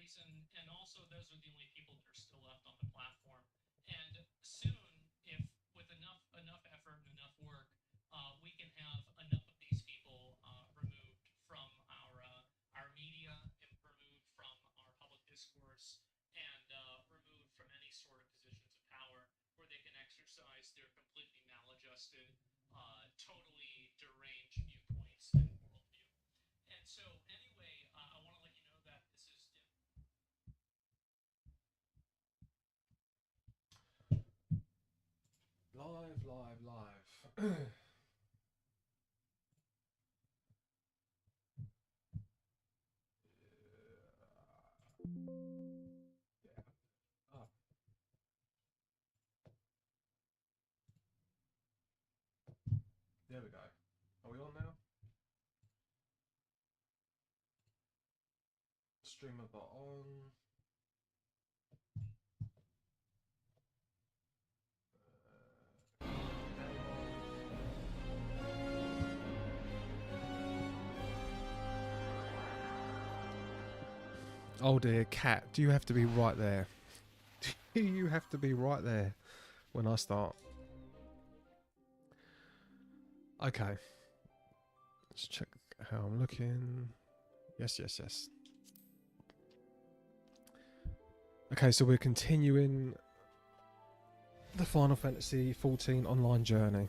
reason, and also those are the only people that are still left on the platform. And soon, if with enough effort and enough work, we can have enough of these people removed from our media, and removed from our public discourse, and removed from any sort of positions of power where they can exercise their completely maladjusted, totally deranged viewpoints and worldview. And so, anyway, I want to let you know that this is. Live. Yeah. Oh, there we go. Are we on now? Streamer bot on. Oh dear, cat, do you have to be right there? Do you have to be right there when I start? Okay. Let's check how I'm looking. Yes. Okay, so we're continuing the Final Fantasy XIV online journey.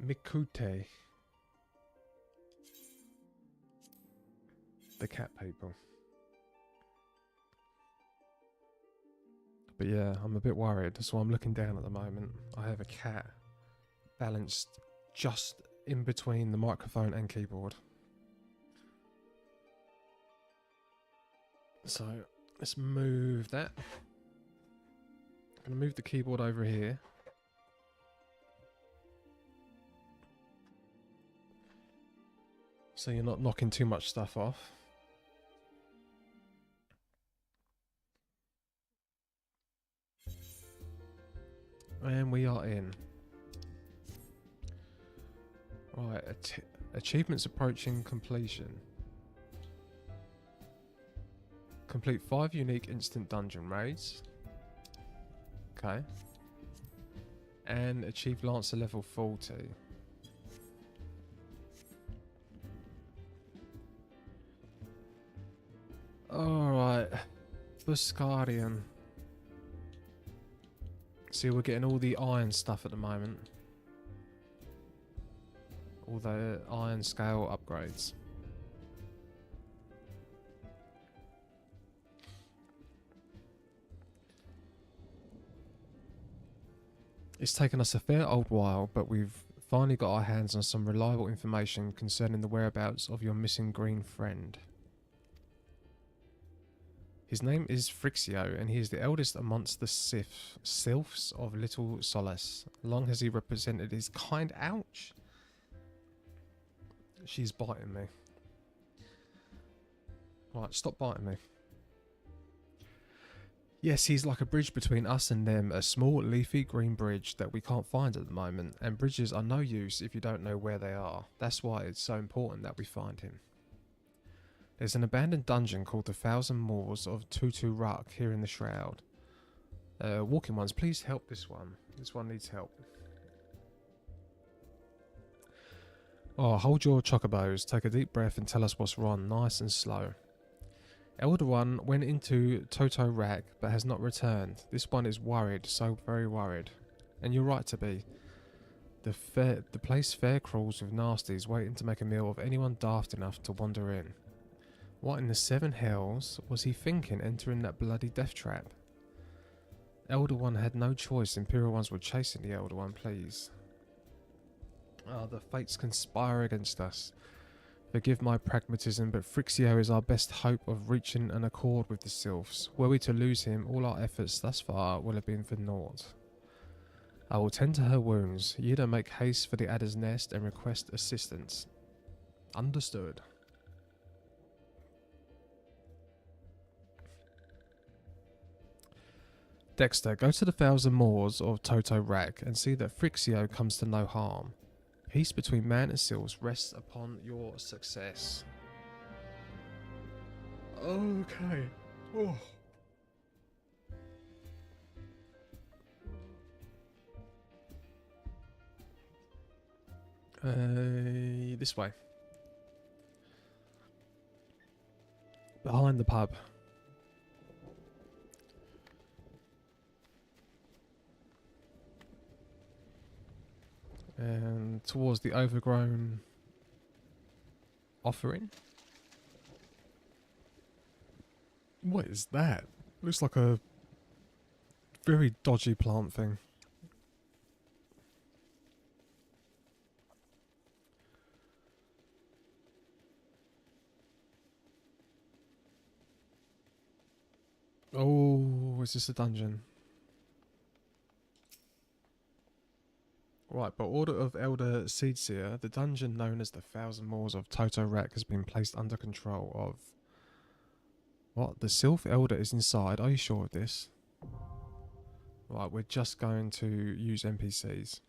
Mikute. The cat people. But yeah, I'm a bit worried. That's why I'm looking down at the moment. I have a cat balanced just in between the microphone and keyboard. So let's move that. I'm going to move the keyboard over here. So you're not knocking too much stuff off. And we are in. Right, achievements approaching completion. Complete 5 unique instant dungeon raids. Okay. And achieve Lancer level 40. Alright. Buscarian. See, we're getting all the iron stuff at the moment. All the iron scale upgrades. It's taken us a fair old while, but we've finally got our hands on some reliable information concerning the whereabouts of your missing green friend. His name is Frixio, and he is the eldest amongst the sylphs of Little Solace. Long has he represented his kind. Ouch! She's biting me. Right, stop biting me. Yes, he's like a bridge between us and them, a small leafy green bridge that we can't find at the moment, and bridges are no use if you don't know where they are. That's why it's so important that we find him. There's an abandoned dungeon called the Thousand Moors of Tutu Ruck here in the Shroud. Walking ones, please help this one. This one needs help. Oh, hold your chocobos, take a deep breath and tell us what's wrong, nice and slow. Elder One went into Toto Rack but has not returned. This one is worried, so very worried. And you're right to be. The place fair crawls with nasties waiting to make a meal of anyone daft enough to wander in. What in the seven hells was he thinking entering that bloody death trap? Elder One had no choice. Imperial ones were chasing the Elder One, please. Ah, the fates conspire against us. Forgive my pragmatism, but Frixio is our best hope of reaching an accord with the Sylphs. Were we to lose him, all our efforts thus far will have been for naught. I will tend to her wounds. Yida make haste for the Adder's Nest and request assistance. Understood. Dexter, go to the Thousand Moors of Toto Rack and see that Frixio comes to no harm. Peace between man and Sylphs rests upon your success. Okay. Oh. This way. Behind the pub. And towards the overgrown offering. What is that? Looks like a very dodgy plant thing. Oh, is this a dungeon? Right, by order of Elder Seedseer, the dungeon known as the Thousand Moors of Toto Rak has been placed under control of... What? The Sylph Elder is inside. Are you sure of this? Right, we're just going to use NPCs.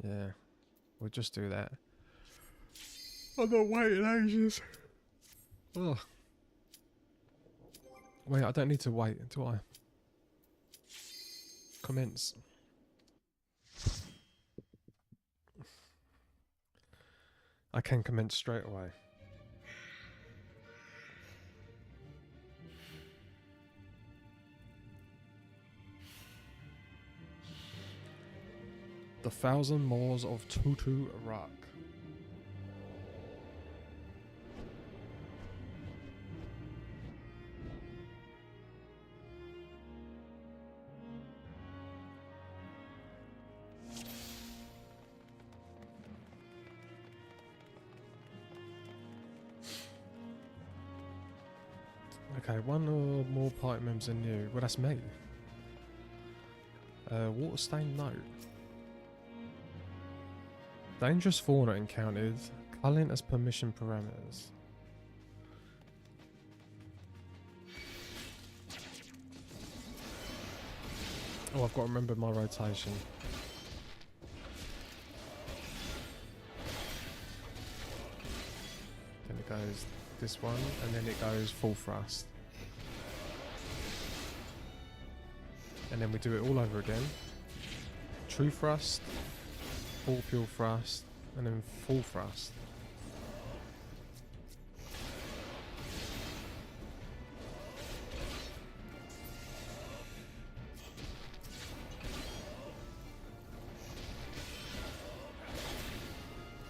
Yeah, we'll just do that. I'm not waiting ages. Ugh. Wait, I don't need to wait, do I? Commence. I can commence straight away. The Thousand Moors of Tutu Rak. Okay, one or more party members are new. Well, that's me. Water stained note. Dangerous fauna encountered. Culling as permission parameters. Oh, I've got to remember my rotation. Then it goes this one, and then it goes full thrust. And then we do it all over again. True thrust, full pure thrust, and then full thrust.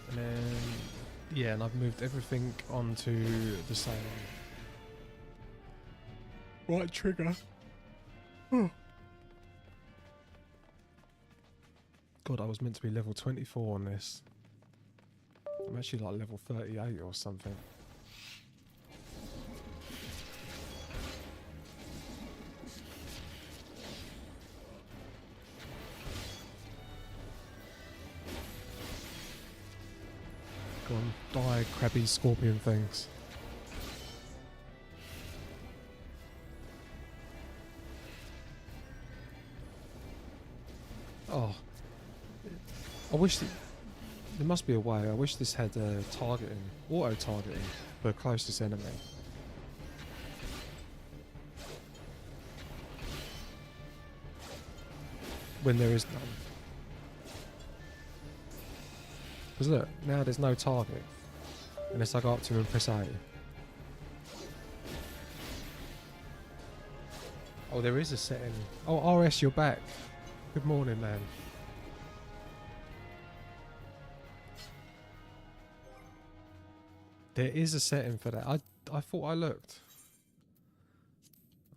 And then, yeah, and I've moved everything onto the same right trigger. Oh. God, I was meant to be level 24 on this. I'm actually like level 38 or something. Go on, die, crabby scorpion things. Oh. I wish there must be a way. I wish this had targeting, auto targeting for closest enemy. When there is none. Because look, now there's no target unless I go up to him and press A. Oh, there is a setting. Oh, RS, you're back. Good morning, man. There is a setting for that. I thought I looked.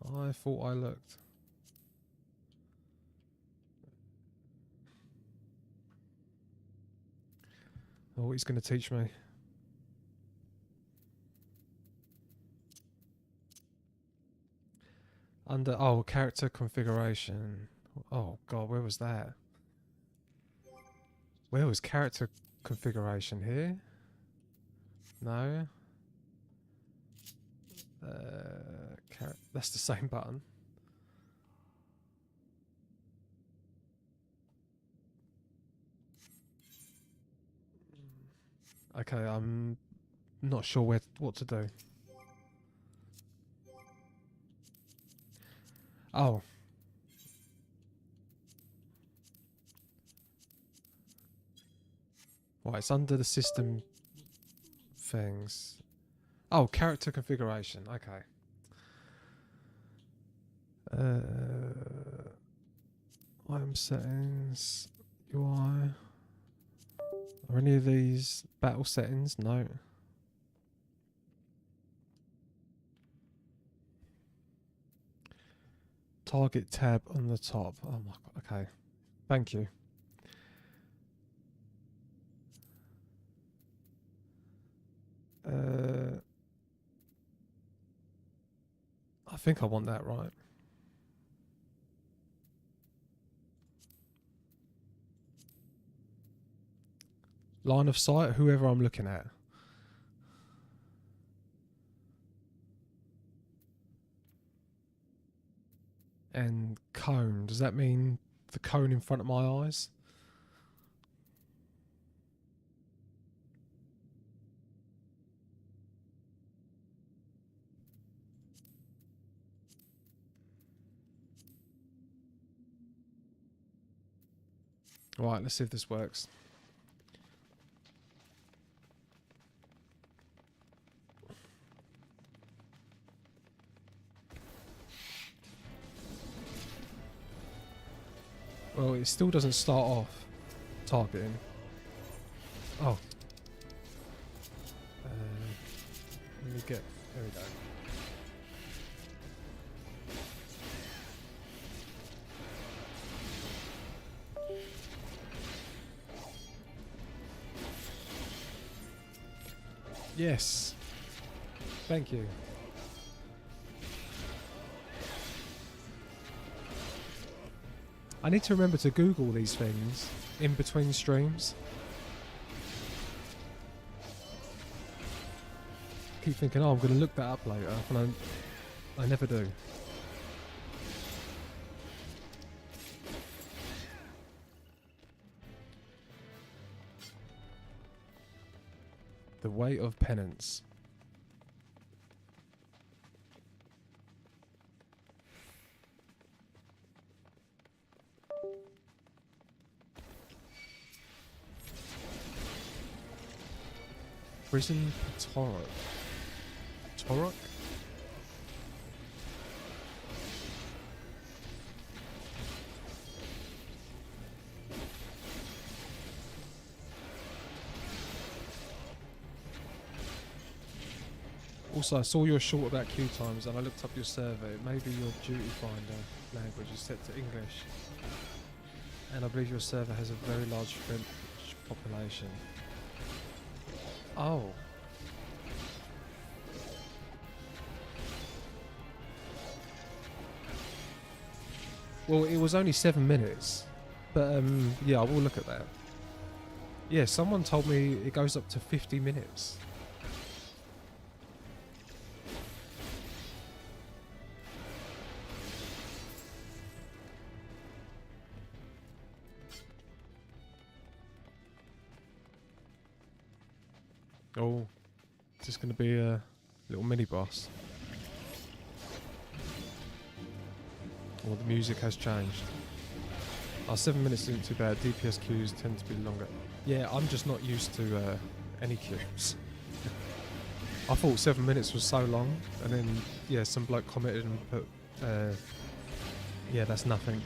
I thought I looked. Oh, what he's going to teach me. Under, oh, character configuration. Oh, God, where was that? Where was character configuration here? No. That's the same button. Okay, I'm not sure what to do. Oh. Right, it's under the system things. Oh, character configuration. Okay. Item settings. UI. Are any of these battle settings? No. Target tab on the top. Oh my god. Okay. Thank you. I think I want that right. Line of sight, whoever I'm looking at. And cone. Does that mean the cone in front of my eyes? Right, let's see if this works. Well, it still doesn't start off targeting. Oh. Let me get... There we go. Yes. Thank you. I need to remember to Google these things in between streams. Keep thinking, oh, I'm going to look that up later, and I never do. The Way of Penance. Prison Torok. Torok? Also, I saw your short about queue times and I looked up your survey. Maybe your duty finder language is set to English. And I believe your server has a very large French population. Oh. Well, it was only 7 minutes. But, yeah, I will look at that. Yeah, someone told me it goes up to 50 minutes. Oh, is this going to be a little mini boss? Or the music has changed. Oh, 7 minutes isn't too bad. DPS queues tend to be longer. Yeah, I'm just not used to any queues. I thought 7 minutes was so long, and then, yeah, some bloke commented and put, yeah, that's nothing.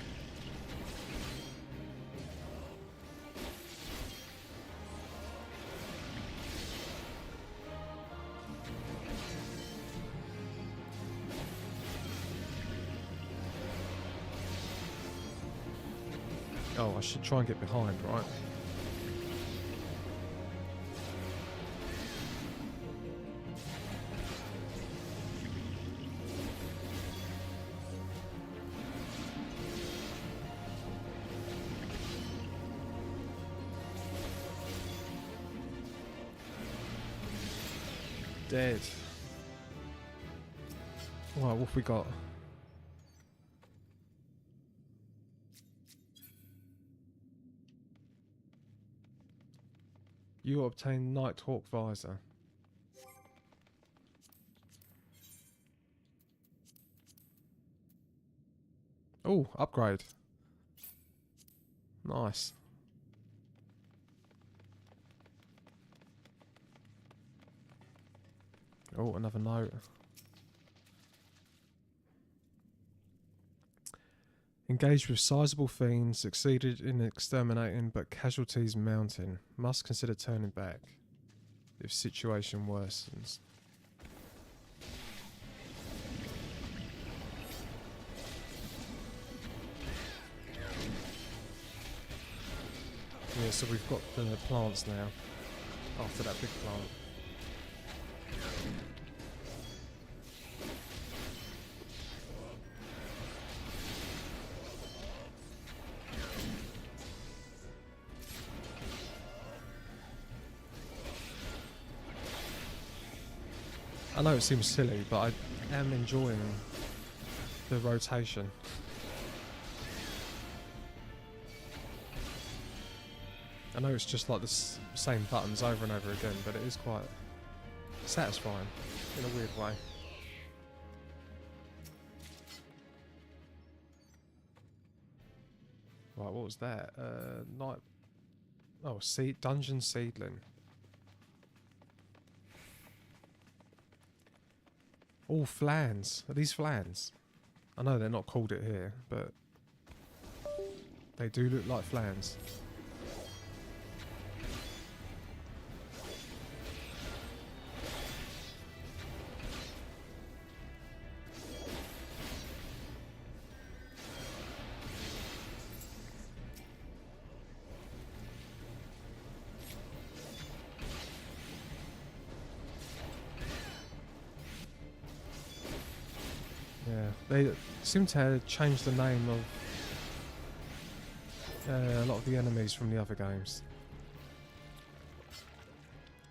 Oh, I should try and get behind, right? Dead. Right, what have we got? You obtain Nighthawk Visor. Oh, upgrade. Nice. Oh, another note. Engaged with sizable fiends, succeeded in exterminating but casualties mounting. Must consider turning back if situation worsens. Yeah, so we've got the plants now, after that big plant. I know it seems silly, but I am enjoying the rotation. I know it's just like the same buttons over and over again, but it is quite satisfying in a weird way. Right, what was that? Night. Oh, dungeon seedling. All flans. Are these flans? I know they're not called it here, but they do look like flans. Yeah, they seem to change the name of a lot of the enemies from the other games.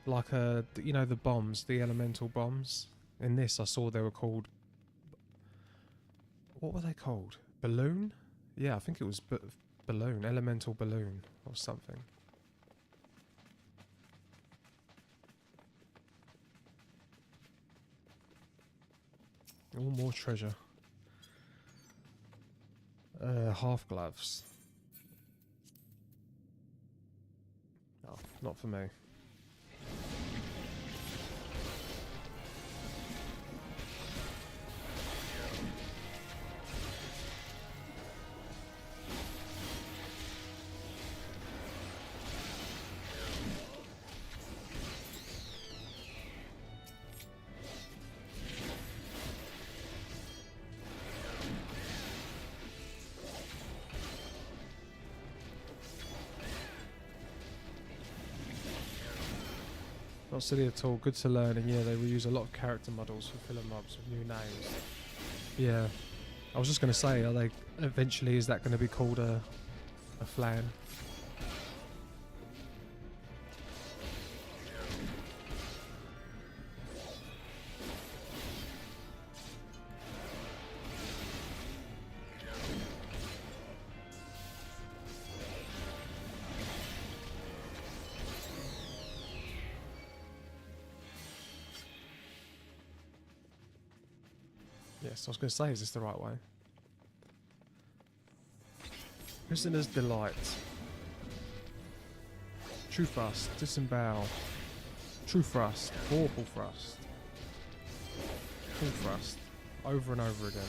Like, you know, the bombs, the elemental bombs. In this, I saw they were called... What were they called? Balloon? Yeah, I think it was balloon, elemental balloon or something. All more treasure. Half gloves. Oh, not for me. Not silly at all, good to learn, and yeah, they reuse a lot of character models for filler mobs with new names. Yeah, I was just going to say, are they eventually, is that going to be called a flan? Yes, I was going to say, is this the right way? Prisoner's Delight. True Thrust, Disembowel. True Thrust, Vorpal Thrust. Full Thrust. Over and over again.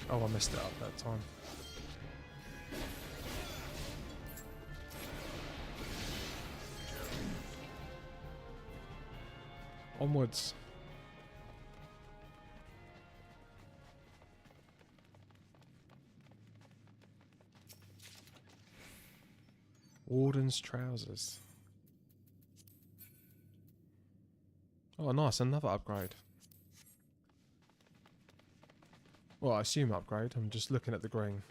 Oh, I messed it up that time. Onwards. Warden's trousers. Oh, nice, another upgrade. Well, I assume upgrade. I'm just looking at the green.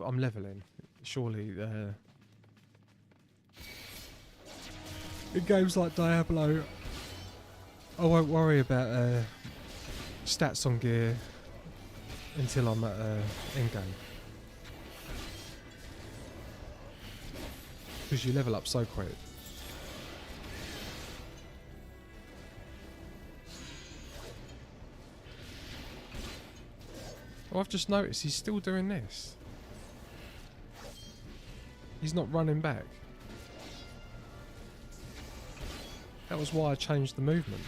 I'm leveling. Surely, in games like Diablo, I won't worry about stats on gear until I'm at endgame. Because you level up so quick. Oh, I've just noticed he's still doing this. He's not running back. That was why I changed the movement.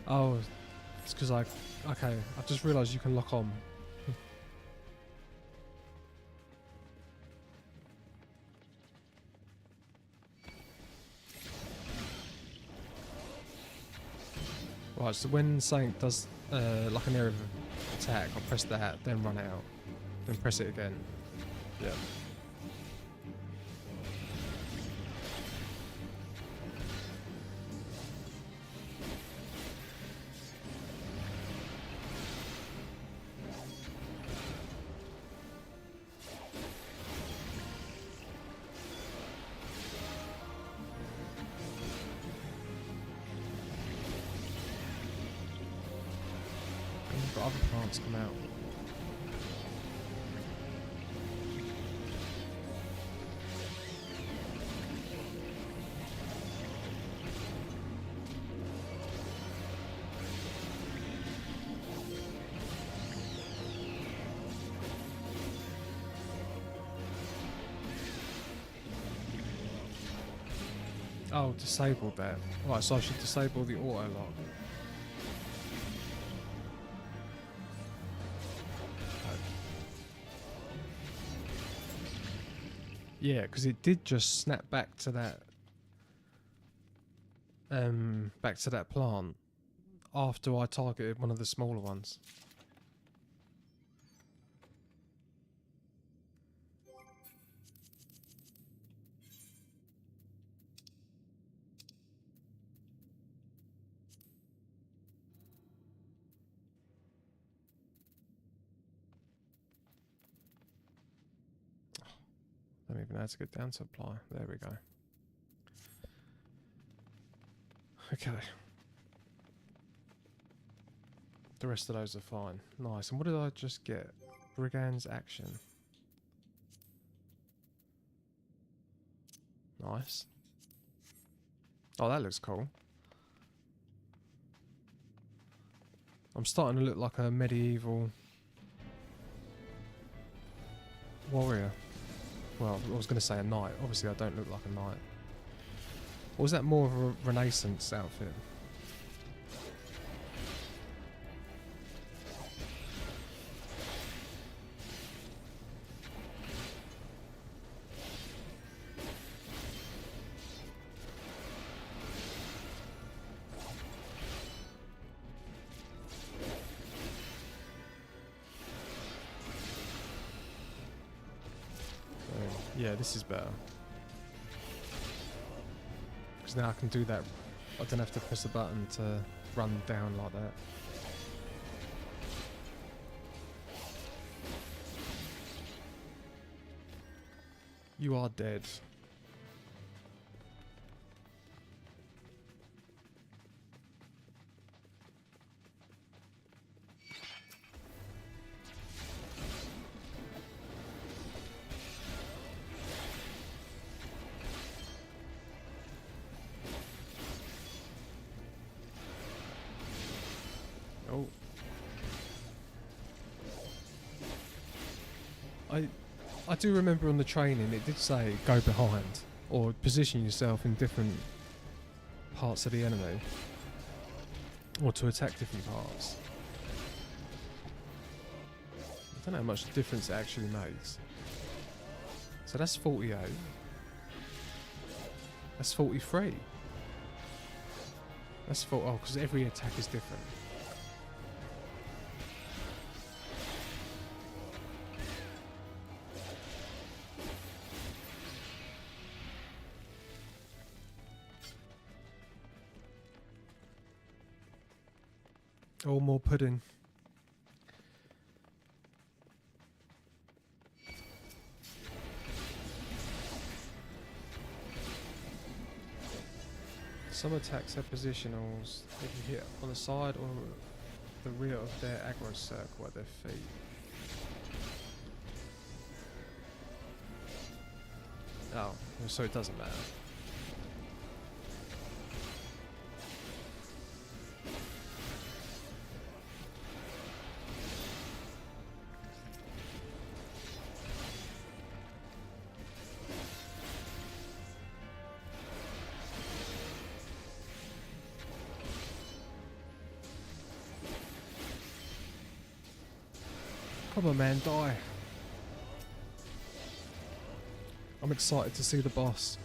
Oh, it's because okay, I've just realised you can lock on. Right, so when something does like an area of attack, I'll press that, then run out, then press it again. Yeah. But other plants come out. Oh, disabled that. Right, so I should disable the auto lock. Yeah, because it did just snap back to that plant after I targeted one of the smaller ones. Don't even know how to get down to apply. There we go. Okay. The rest of those are fine. Nice. And what did I just get? Brigand's action. Nice. Oh, that looks cool. I'm starting to look like a medieval warrior. Well, I was going to say a knight. Obviously, I don't look like a knight. Or was that more of a Renaissance outfit? Yeah, this is better. Because now I can do that. I don't have to press a button to run down like that. You are dead. Oh. I do remember on the training it did say go behind or position yourself in different parts of the enemy or to attack different parts. I don't know how much difference it actually makes. So that's 48. That's 43. That's oh, because every attack is different. Oh, more pudding. Some attacks have positionals. If you hit on the side or the rear of their aggro circle at their feet. Oh, so it doesn't matter. Come on, man, die. I'm excited to see the boss.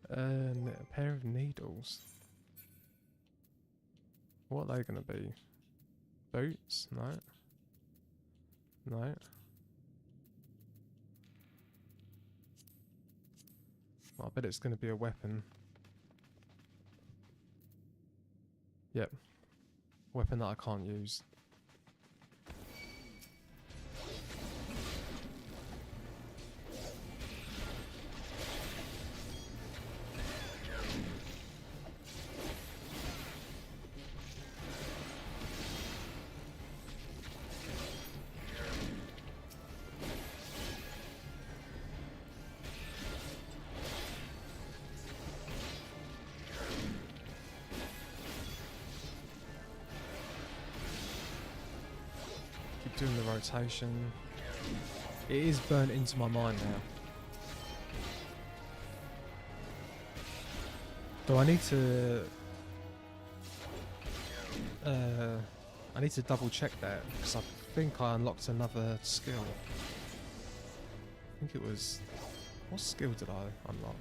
And a pair of needles. What are they going to be? Boots? No. No. I bet it's going to be a weapon. Yep. Weapon that I can't use. Doing the rotation. It is burnt into my mind now. Though I need to double check that because I think I unlocked another skill. I think it was, what skill did I unlock?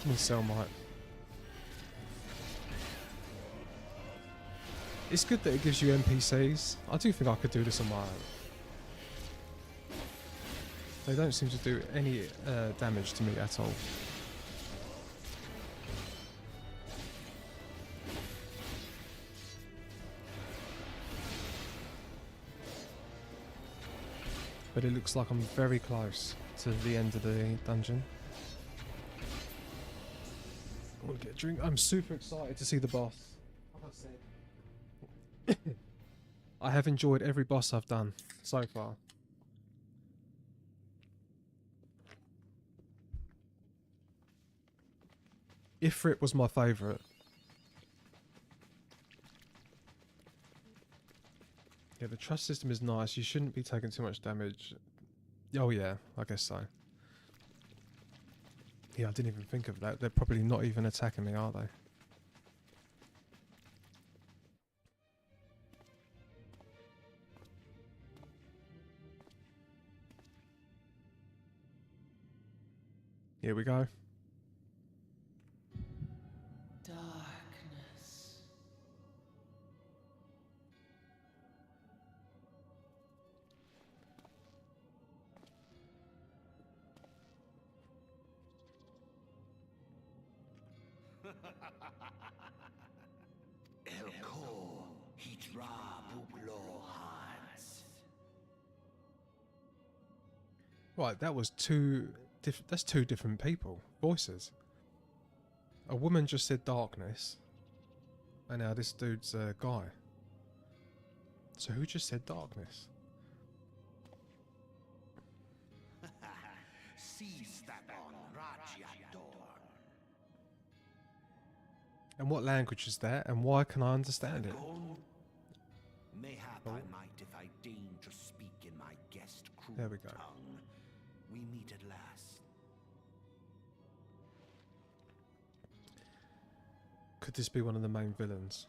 Give me Selmite. It's good that it gives you NPCs. I do think I could do this on my own. They don't seem to do any damage to me at all. But it looks like I'm very close to the end of the dungeon. I want to get a drink. I'm super excited to see the boss. Like I said, I have enjoyed every boss I've done so far. Ifrit was my favourite. Yeah, the trust system is nice. You shouldn't be taking too much damage. Oh yeah, I guess so. Yeah, I didn't even think of that. They're probably not even attacking me, are they? Here we go. Darkness. Elko hitra bublo hands. Right, that was that's two different people. Voices. A woman just said darkness. And now this dude's a guy. So who just said darkness? Seize that on Rajador. And what language is that? And why can I understand it? Mayhap I might if I deign to speak in my guest cruel There we go. tongue. We meet at last. Could this be one of the main villains?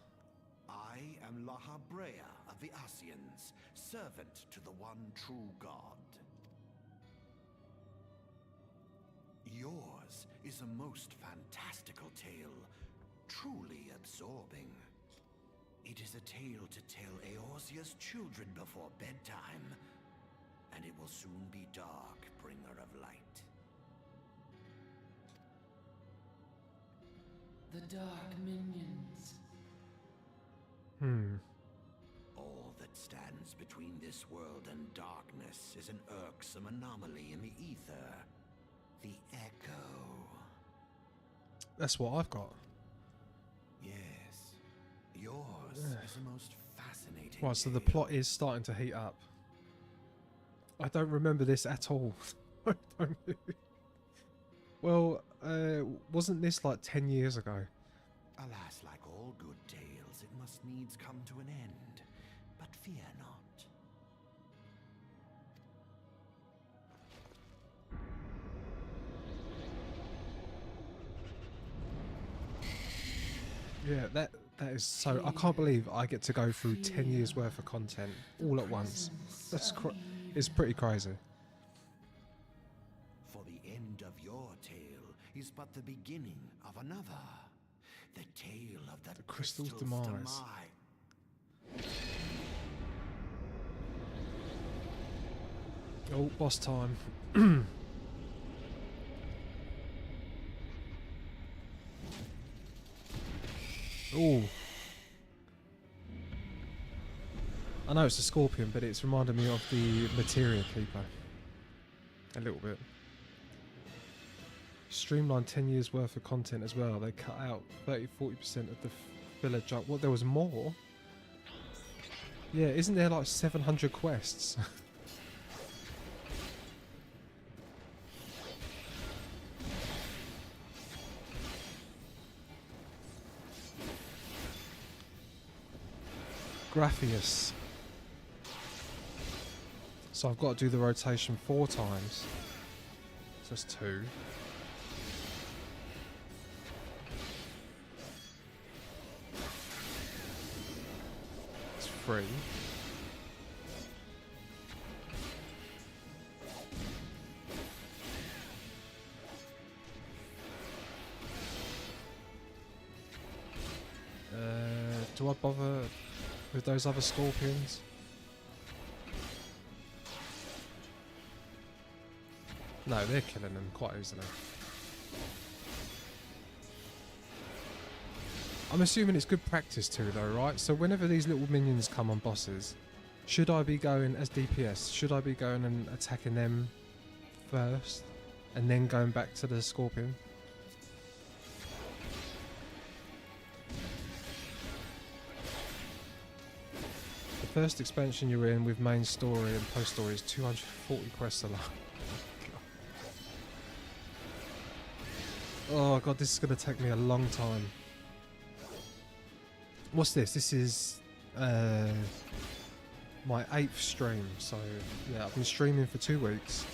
I am Lahabrea of the Asians, servant to the one true God. Yours is a most fantastical tale, truly absorbing. It is a tale to tell Eorzea's children before bedtime, and it will soon be dark, bringer of light. The Dark Minions. All that stands between this world and darkness is an irksome anomaly in the ether. The Echo. That's what I've got. Yes. Yours is the most fascinating. Right, so the tale. plot is starting to heat up. I don't remember this at all. I don't. Well, wasn't this like 10 years ago? Alas, like all good tales, it must needs come to an end. But fear not. Yeah, that is so. I can't believe I get to go through 10 years worth of content all at once. That's it's pretty crazy. For the end of your tale is but the beginning of another. The tale of the crystal's crystal's demise. Oh, boss time. Oh. I know it's a scorpion, but it's reminded me of the Materia Keeper. A little bit. Streamlined 10 years worth of content as well. They cut out 30-40% of the filler junk. What, there was more? Yeah, isn't there like 700 quests? Graphius. So I've got to do the rotation 4 times. So that's 2. It's 3. Do I bother with those other scorpions? No, they're killing them quite easily. I'm assuming it's good practice too though, right? So whenever these little minions come on bosses, should I be going as DPS? Should I be going and attacking them first and then going back to the scorpion? The first expansion you're in with main story and post story is 240 quests alone. Oh god, this is going to take me a long time. What's this? This is my 8th stream. So yeah, I've been streaming for 2 weeks.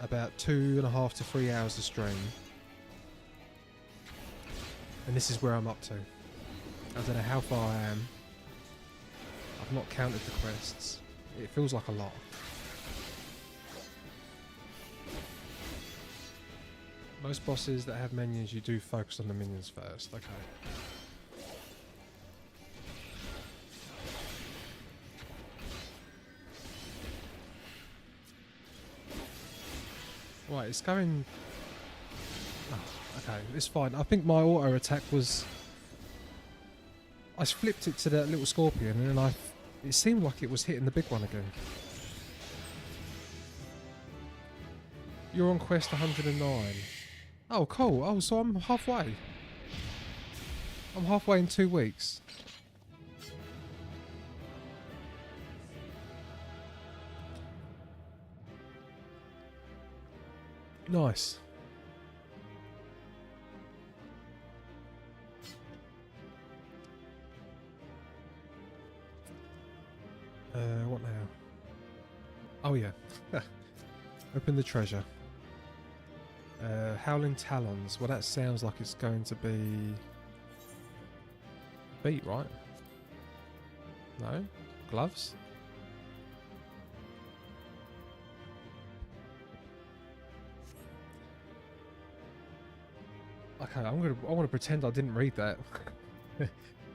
About 2.5 to 3 hours a stream. And this is where I'm up to. I don't know how far I am. I've not counted the quests. It feels like a lot. Most bosses that have minions, you do focus on the minions first. Okay. Right, it's going... Oh, okay, it's fine. I think my auto attack was... I flipped it to that little scorpion and then it seemed like it was hitting the big one again. You're on quest 109. Oh, cool. Oh, so I'm halfway. I'm halfway in 2 weeks. Nice. What now? Oh yeah. Open the treasure. Howling Talons. Well, that sounds like it's going to be feet, right? No? Gloves? Okay, I want to pretend I didn't read that.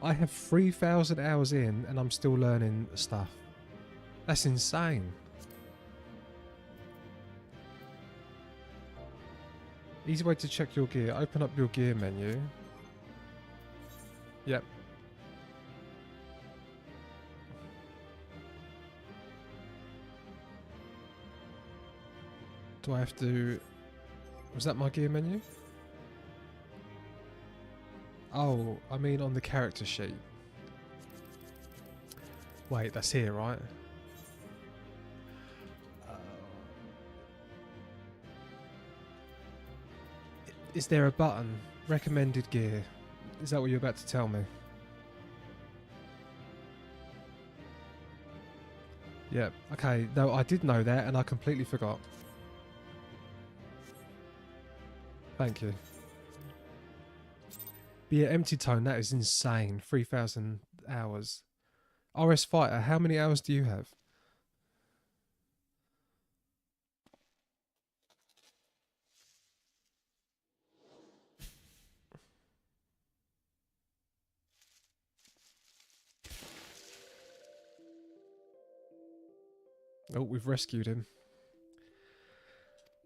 I have 3,000 hours in and I'm still learning stuff. That's insane. Easy way to check your gear. Open up your gear menu. Yep. Do I have to... Was that my gear menu? Oh, I mean on the character sheet. Wait, that's here, right? Is there a button? Recommended gear. Is that what you're about to tell me? Yep. Okay, no, I did know that and I completely forgot. Thank you. But yeah, Empty Tone, that is insane. 3,000 hours. RS Fighter, how many hours do you have? Oh, we've rescued him.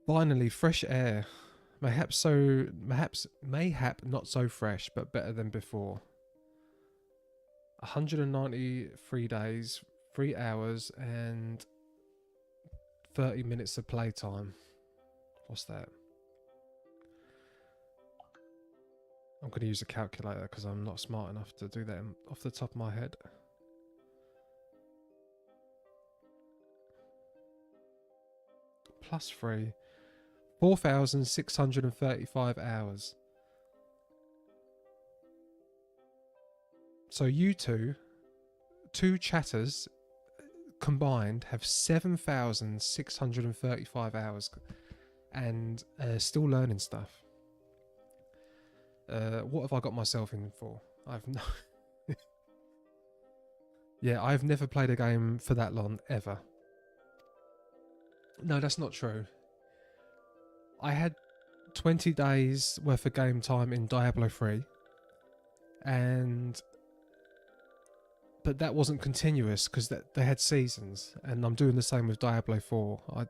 Finally, fresh air. Mayhap not so fresh, but better than before. 193 days, 3 hours, and 30 minutes of playtime. What's that? I'm going to use a calculator because I'm not smart enough to do that off the top of my head. Plus 3. 4,635 hours. So you two chatters combined have 7,635 hours and still learning stuff. What have I got myself in for? I've no... Yeah, I've never played a game for that long, ever. No, that's not true. I had 20 days worth of game time in Diablo 3. But that wasn't continuous because they had seasons. And I'm doing the same with Diablo 4.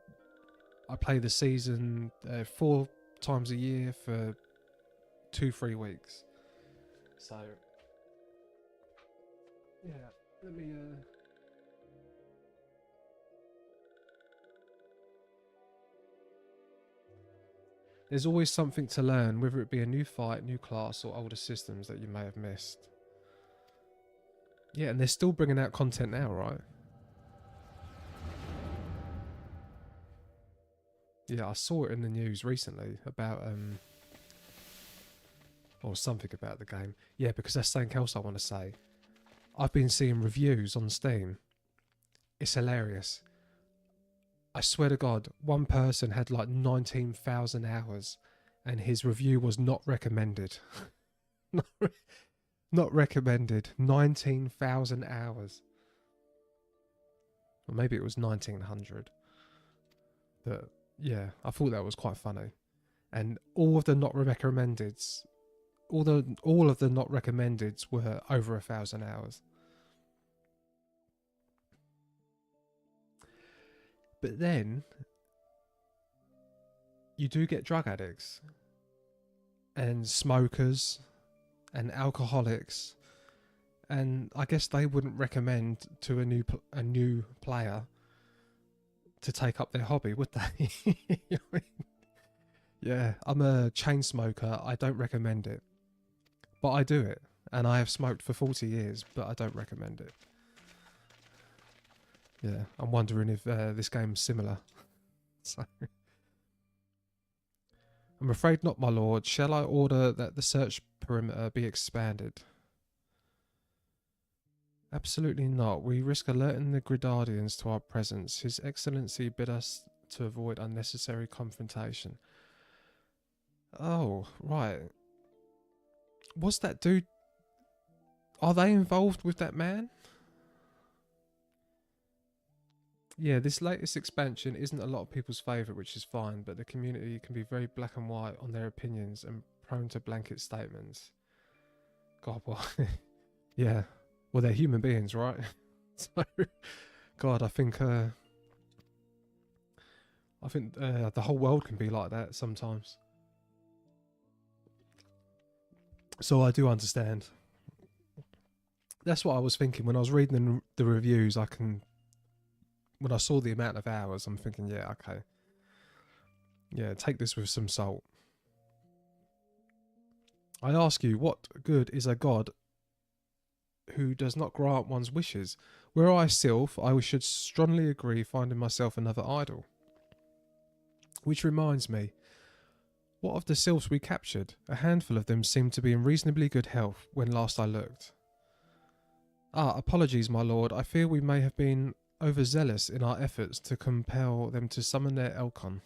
I play the season 4 times a year for 2-3 weeks. So, yeah, let me... There's always something to learn, whether it be a new fight, new class, or older systems that you may have missed. Yeah, and they're still bringing out content now, right? Yeah, I saw it in the news recently about... or something about the game. Yeah, because that's something else I want to say. I've been seeing reviews on Steam. It's hilarious. I swear to God, one person had like 19,000 hours and his review was not recommended. Not recommended. 19,000 hours. Or maybe it was 1,900. But yeah, I thought that was quite funny. And all of the not recommendeds, all of the not recommendeds were over 1,000 hours. But then you do get drug addicts and smokers and alcoholics, and I guess they wouldn't recommend to a new player to take up their hobby, would they? Yeah, I'm a chain smoker. I don't recommend it, but I do it, and I have smoked for 40 years, but I don't recommend it. Yeah, I'm wondering if this game's similar. So, I'm afraid not, my lord. Shall I order that the search perimeter be expanded? Absolutely not. We risk alerting the Gridardians to our presence. His Excellency bid us to avoid unnecessary confrontation. Oh, right. Was that dude... Are they involved with that man? Yeah, this latest expansion isn't a lot of people's favourite, which is fine, but the community can be very black and white on their opinions and prone to blanket statements. God, what? Yeah. Well, they're human beings, right? So, God, I think the whole world can be like that sometimes. So I do understand. That's what I was thinking when I was reading the reviews. When I saw the amount of hours, I'm thinking, yeah, okay. Yeah, take this with some salt. I ask you, what good is a god who does not grant one's wishes? Were I Sylph, I should strongly agree finding myself another idol. Which reminds me, what of the Sylphs we captured? A handful of them seemed to be in reasonably good health when last I looked. Ah, apologies, my lord. I fear we may have been overzealous in our efforts to compel them to summon their Elcon.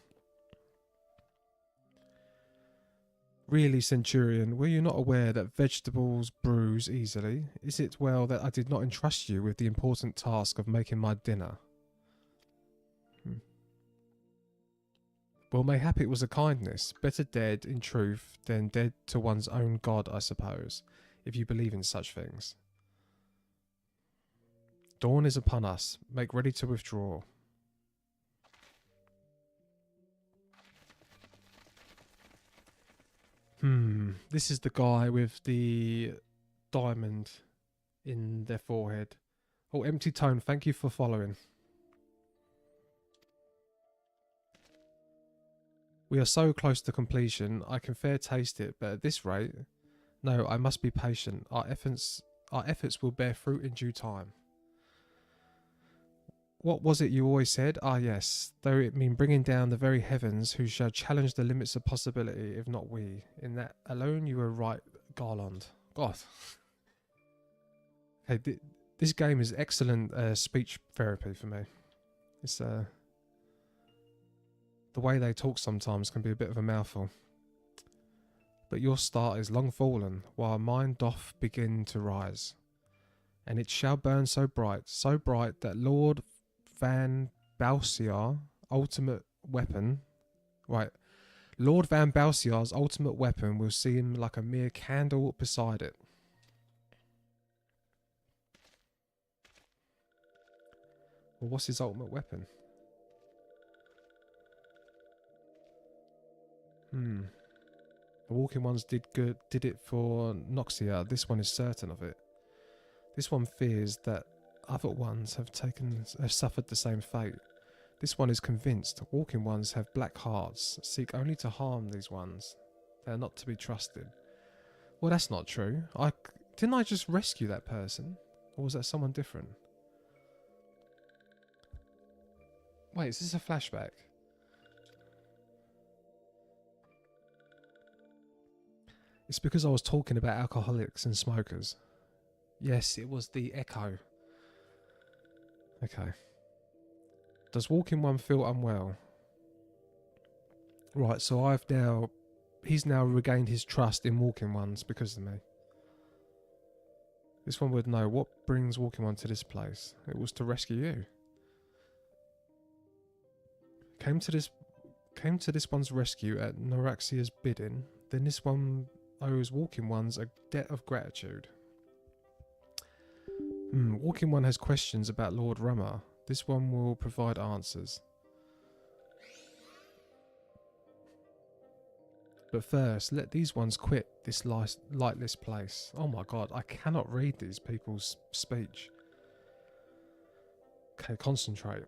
Really, Centurion, were you not aware that vegetables bruise easily? Is it well that I did not entrust you with the important task of making my dinner? Well, mayhap it was a kindness. Better dead, in truth, than dead to one's own god, I suppose, if you believe in such things. Dawn is upon us. Make ready to withdraw. This is the guy with the diamond in their forehead. Oh, Empty Tone, thank you for following. We are so close to completion, I can fair taste it, but at this rate... No, I must be patient. Our efforts will bear fruit in due time. What was it you always said? Ah, yes. Though it mean bringing down the very heavens, who shall challenge the limits of possibility, if not we. In that alone you were right, Garland. God. Okay, this game is excellent speech therapy for me. It's the way they talk sometimes can be a bit of a mouthful. But your star is long fallen, while mine doth begin to rise. And it shall burn so bright that Lord Van Balsiar ultimate weapon, right? Lord Van Balsiar's ultimate weapon will seem like a mere candle beside it. Well, what's his ultimate weapon? The Walking Ones did it for Noxia. This one is certain of it. This one fears that other ones have suffered the same fate. This one is convinced Walking Ones have black hearts, seek only to harm these ones. They are not to be trusted. Well, that's not true. Didn't I just rescue that person? Or was that someone different? Wait, is this a flashback? It's because I was talking about alcoholics and smokers. Yes, it was the echo. Okay. Does Walking One feel unwell? Right, so he's now regained his trust in Walking Ones because of me. This one would know what brings Walking One to this place. It was to rescue you. Came to this one's rescue at Noraxia's bidding. Then this one owes Walking Ones a debt of gratitude. Walking One has questions about Lord Rummer. This one will provide answers. But first, let these ones quit this lightless place. Oh my god, I cannot read these people's speech. Okay, concentrate.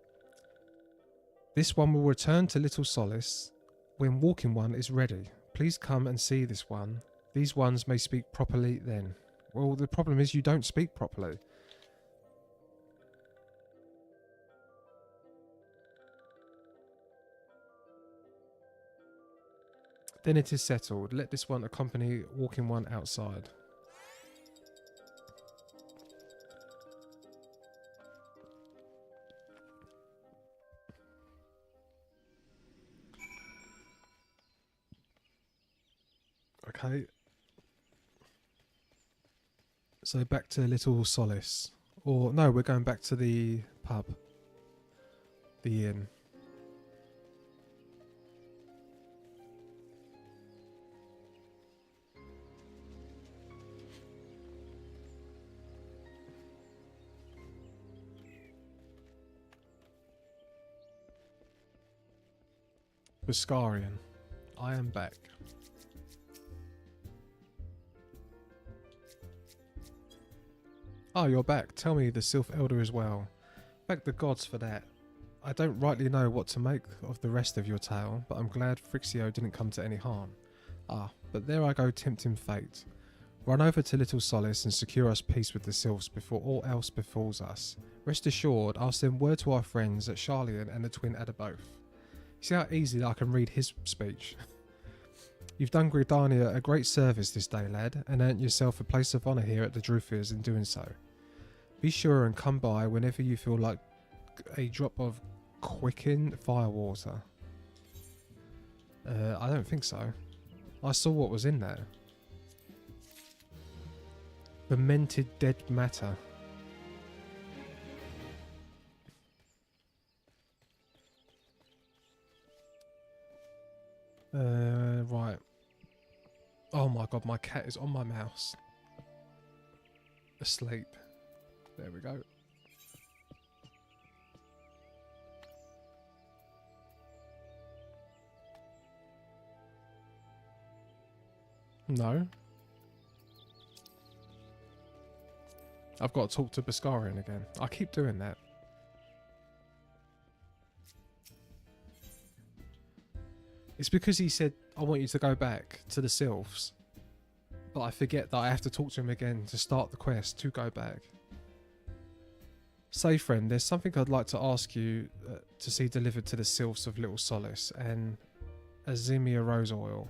This one will return to Little Solace when Walking One is ready. Please come and see this one. These ones may speak properly then. Well, the problem is you don't speak properly. Then it is settled. Let this one accompany Walking One outside. Okay. So back to Little Solace. Or, no, we're going back to the pub. The inn. Beskarian. I am back. Oh, you're back. Tell me the Sylph Elder as well. Thank the gods for that. I don't rightly know what to make of the rest of your tale, but I'm glad Frixio didn't come to any harm. Ah, but there I go tempting fate. Run over to Little Solace and secure us peace with the Sylphs before all else befalls us. Rest assured, I'll send word to our friends at Charlian and the twin Adaboth. See how easily I can read his speech? You've done Gridania a great service this day, lad, and earned yourself a place of honour here at the Drufirs in doing so. Be sure and come by whenever you feel like a drop of quickened firewater. I don't think so. I saw what was in there. Fermented dead matter. Right. Oh my god, my cat is on my mouse. Asleep. There we go. No. I've got to talk to Beskarian again. I keep doing that. It's because he said, I want you to go back to the Sylphs. But I forget that I have to talk to him again to start the quest to go back. Say friend, there's something I'd like to ask you to see delivered to the Sylphs of Little Solace and Azimia Rose Oil.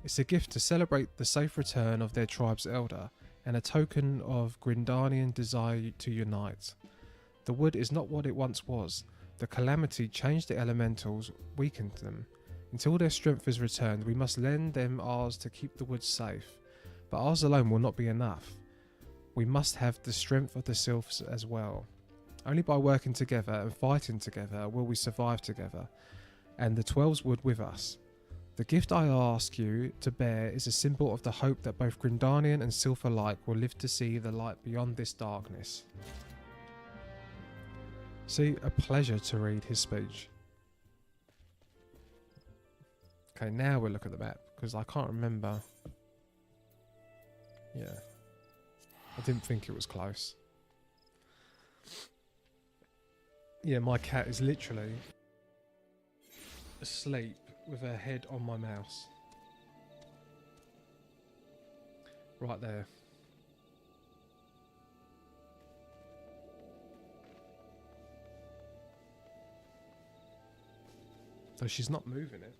It's a gift to celebrate the safe return of their tribe's elder and a token of Grindanian desire to unite. The wood is not what it once was. The calamity changed the elementals, weakened them. Until their strength is returned, we must lend them ours to keep the woods safe. But ours alone will not be enough. We must have the strength of the Sylphs as well. Only by working together and fighting together will we survive together, and the 12s would with us. The gift I ask you to bear is a symbol of the hope that both Grindanian and Sylph alike will live to see the light beyond this darkness. See, a pleasure to read his speech. Okay, now we'll look at the map, because I can't remember. Yeah. I didn't think it was close. Yeah, my cat is literally asleep with her head on my mouse. Right there. So she's not moving it.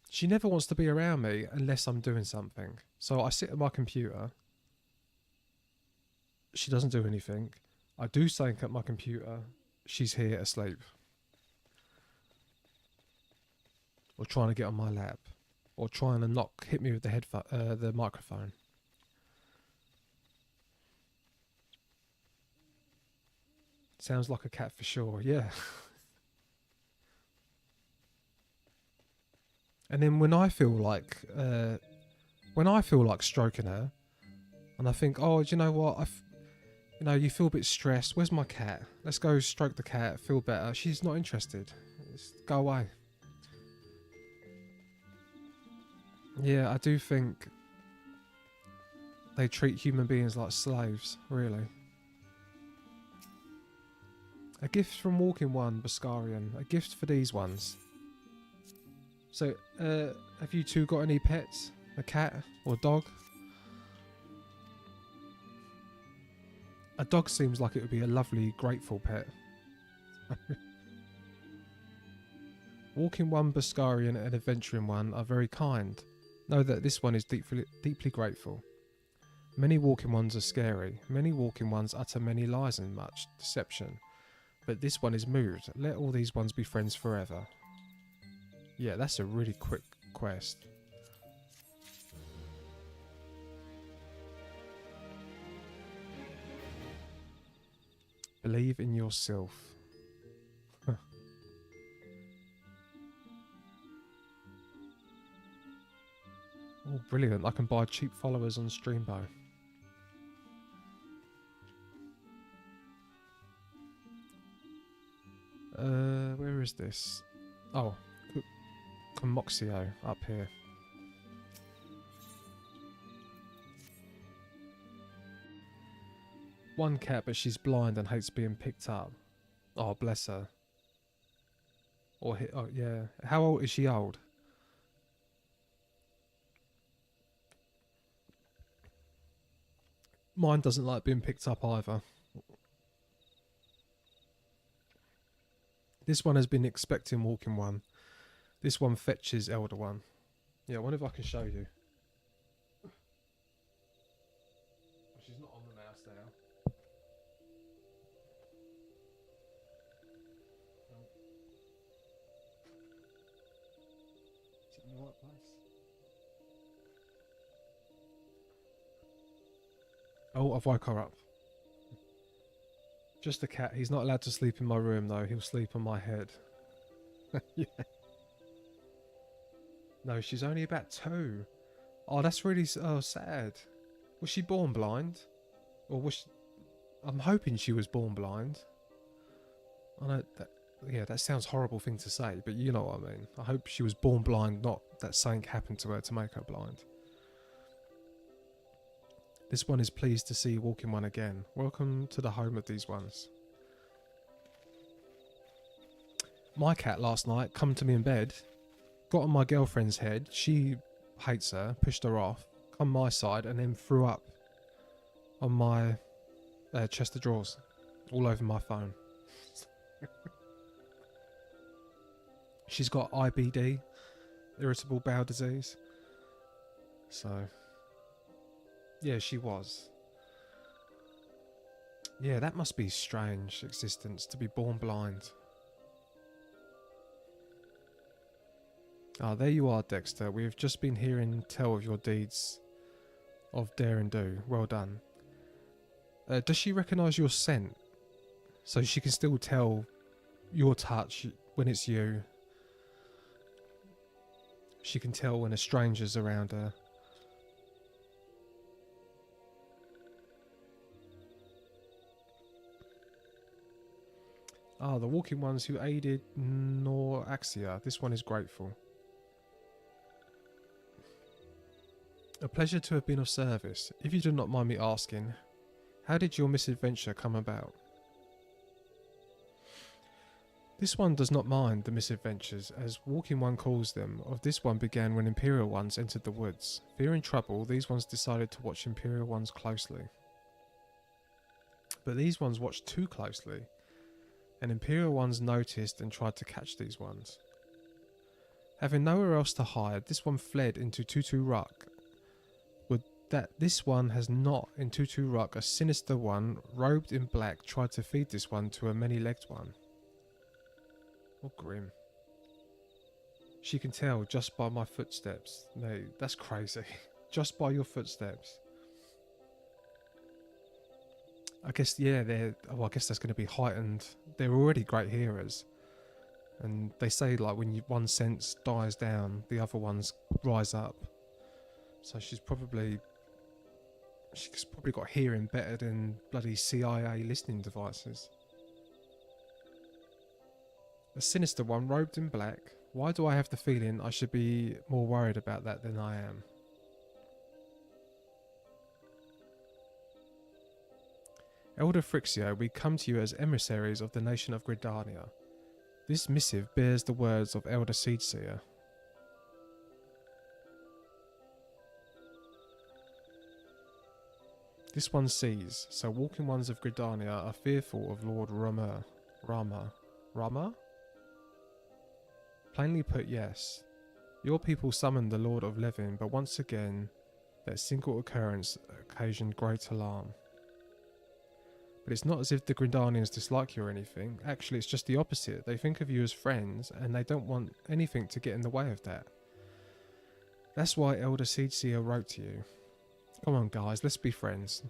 She never wants to be around me unless I'm doing something. So I sit at my computer. She doesn't do anything. I do something at my computer. She's here asleep. Or trying to get on my lap. Or trying to hit me with the microphone. Sounds like a cat for sure, yeah. And then when I feel like stroking her, and I think, oh, do you know what? You feel a bit stressed. Where's my cat? Let's go stroke the cat. Feel better. She's not interested. Just go away. Yeah, I do think they treat human beings like slaves. Really. A gift from Walking One, Beskarian. A gift for these ones. So, have you two got any pets? A cat or dog? A dog seems like it would be a lovely, grateful pet. Walking One, Beskarian and Adventuring One are very kind. Know that this one is deeply grateful. Many walking ones are scary. Many walking ones utter many lies and much deception. But this one is moved. Let all these ones be friends forever. Yeah, that's a really quick quest. Believe in yourself. Huh. Oh, brilliant. I can buy cheap followers on Streambo. Where is this? Oh, Comoxio up here. One cat, but she's blind and hates being picked up. Oh, bless her. Or oh yeah. How old is she? Old? Mine doesn't like being picked up either. This one has been expecting walking one. This one fetches elder one. Yeah, I wonder if I can show you. She's not on the mouse now. Is it in the right place? Oh, I've woke her up. Just a cat. He's not allowed to sleep in my room though. He'll sleep on my head. Yeah. No, she's only about 2. Oh, that's really sad. Was she born blind? Or was she... I'm hoping she was born blind. I know that... Yeah, that sounds horrible thing to say, but you know what I mean. I hope she was born blind, not that something happened to her to make her blind. This one is pleased to see walking one again. Welcome to the home of these ones. My cat last night come to me in bed, got on my girlfriend's head. She hates her, pushed her off, come my side, and then threw up on my chest of drawers, all over my phone. She's got IBD, irritable bowel disease. So, yeah, she was. Yeah, that must be strange existence, to be born blind. Ah, there you are, Dexter. We've just been hearing tell of your deeds of dare and do. Well done. Does she recognise your scent? So she can still tell your touch when it's you. She can tell when a stranger's around her. Ah, the walking ones who aided Noraxia. This one is grateful. A pleasure to have been of service. If you do not mind me asking, how did your misadventure come about? This one does not mind the misadventures, as walking one calls them. Of this one began when Imperial ones entered the woods. Fearing trouble, these ones decided to watch Imperial ones closely. But these ones watched too closely, and Imperial ones noticed and tried to catch these ones. Having nowhere else to hide, this one fled into Tutu Ruck. Would that this one has not in Tutu Ruck, a sinister one, robed in black, tried to feed this one to a many-legged one. Oh, grim. She can tell just by my footsteps. No, that's crazy. Just by your footsteps. I guess, yeah, I guess that's going to be heightened. They're already great hearers. And they say, like, when one sense dies down, the other ones rise up. So she's probably got hearing better than bloody CIA listening devices. A sinister one robed in black. Why do I have the feeling I should be more worried about that than I am? Elder Frixio, we come to you as emissaries of the nation of Gridania. This missive bears the words of Elder Seedseer. This one sees, so walking ones of Gridania are fearful of Lord Rama? Plainly put, yes. Your people summoned the Lord of Levin, but once again, That single occurrence occasioned great alarm. But it's not as if the Grindanians dislike you or anything. Actually, it's just the opposite. They think of you as friends, and they don't want anything to get in the way of that. That's why Elder Seedseer wrote to you. Come on, guys, let's be friends.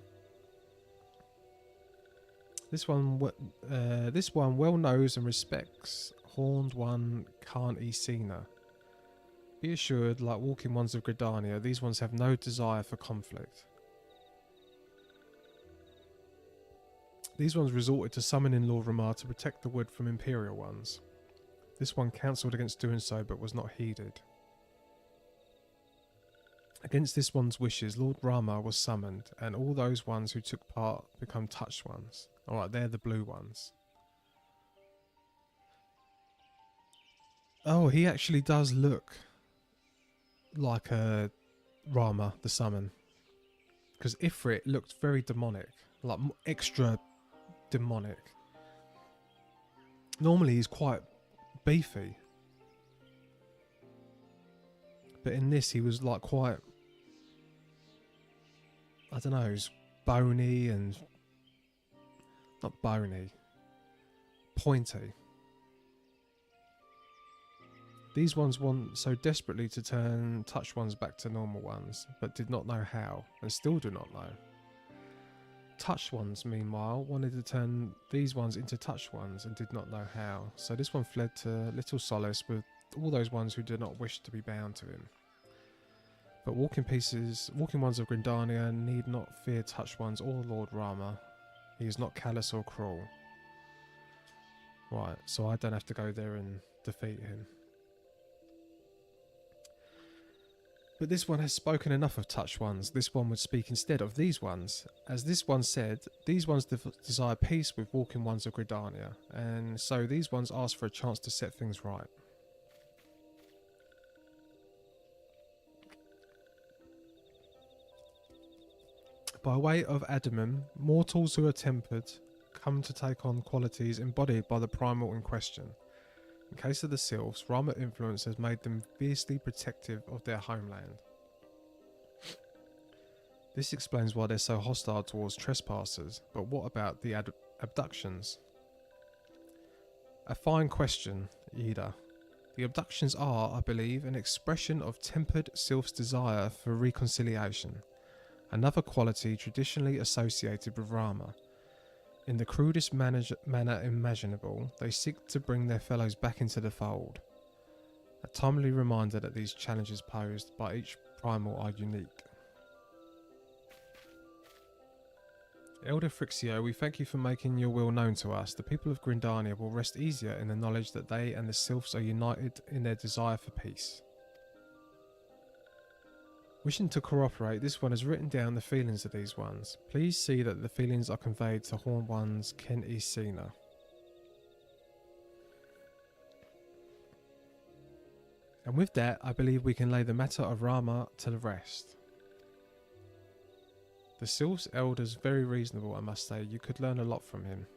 This one well knows and respects Horned One Khan Isina. Be assured, like Walking Ones of Gridania, these ones have no desire for conflict. These ones resorted to summoning Lord Ramar to protect the wood from Imperial ones. This one counselled against doing so, but was not heeded. Against this one's wishes, Lord Rama was summoned, and all those ones who took part become touched ones. Alright, they're the blue ones. Oh, he actually does look like a Rama, the summon. Because Ifrit looked very demonic, like extra demonic. Normally he's quite beefy. But in this he was like quite, I don't know, he's bony and, not bony, pointy. These ones want so desperately to turn touch ones back to normal ones, but did not know how, and still do not know. Touch ones, meanwhile, wanted to turn these ones into touch ones, and did not know how, so this one fled to little solace with all those ones who did not wish to be bound to him. But walking ones of Grindania need not fear touch ones or Lord Rama. He is not callous or cruel. Right, so I don't have to go there and defeat him. But this one has spoken enough of touch ones. This one would speak instead of these ones. As this one said, these ones desire peace with walking ones of Gridania, and so these ones ask for a chance to set things right. By way of Adamum, mortals who are tempered come to take on qualities embodied by the primal in question. In case of the Sylphs, Rama influence has made them fiercely protective of their homeland. This explains why they're so hostile towards trespassers, but what about the abductions? A fine question, Ida. The abductions are, I believe, an expression of tempered Sylph's desire for reconciliation, another quality traditionally associated with Rama. In the crudest manner imaginable, they seek to bring their fellows back into the fold. A timely reminder that these challenges posed by each primal are unique. Elder Frixio, we thank you for making your will known to us. The people of Grindania will rest easier in the knowledge that they and the Sylphs are united in their desire for peace. Wishing to cooperate, this one has written down the feelings of these ones. Please see that the feelings are conveyed to Horned One's Ken Isina. And with that, I believe we can lay the matter of Rama to the rest. The Sylph's elder's very reasonable, I must say. You could learn a lot from him.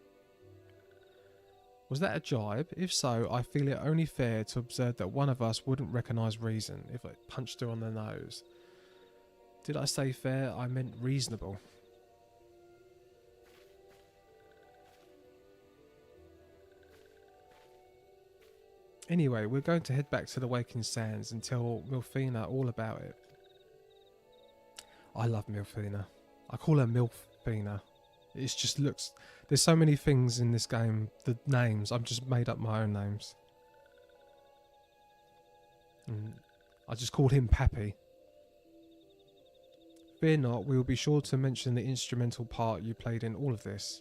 Was that a jibe? If so, I feel it only fair to observe that one of us wouldn't recognise reason if I punched her on the nose. Did I say fair? I meant reasonable. Anyway, we're going to head back to the Waking Sands and tell Milfina all about it. I love Milfina. I call her Milfina. It just looks... There's so many things in this game. The names, I've just made up my own names. I just called him Pappy. Fear not, we will be sure to mention the instrumental part you played in all of this.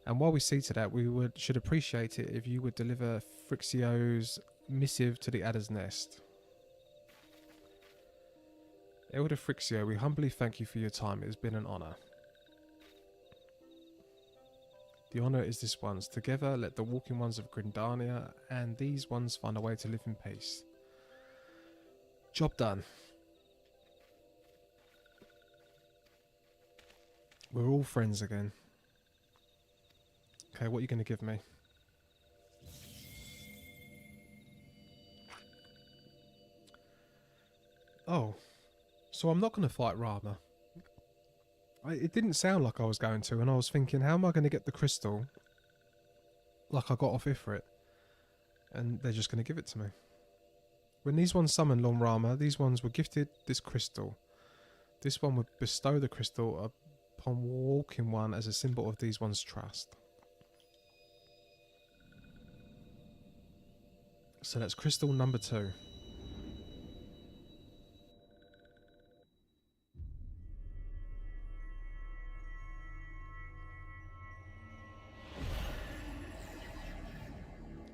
And while we see to that, we should appreciate it if you would deliver Frixio's missive to the Adder's Nest. Elder Frixio, we humbly thank you for your time. It has been an honour. The honour is this one's. Together, let the walking ones of Grindania and these ones find a way to live in peace. Job done. We're all friends again. Okay, what are you going to give me? Oh. So I'm not going to fight Rama. It didn't sound like I was going to, and I was thinking, how am I going to get the crystal like I got off Ifrit? And they're just going to give it to me. When these ones summoned Lord Rama, these ones were gifted this crystal. This one would bestow the crystal upon Walking One as a symbol of these ones' trust. So that's crystal number 2.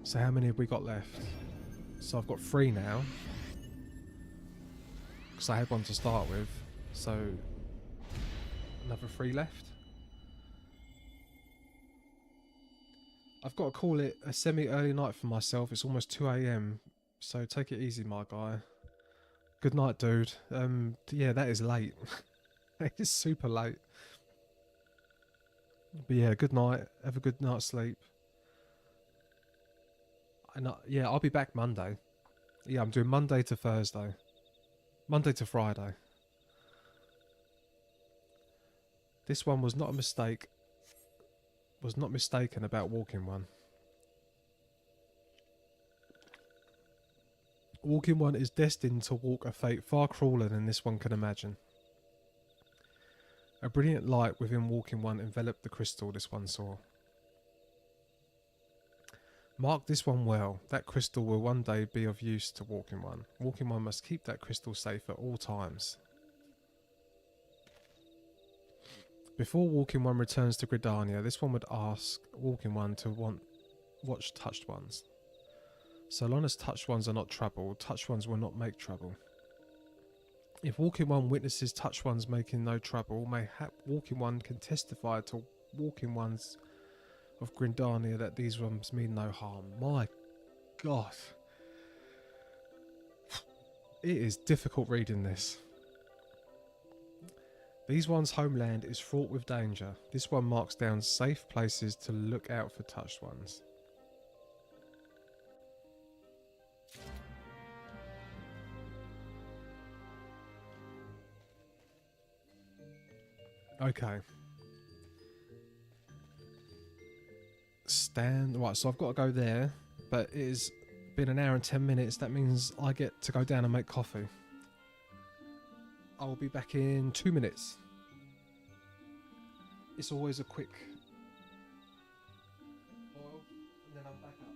So how many have we got left? So I've got 3 now. Because I had 1 to start with. So another 3 left. I've got to call it a semi-early night for myself. It's almost 2 AM. So take it easy, my guy. Good night, dude. Yeah, that is late. It is super late. But yeah, good night. Have a good night's sleep. And yeah, I'll be back Monday. Yeah, I'm doing Monday to Thursday. Monday to Friday. This one was not a mistake. Was not mistaken about Walking One. Walking One is destined to walk a fate far crueler than this one can imagine. A brilliant light within Walking One enveloped the crystal this one saw. Mark this one well. That crystal will one day be of use to Walking One. Walking One must keep that crystal safe at all times. Before Walking One returns to Gridania, this one would ask Walking One to watch Touched Ones. So long as Touched Ones are not troubled, Touched Ones will not make trouble. If Walking One witnesses Touched Ones making no trouble, mayhap Walking One can testify to Walking Ones of Gridania that these ones mean no harm. My God. It is difficult reading this. These ones' homeland is fraught with danger. This one marks down safe places to look out for Touched Ones. Okay. Right, so I've got to go there, but it has been an hour and 10 minutes. That means I get to go down and make coffee. I will be back in 2 minutes. It's always a quick boil, and then I'm back up.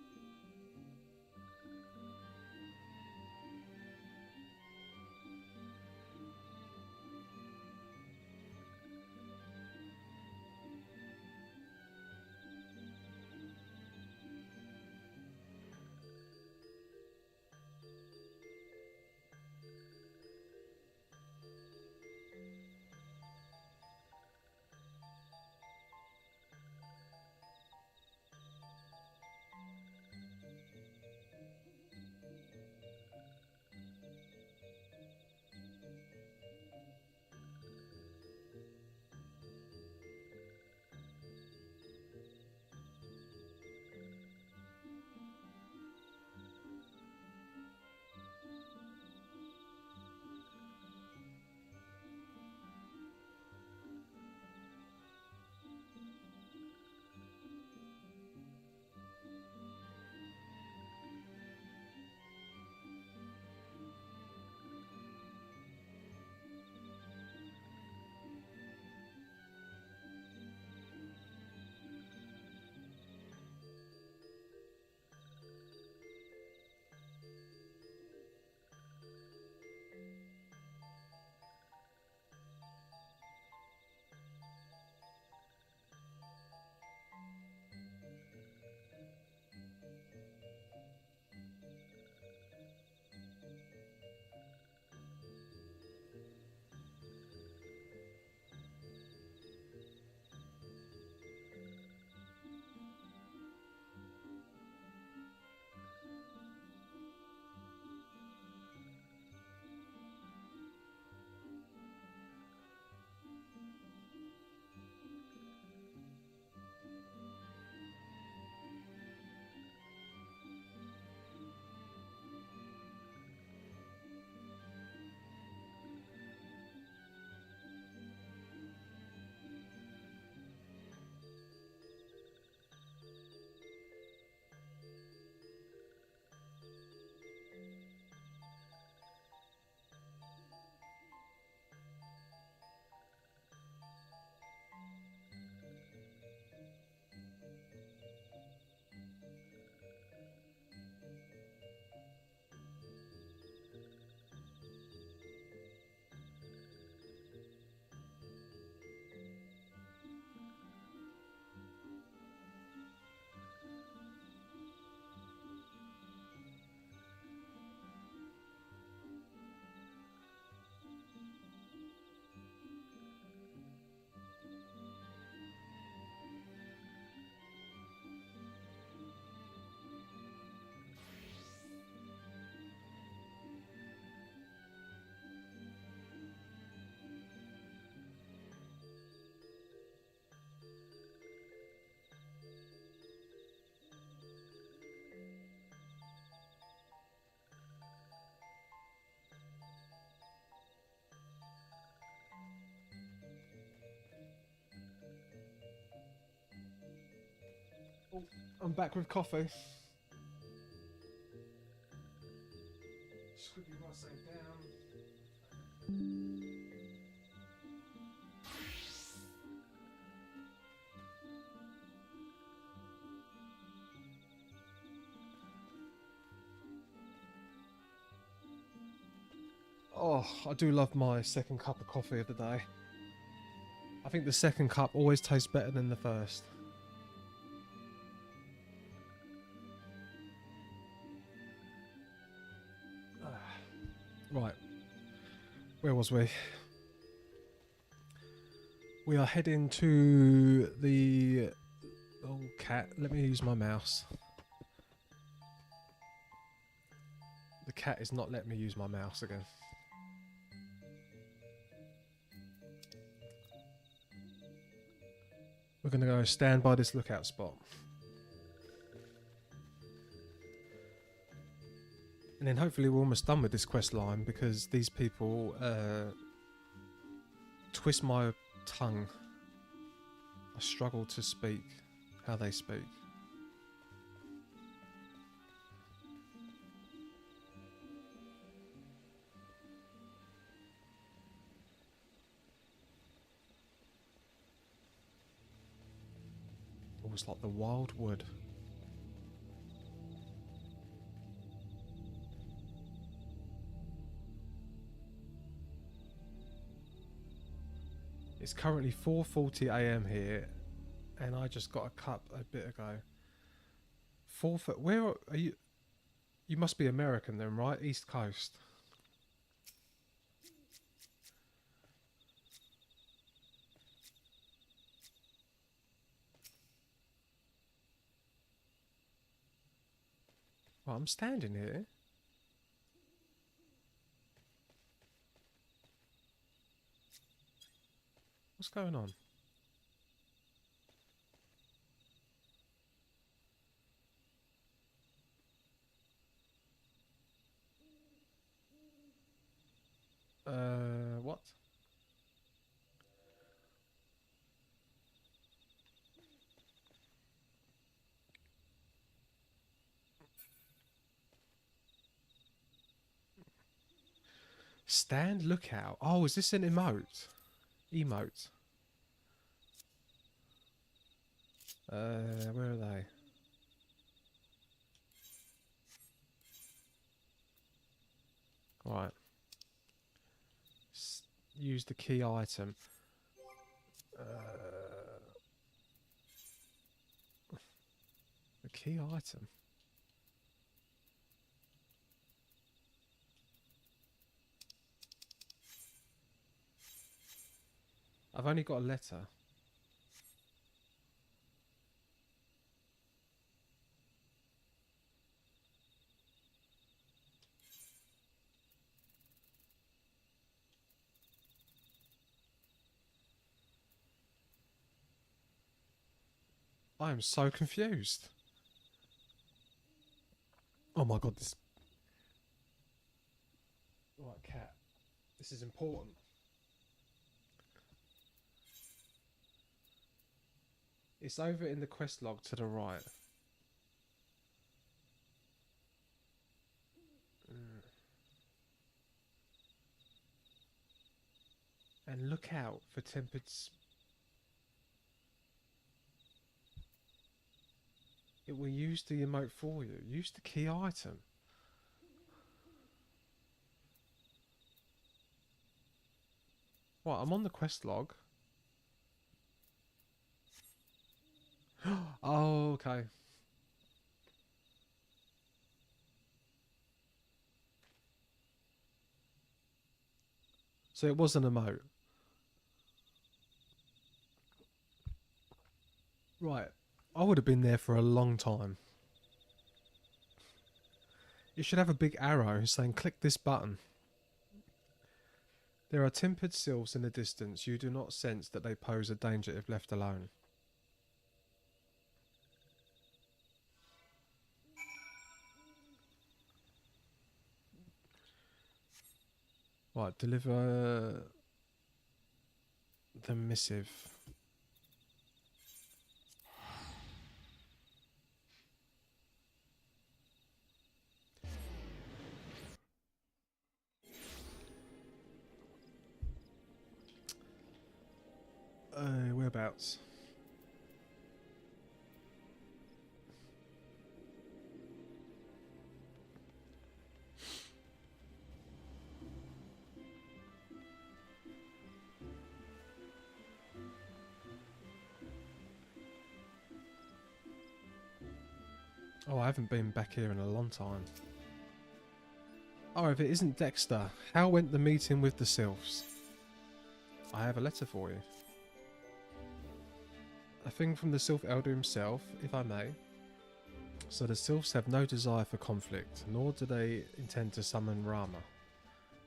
Oh, I'm back with coffee. Just quickly write something down. Oh, I do love my second cup of coffee of the day. I think the second cup always tastes better than the first. Right, where was we? We are heading to the... Oh, cat, let me use my mouse. The cat is not letting me use my mouse again. We're going to go stand by this lookout spot. And then hopefully we're almost done with this quest line, because these people twist my tongue. I struggle to speak how they speak. Almost like the wild wood. It's currently 4:40 AM here, and I just got a cup a bit ago. Where are you? You must be American then, right? East Coast. Well, I'm standing here. What's going on? What? Stand lookout. Oh, is this an emote? Emote. Where are they? Right. Use the key item. The key item. I've only got a letter. I am so confused. Oh my god, this... Right, cat. This is important. It's over in the quest log to the right. And look out for tempered... It will use the emote for you. Use the key item. Right, I'm on the quest log. Oh, okay. So it was an emote. Right. I would have been there for a long time. It should have a big arrow saying click this button. There are tempered sylphs in the distance. You do not sense that they pose a danger if left alone. Right, deliver the missive. Whereabouts? Oh, I haven't been back here in a long time. Oh, if it isn't Dexter, how went the meeting with the Sylphs? I have a letter for you. A thing from the Sylph Elder himself, if I may. So the Sylphs have no desire for conflict, nor do they intend to summon Rama.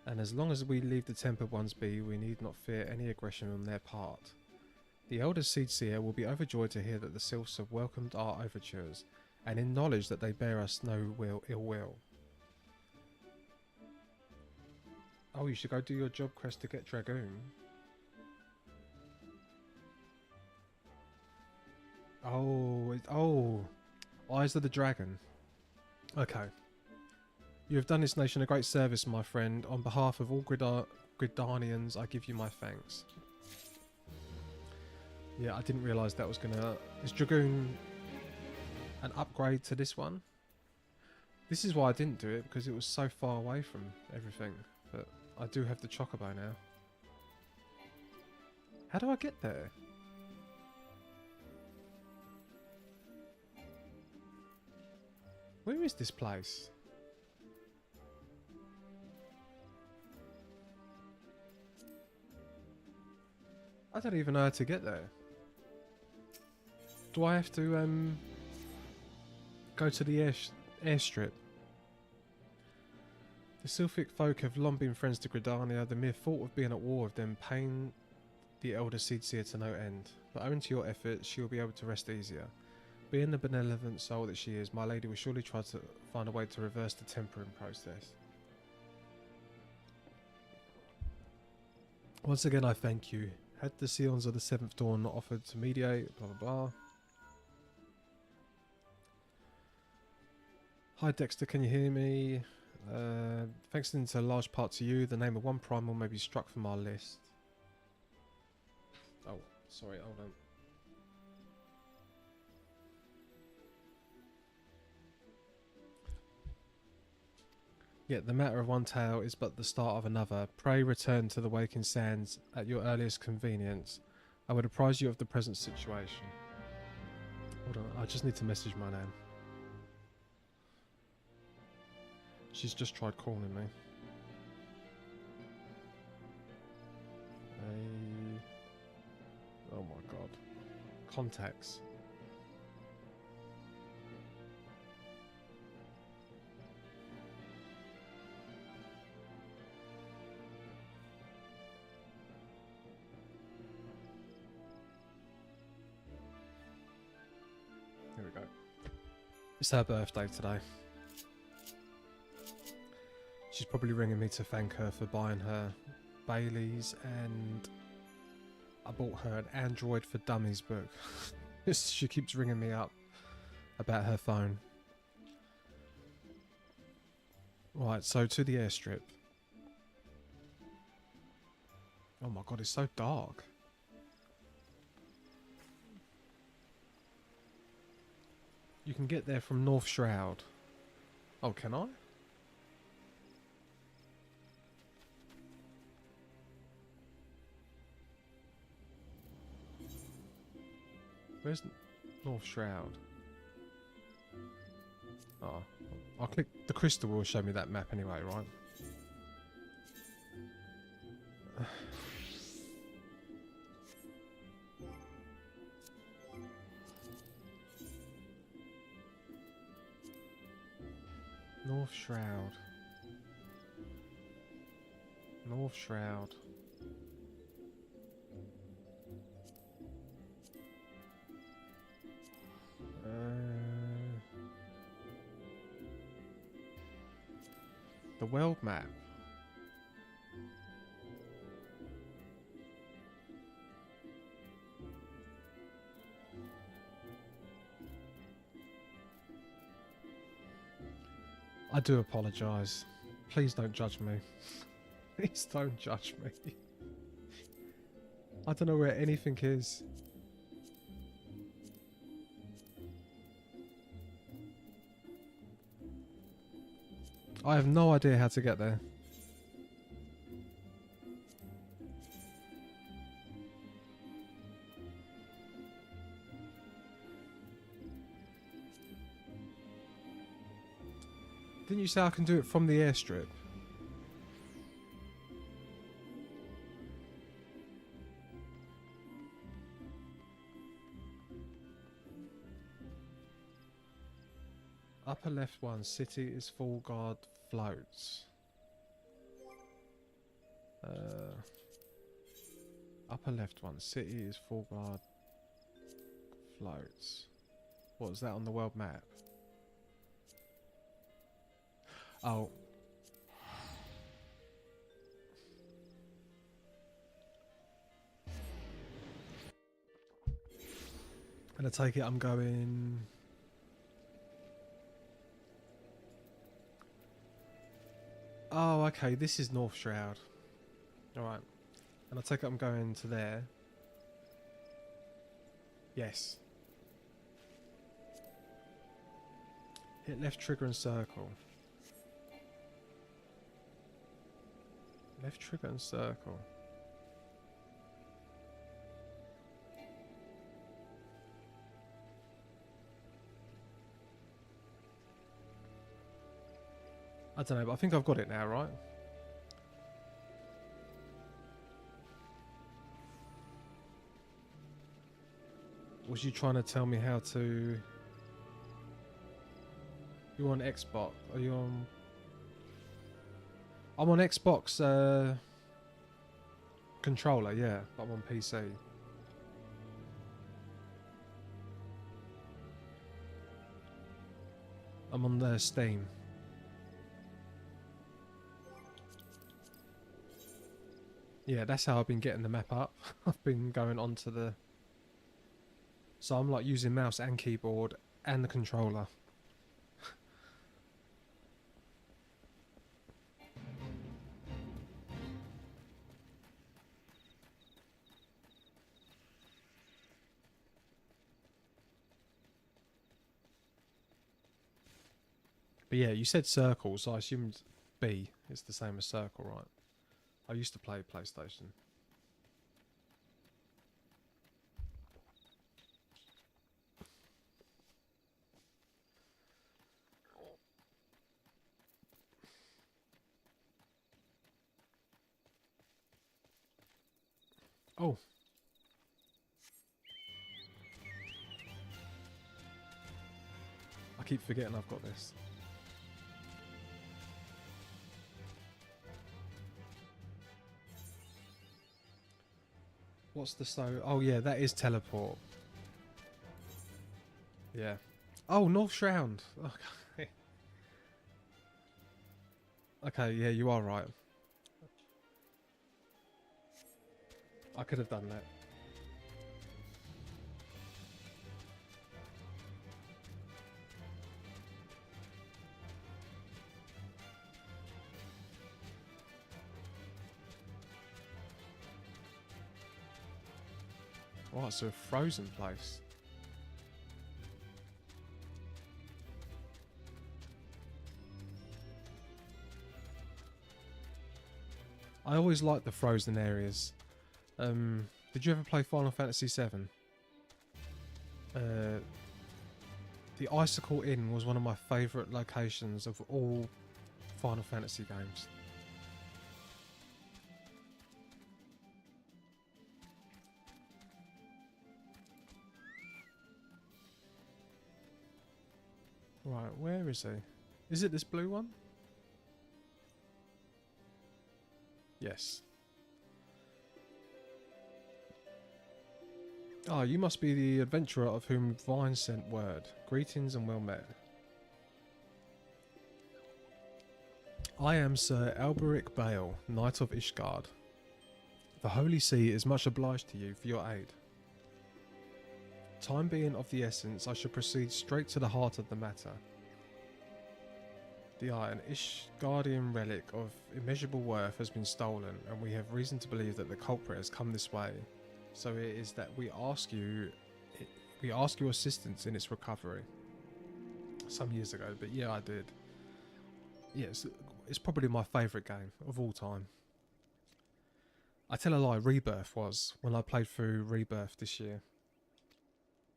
And as long as we leave the Tempered Ones be, we need not fear any aggression on their part. The Elder Seedseer will be overjoyed to hear that the Sylphs have welcomed our overtures, and in knowledge that they bear us no ill will. Oh, you should go do your job quest to get Dragoon. Oh, Eyes of the Dragon. Okay. You have done this nation a great service, my friend. On behalf of all Gridanians, I give you my thanks. Yeah, I didn't realise that was gonna... Is Dragoon an upgrade to this one? This is why I didn't do it, because it was so far away from everything. But I do have the Chocobo now. How do I get there? Where is this place? I don't even know how to get there. Do I have to go to the airstrip? The Sylphic folk have long been friends to Gridania. The mere thought of being at war with them pain the Elder Seedseer to no end. But owing to your efforts, she will be able to rest easier. Being the benevolent soul that she is, my lady will surely try to find a way to reverse the tempering process. Once again, I thank you. Had the Scions of the Seventh Dawn not offered to mediate, blah blah blah. Hi Dexter, can you hear me? Thanks in a large part to you, the name of one primal may be struck from our list. Oh, sorry, hold on. Yet the matter of one tale is but the start of another. Pray return to the waking sands at your earliest convenience. I would apprise you of the present situation. Hold on, I just need to message my nan. She's just tried calling me. Oh my god. Contacts. Here we go. It's her birthday today. She's probably ringing me to thank her for buying her Baileys, and I bought her an Android for Dummies book. She keeps ringing me up about her phone. Right, so to the airstrip. Oh my god, it's so dark. You can get there from North Shroud. Oh, can I? Where's North Shroud? Oh, I'll click the crystal will show me that map anyway, right? North Shroud. North Shroud. The world map. I do apologise. Please don't judge me. Please don't judge me. I don't know where anything is. I have no idea how to get there. Didn't you say I can do it from the airstrip? Upper left one, city is full guard floats. Upper left one, city is full guard floats. What was that on the world map? Oh. And I take it I'm going... Oh, okay, this is North Shroud. Alright. And I take it I'm going to there. Yes. Hit left trigger and circle. Left trigger and circle. I don't know, but I think I've got it now, right? Was you trying to tell me how to... You're on Xbox. Are you on... I'm on Xbox controller, yeah. I'm on PC. I'm on the Steam. Yeah, that's how I've been getting the map up. I've been going onto the... So I'm like using mouse and keyboard and the controller. But yeah, you said circle, so I assumed B is the same as circle, right? I used to play PlayStation. Oh. I keep forgetting I've got this. What's the so... Oh yeah, that is teleport. Yeah. Oh, North Shroud. Okay. Okay, yeah, you are right. I could have done that. Oh, it's a frozen place. I always like the frozen areas. Did you ever play Final Fantasy XIV? The Icicle Inn was one of my favourite locations of all Final Fantasy games. Right, where is he? Is it this blue one? Yes. Ah, you must be the adventurer of whom Vine sent word. Greetings and well met. I am Sir Alberic Bale, Knight of Ishgard. The Holy See is much obliged to you for your aid. Time being of the essence, I shall proceed straight to the heart of the matter. An Ishgardian relic of immeasurable worth has been stolen, and we have reason to believe that the culprit has come this way. So it is that we ask your assistance in its recovery. Some years ago, but yeah, I did. Yes, it's probably my favourite game of all time. I tell a lie, Rebirth was, when I played through Rebirth this year.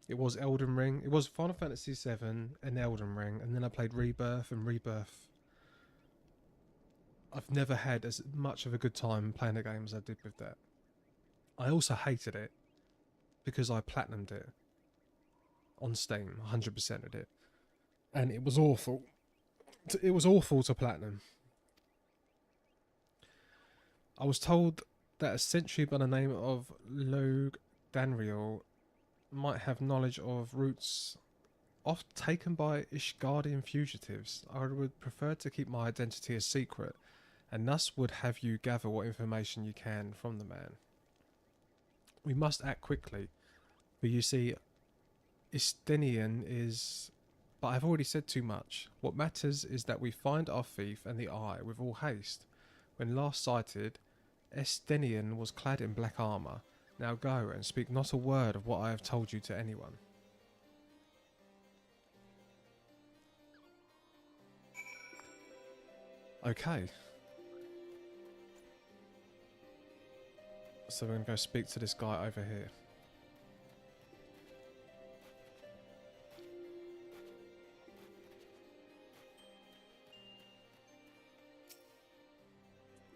It was Elden Ring, it was Final Fantasy XIV and Elden Ring, and then I played Rebirth, and Rebirth. I've never had as much of a good time playing a game as I did with that. I also hated it because I platinumed it on Steam, 100%ed it. And it was awful. It was awful to platinum. I was told that a sentry by the name of Logue Danriel might have knowledge of routes oft taken by Ishgardian fugitives. I would prefer to keep my identity a secret, and thus would have you gather what information you can from the man. We must act quickly, for you see, Istenian is... But I've already said too much. What matters is that we find our thief and the eye with all haste. When last sighted, Estenian was clad in black armour. Now go and speak not a word of what I have told you to anyone. Okay. So we're going to go speak to this guy over here.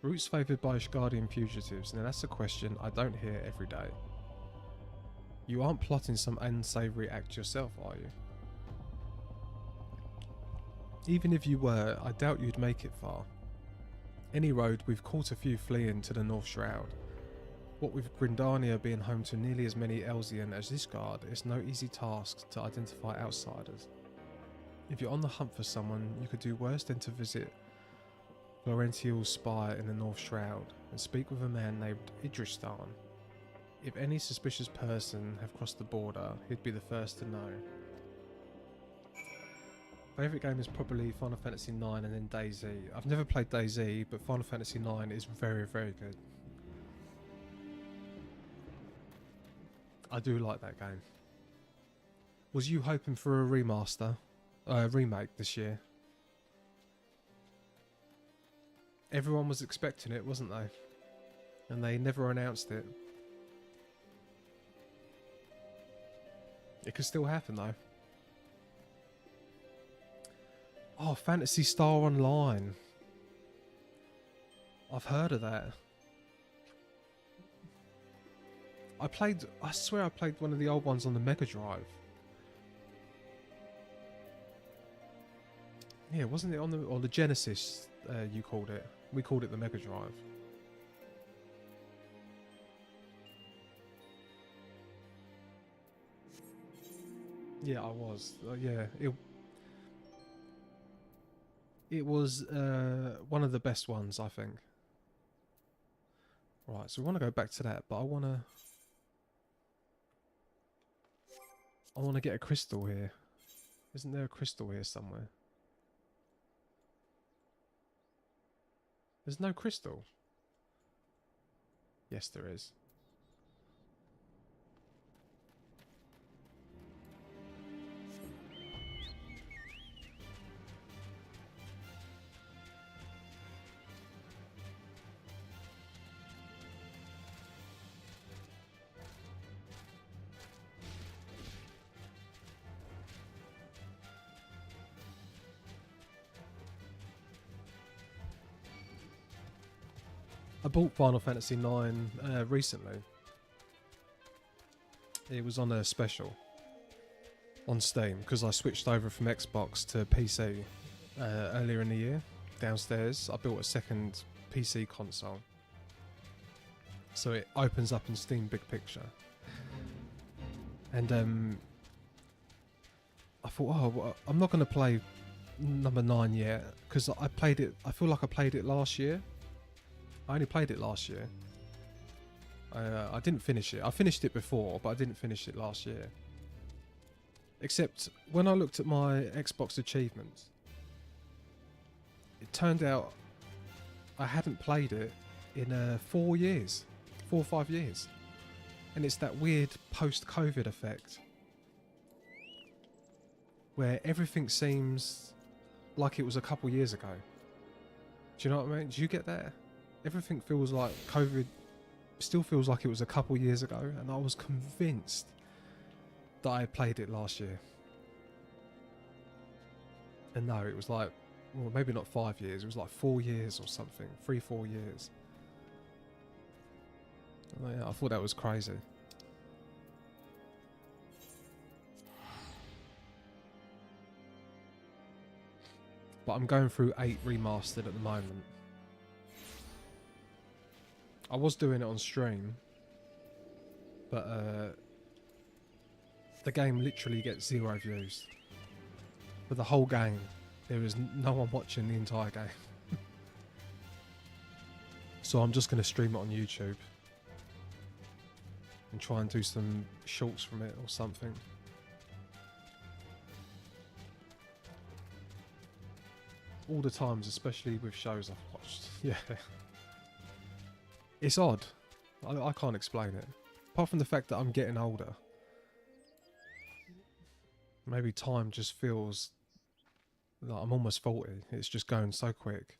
Routes favoured by Ishgardian fugitives. Now that's a question I don't hear every day. You aren't plotting some unsavoury act yourself, are you? Even if you were, I doubt you'd make it far. Any road, we've caught a few fleeing to the North Shroud. What with Grindania being home to nearly as many Elsian as this guard, it's no easy task to identify outsiders. If you're on the hunt for someone, you could do worse than to visit Florential's spire in the North Shroud and speak with a man named Idristan. If any suspicious person have crossed the border, he'd be the first to know. Favourite game is probably Final Fantasy IX and then DayZ. I've never played DayZ, but Final Fantasy IX is very, very good. I do like that game. Was you hoping for a remake this year? Everyone was expecting it, wasn't they? And they never announced it. It could still happen though. Oh, Phantasy Star Online. I've heard of that. I swear I played one of the old ones on the Mega Drive. Yeah, wasn't it on the Genesis, you called it? We called it the Mega Drive. Yeah, I was. Yeah, it was one of the best ones, I think. Right, so we want to go back to that, but I want to get a crystal here. Isn't there a crystal here somewhere? There's no crystal. Yes, there is. I bought Final Fantasy IX recently. It was on a special on Steam because I switched over from Xbox to PC earlier in the year. Downstairs, I built a second PC console, so it opens up in Steam Big Picture. And I thought, oh, well, I'm not going to play number 9 yet because I played it. I feel like I played it last year. I only played it last year. I didn't finish it. I finished it before, but I didn't finish it last year. Except when I looked at my Xbox achievements, it turned out I hadn't played it in 4 years. 4 or 5 years. And it's that weird post-COVID effect where everything seems like it was a couple years ago. Do you know what I mean? Do you get that? Everything feels like COVID still feels like it was a couple years ago, and I was convinced that I had played it last year. And no, it was like, well, maybe not 5 years, it was like 4 years or something. 3-4 years. And yeah, I thought that was crazy. But I'm going through 8 remastered at the moment. I was doing it on stream, but the game literally gets 0 views. For the whole game, there is no one watching the entire game. So I'm just going to stream it on YouTube and try and do some shorts from it or something. All the times, especially with shows I've watched. Yeah. It's odd. I can't explain it. Apart from the fact that I'm getting older. Maybe time just feels like I'm almost 40. It's just going so quick.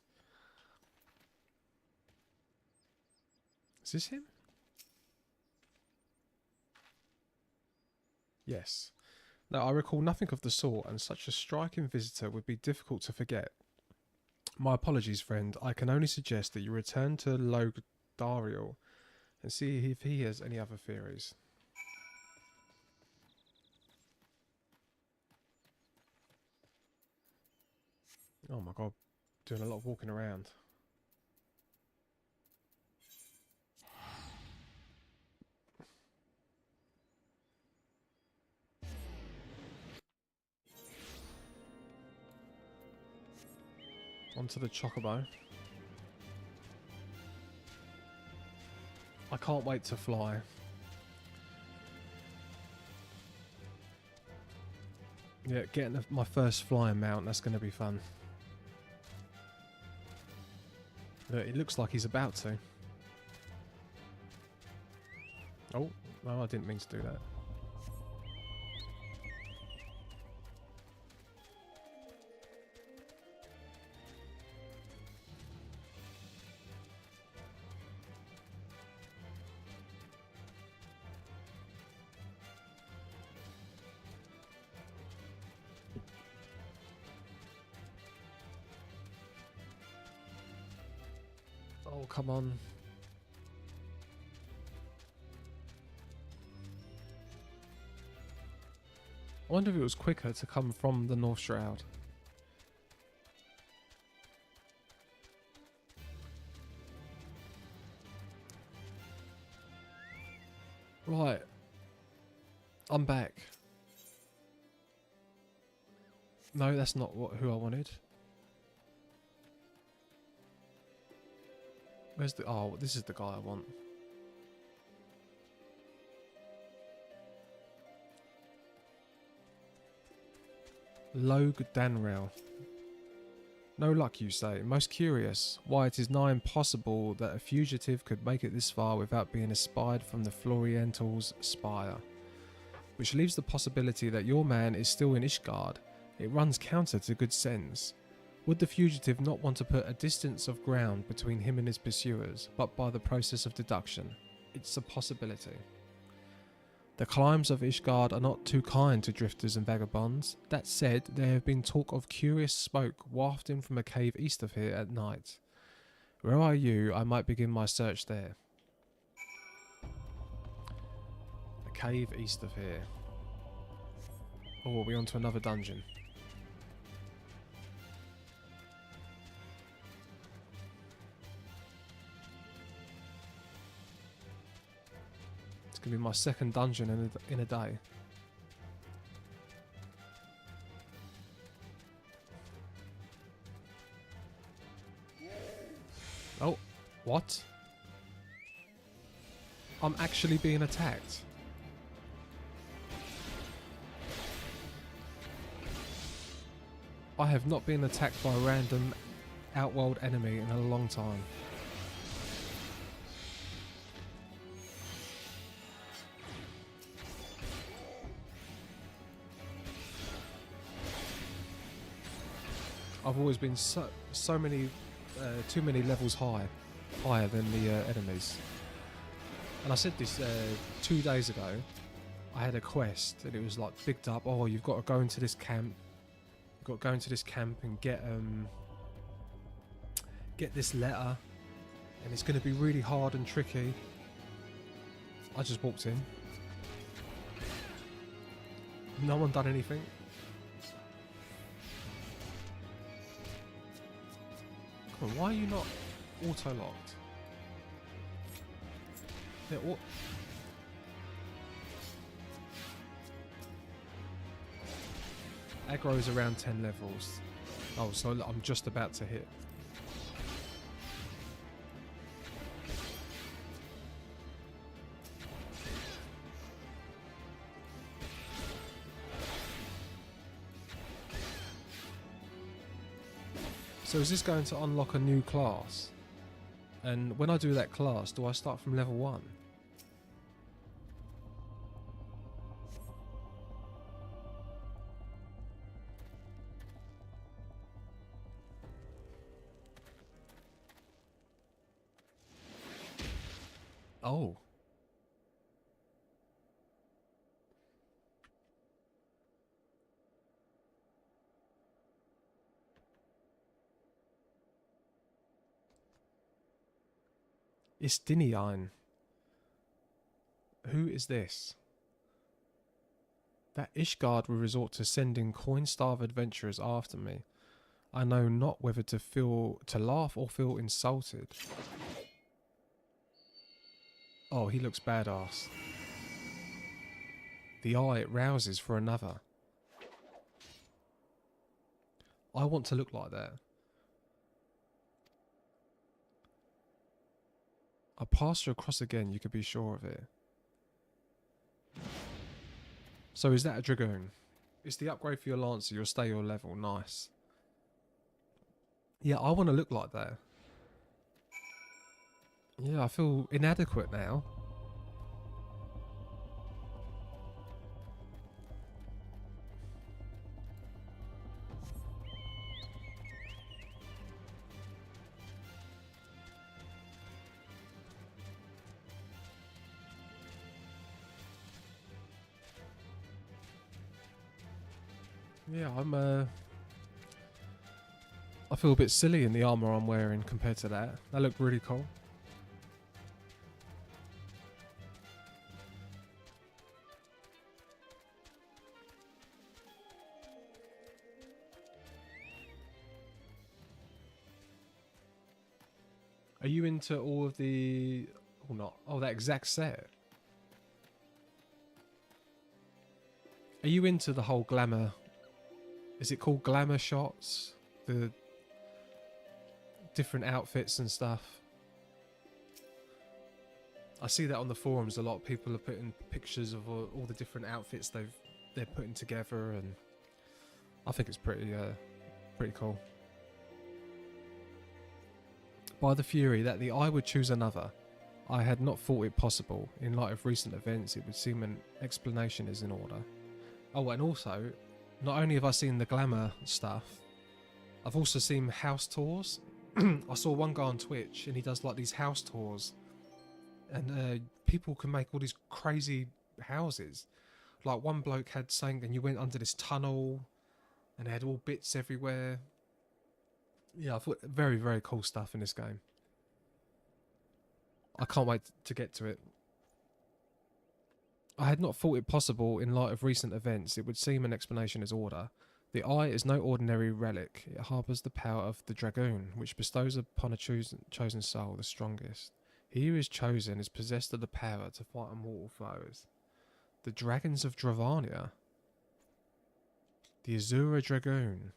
Is this him? Yes. Now, I recall nothing of the sort, and such a striking visitor would be difficult to forget. My apologies, friend. I can only suggest that you return to Logdariel and see if he has any other theories. Oh my god, doing a lot of walking around. Onto the chocobo. I can't wait to fly. Yeah, getting my first flying mount, that's going to be fun. Look, it looks like he's about to. Oh, no, I didn't mean to do that. Oh, come on. I wonder if it was quicker to come from the North Shroud. Right. I'm back. No, that's not who I wanted. Where's the... Oh, this is the guy I want. Logdariel. No luck, you say. Most curious. Why, it is nigh impossible that a fugitive could make it this far without being espied from the Floriental's spire. Which leaves the possibility that your man is still in Ishgard. It runs counter to good sense. Would the fugitive not want to put a distance of ground between him and his pursuers, but by the process of deduction? It's a possibility. The climes of Ishgard are not too kind to drifters and vagabonds. That said, there have been talk of curious smoke wafting from a cave east of here at night. Where are you? I might begin my search there. A cave east of here. Oh, are we on to another dungeon? It's going to be my second dungeon in a day. Oh, what? I'm actually being attacked. I have not been attacked by a random outworld enemy in a long time. I've always been so many, too many levels higher than the enemies. And I said this 2 days ago. I had a quest and it was like bigged up. Oh, you've got to go into this camp. You've got to go into this camp and get this letter, and it's going to be really hard and tricky. I just walked in. No one done anything. Come on, why are you not auto-locked? Yeah, aggro is around 10 levels. Oh, so I'm just about to hit. So is this going to unlock a new class? And when I do that class, do I start from level 1? Oh. Istinian. Who is this? That Ishgard will resort to sending coin-starved adventurers after me. I know not whether to laugh or feel insulted. Oh, he looks badass. The eye it rouses for another. I want to look like that. I passed you across again, you could be sure of it. So is that a Dragoon? It's the upgrade for your Lancer, you'll stay your level, nice. Yeah, I want to look like that. Yeah, I feel inadequate now. Yeah, I feel a bit silly in the armor I'm wearing compared to that. That looked really cool. Are you into all of the... Oh, not... Oh, that exact set. Are you into the whole glamour... Is it called glamour shots? The different outfits and stuff. I see that on the forums. A lot of people are putting pictures of all the different outfits they're putting together, and I think it's pretty cool. By the fury that the eye would choose another, I had not thought it possible. In light of recent events, it would seem an explanation is in order. Oh, and also, not only have I seen the glamour stuff, I've also seen house tours. I saw one guy on Twitch and he does like these house tours, and people can make all these crazy houses. Like one bloke had saying, and you went under this tunnel and they had all bits everywhere. Yeah, I thought very, very cool stuff in this game. I can't wait to get to it. I had not thought it possible in light of recent events. It would seem an explanation is order. The eye is no ordinary relic. It harbours the power of the Dragoon, which bestows upon a chosen soul the strongest. He who is chosen is possessed of the power to fight immortal foes. The Dragons of Dravania. The Azura Dragoon.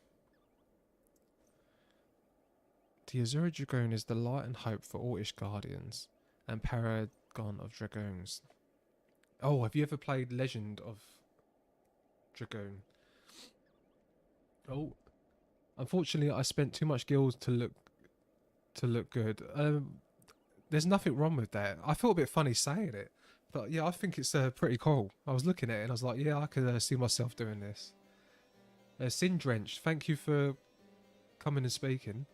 The Azura Dragoon is the light and hope for all Ishgardians, and paragon of Dragoons. Oh, have you ever played Legend of Dragoon? Oh, unfortunately, I spent too much gills to look good. There's nothing wrong with that. I feel a bit funny saying it, but yeah, I think it's pretty cool. I was looking at it and I was like, yeah, I could see myself doing this. Sin Drenched, thank you for coming and speaking.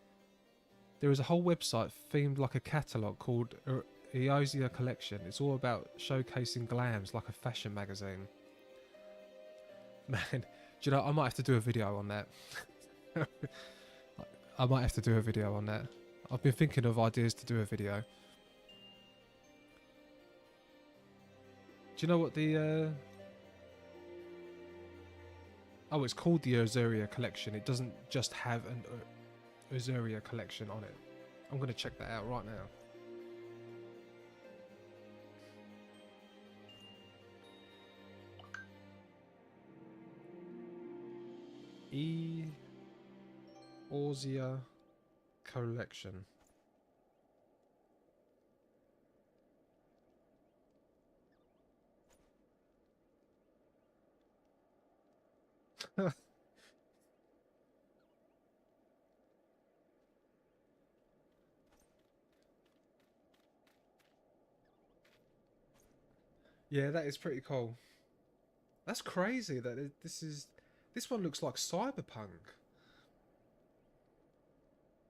There is a whole website themed like a catalogue called Eosia Collection. It's all about showcasing glams like a fashion magazine. Man, do you know, I might have to do a video on that. I might have to do a video on that. I've been thinking of ideas to do a video. Do you know what the... Oh, it's called the Azuria Collection. It doesn't just have an Azuria Collection on it. I'm going to check that out right now. Eorzea Collection. Yeah, that is pretty cool. That's crazy that this one looks like Cyberpunk.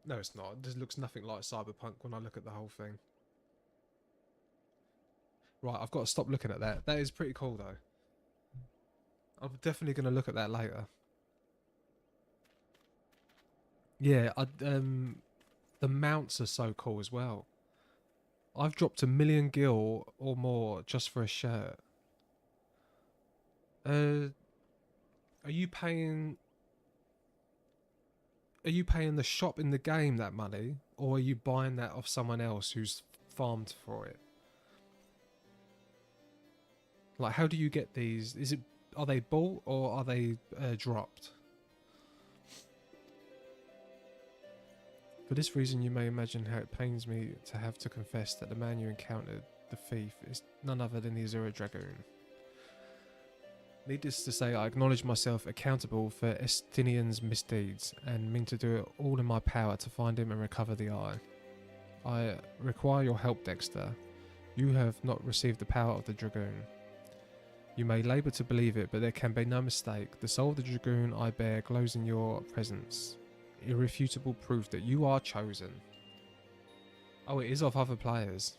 No, it's not. This looks nothing like Cyberpunk when I look at the whole thing. Right, I've got to stop looking at that. That is pretty cool though. I'm definitely going to look at that later. Yeah, the mounts are so cool as well. I've dropped 1,000,000 gil or more just for a shirt. Are you paying the shop in the game that money, or are you buying that off someone else who's farmed for it? Like, how do you get these? Are they bought or are they dropped? For this reason, you may imagine how it pains me to have to confess that the man you encountered, the thief, is none other than the Azura Dragoon. Needless to say, I acknowledge myself accountable for Estinian's misdeeds and mean to do it all in my power to find him and recover the eye. I require your help, Dexter. You have not received the power of the Dragoon. You may labour to believe it, but there can be no mistake. The soul of the Dragoon I bear glows in your presence. Irrefutable proof that you are chosen. Oh, it is of other players.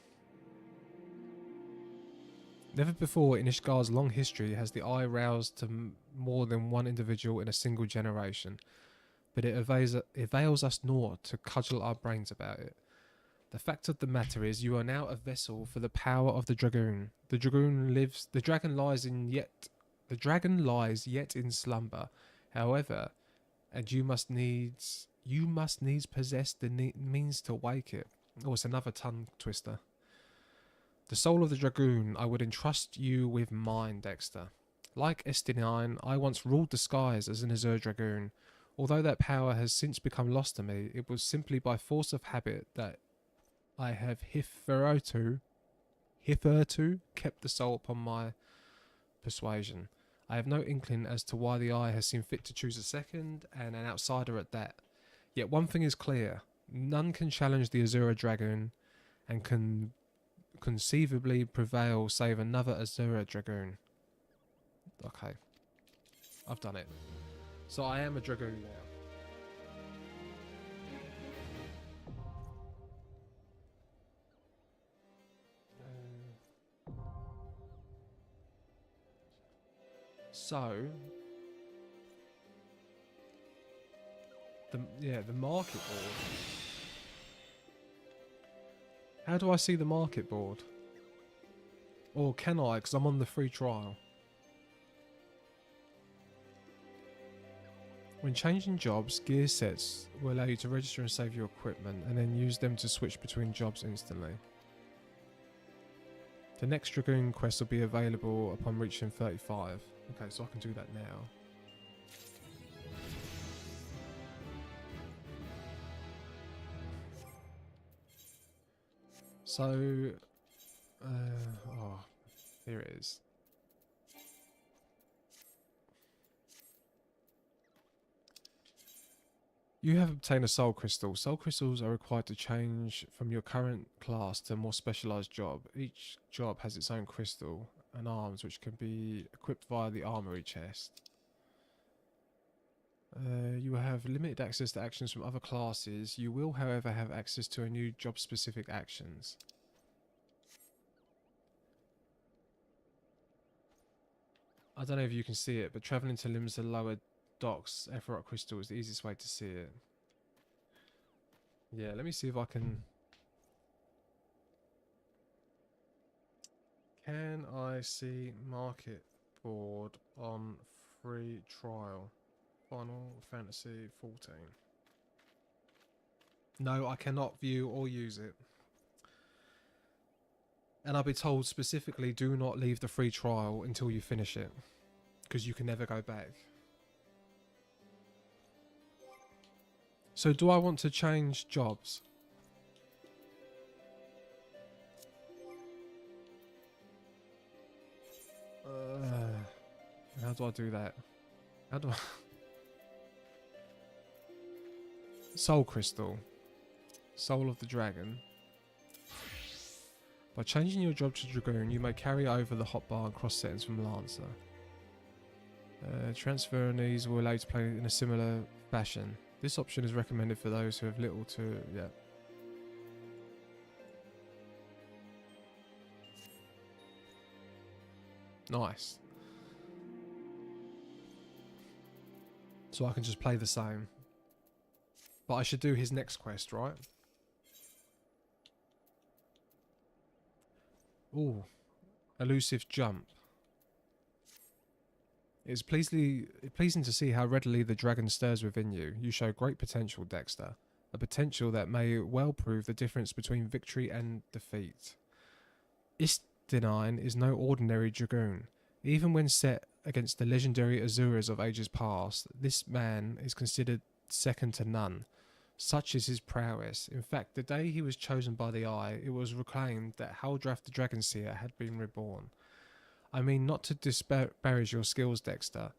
Never before in Ishgar's long history has the eye roused to more than one individual in a single generation, but it avails us naught to cudgel our brains about it. The fact of the matter is, you are now a vessel for the power of the Dragoon. The dragon lies yet in slumber. However, and you must needs possess the means to wake it. Oh, it's another tongue twister. The soul of the Dragoon, I would entrust you with mine, Dexter. Like Estinian, I once ruled the skies as an Azure Dragoon. Although that power has since become lost to me, it was simply by force of habit that I have hitherto kept the soul upon my persuasion. I have no inkling as to why the eye has seen fit to choose a second, and an outsider at that. Yet one thing is clear. None can challenge the Azura Dragoon, and can conceivably prevail save another Azura Dragoon. Okay. I've done it. So I am a Dragoon now. So, the market board. How do I see the market board? Or can I, because I'm on the free trial. When changing jobs, gear sets will allow you to register and save your equipment, and then use them to switch between jobs instantly. The next Dragoon quest will be available upon reaching 35. Okay, so I can do that now. So, oh, here it is. You have obtained a soul crystal. Soul crystals are required to change from your current class to a more specialised job. Each job has its own crystal and arms which can be equipped via the armory chest. You have limited access to actions from other classes. You will, however, have access to a new job-specific actions. I don't know if you can see it, but travelling to Lim's the lower docks, Efferot Crystal is the easiest way to see it. Yeah, let me see if I can... Can I see market board on free trial? Final Fantasy XIV. No, I cannot view or use it. And I'll be told specifically, do not leave the free trial until you finish it, because you can never go back. So do I want to change jobs? How do I do that? How do I... Soul Crystal. Soul of the Dragon. By changing your job to Dragoon, you may carry over the hotbar and cross settings from Lancer. Transferees will allow you to play in a similar fashion. This option is recommended for those who have little to... yeah. Nice. So I can just play the same. But I should do his next quest, right? Ooh. Elusive jump. It is pleasing to see how readily the dragon stirs within you. You show great potential, Dexter. A potential that may well prove the difference between victory and defeat. Istinine is no ordinary dragoon. Even when set against the legendary Azuras of ages past, this man is considered second to none. Such is his prowess. In fact, the day he was chosen by the Eye, it was proclaimed that Haldrath the Dragonseer had been reborn. I mean, not to disparage your skills, Dexter,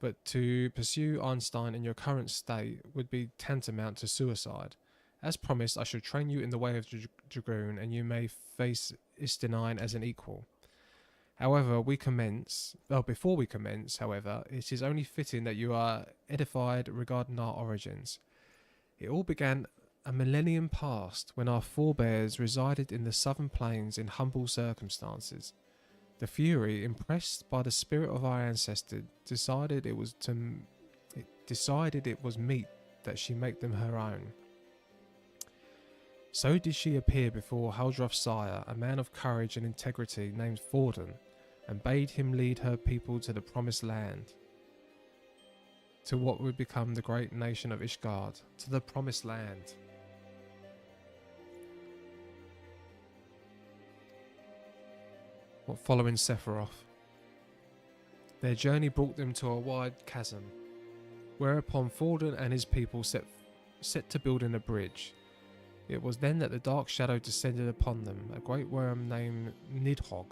but to pursue Einstein in your current state would be tantamount to suicide. As promised, I shall train you in the way of Dragoon, and you may face Istinine as an equal. However, before we commence, however, it is only fitting that you are edified regarding our origins. It all began a millennium past when our forebears resided in the southern plains in humble circumstances. The Fury, impressed by the spirit of our ancestor, decided it was meet that she make them her own. So did she appear before Haldrath's sire, a man of courage and integrity named Forden, and bade him lead her people to the promised land. To what would become the great nation of Ishgard, to the promised land. Following Sephiroth. Their journey brought them to a wide chasm, whereupon Forden and his people set to building a bridge. It was then that the dark shadow descended upon them, a great worm named Nidhogg.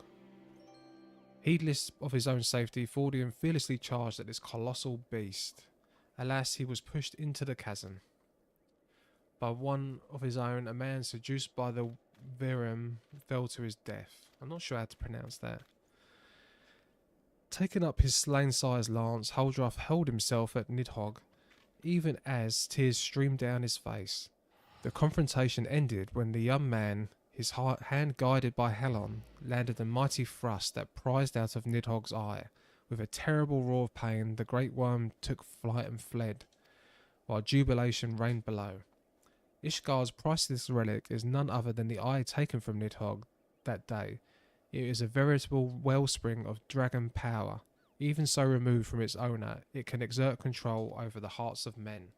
Heedless of his own safety, Forden fearlessly charged at this colossal beast. Alas, he was pushed into the chasm by one of his own. A man seduced by the Virem fell to his death. I'm not sure how to pronounce that. Taking up his slain sire's lance, Haldrath hurled himself at Nidhogg, even as tears streamed down his face. The confrontation ended when the young man, his hand guided by Helon, landed a mighty thrust that prized out of Nidhogg's eye. With a terrible roar of pain, the great worm took flight and fled, while jubilation reigned below. Ishgard's priceless relic is none other than the eye taken from Nidhogg that day. It is a veritable wellspring of dragon power. Even so removed from its owner, it can exert control over the hearts of men.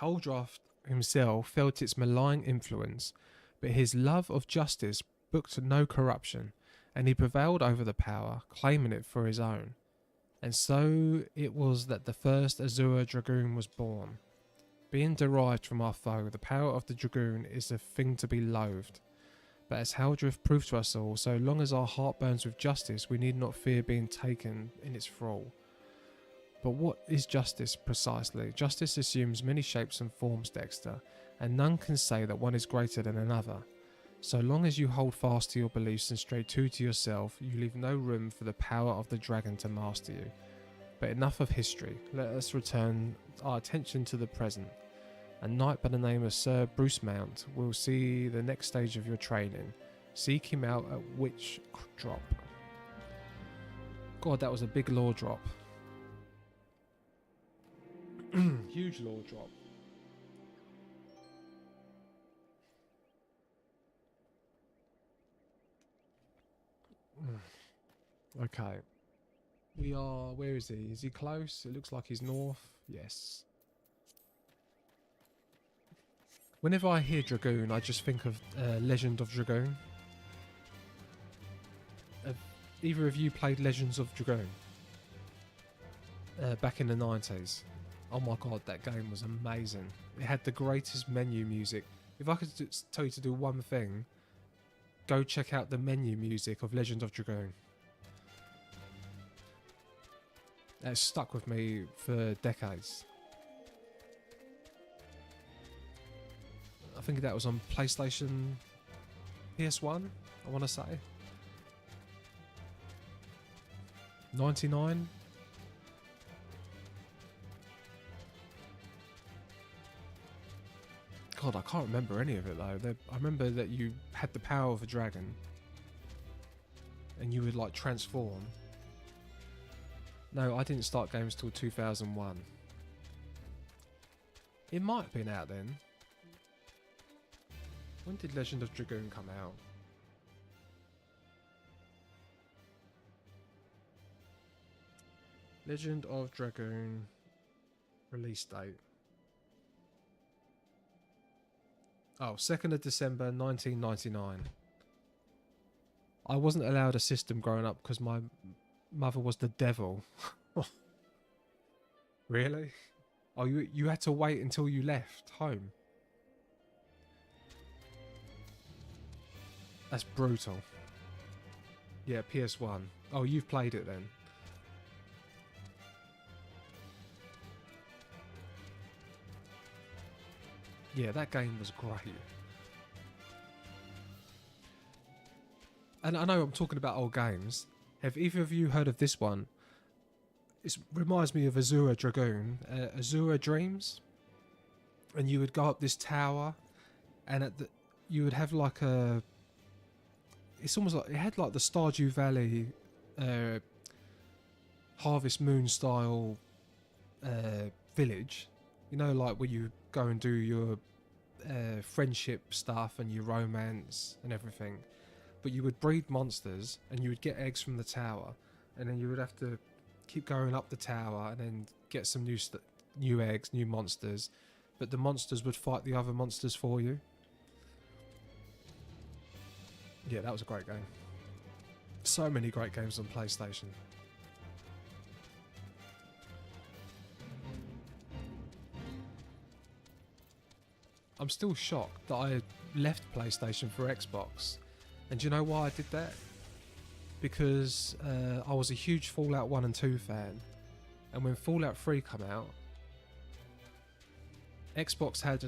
Haldrath himself felt its malign influence, but his love of justice brooked no corruption, and he prevailed over the power, claiming it for his own. And so it was that the first Azura Dragoon was born. Being derived from our foe, the power of the Dragoon is a thing to be loathed. But as Haldrath proved to us all, so long as our heart burns with justice, we need not fear being taken in its thrall. But what is justice precisely? Justice assumes many shapes and forms, Dexter, and none can say that one is greater than another. So long as you hold fast to your beliefs and stay true to yourself, you leave no room for the power of the dragon to master you. But enough of history. Let us return our attention to the present. A knight by the name of Sir Bruce Mount will see the next stage of your training. Seek him out at Witch Drop. God, that was a big lore drop. Huge lore drop. Okay. We are... Where is he? Is he close? It looks like he's north. Yes. Whenever I hear Dragoon, I just think of Legend of Dragoon. Have either of you played Legends of Dragoon? Back in the 90s. Oh my god, that game was amazing. It had the greatest menu music. If I could tell you to do one thing, go check out the menu music of Legend of Dragoon. That stuck with me for decades. I think that was on PlayStation PS1, I want to say. 99? God, I can't remember any of it though. I remember that you had the power of a dragon. And you would like transform. No, I didn't start games till 2001. It might have been out then. When did Legend of Dragoon come out? Legend of Dragoon release date. Oh, 2nd of December 1999. I wasn't allowed a system growing up because my mother was the devil. Really? Oh, you had to wait until you left home? That's brutal. Yeah, PS1. Oh, you've played it then. Yeah, that game was great. And I know I'm talking about old games. Have either of you heard of this one? It reminds me of Azura Dragoon. Azura Dreams. And you would go up this tower, and you would have like a... It's almost like... It had like the Stardew Valley Harvest Moon style village. You know, like where you go and do your friendship stuff and your romance and everything. But you would breed monsters and you would get eggs from the tower, and then you would have to keep going up the tower and then get some new eggs, new monsters. But the monsters would fight the other monsters for you. Yeah, that was a great game. So many great games on PlayStation. I'm still shocked that I left PlayStation for Xbox. And do you know why I did that? Because I was a huge Fallout 1 and 2 fan. And when Fallout 3 came out, Xbox had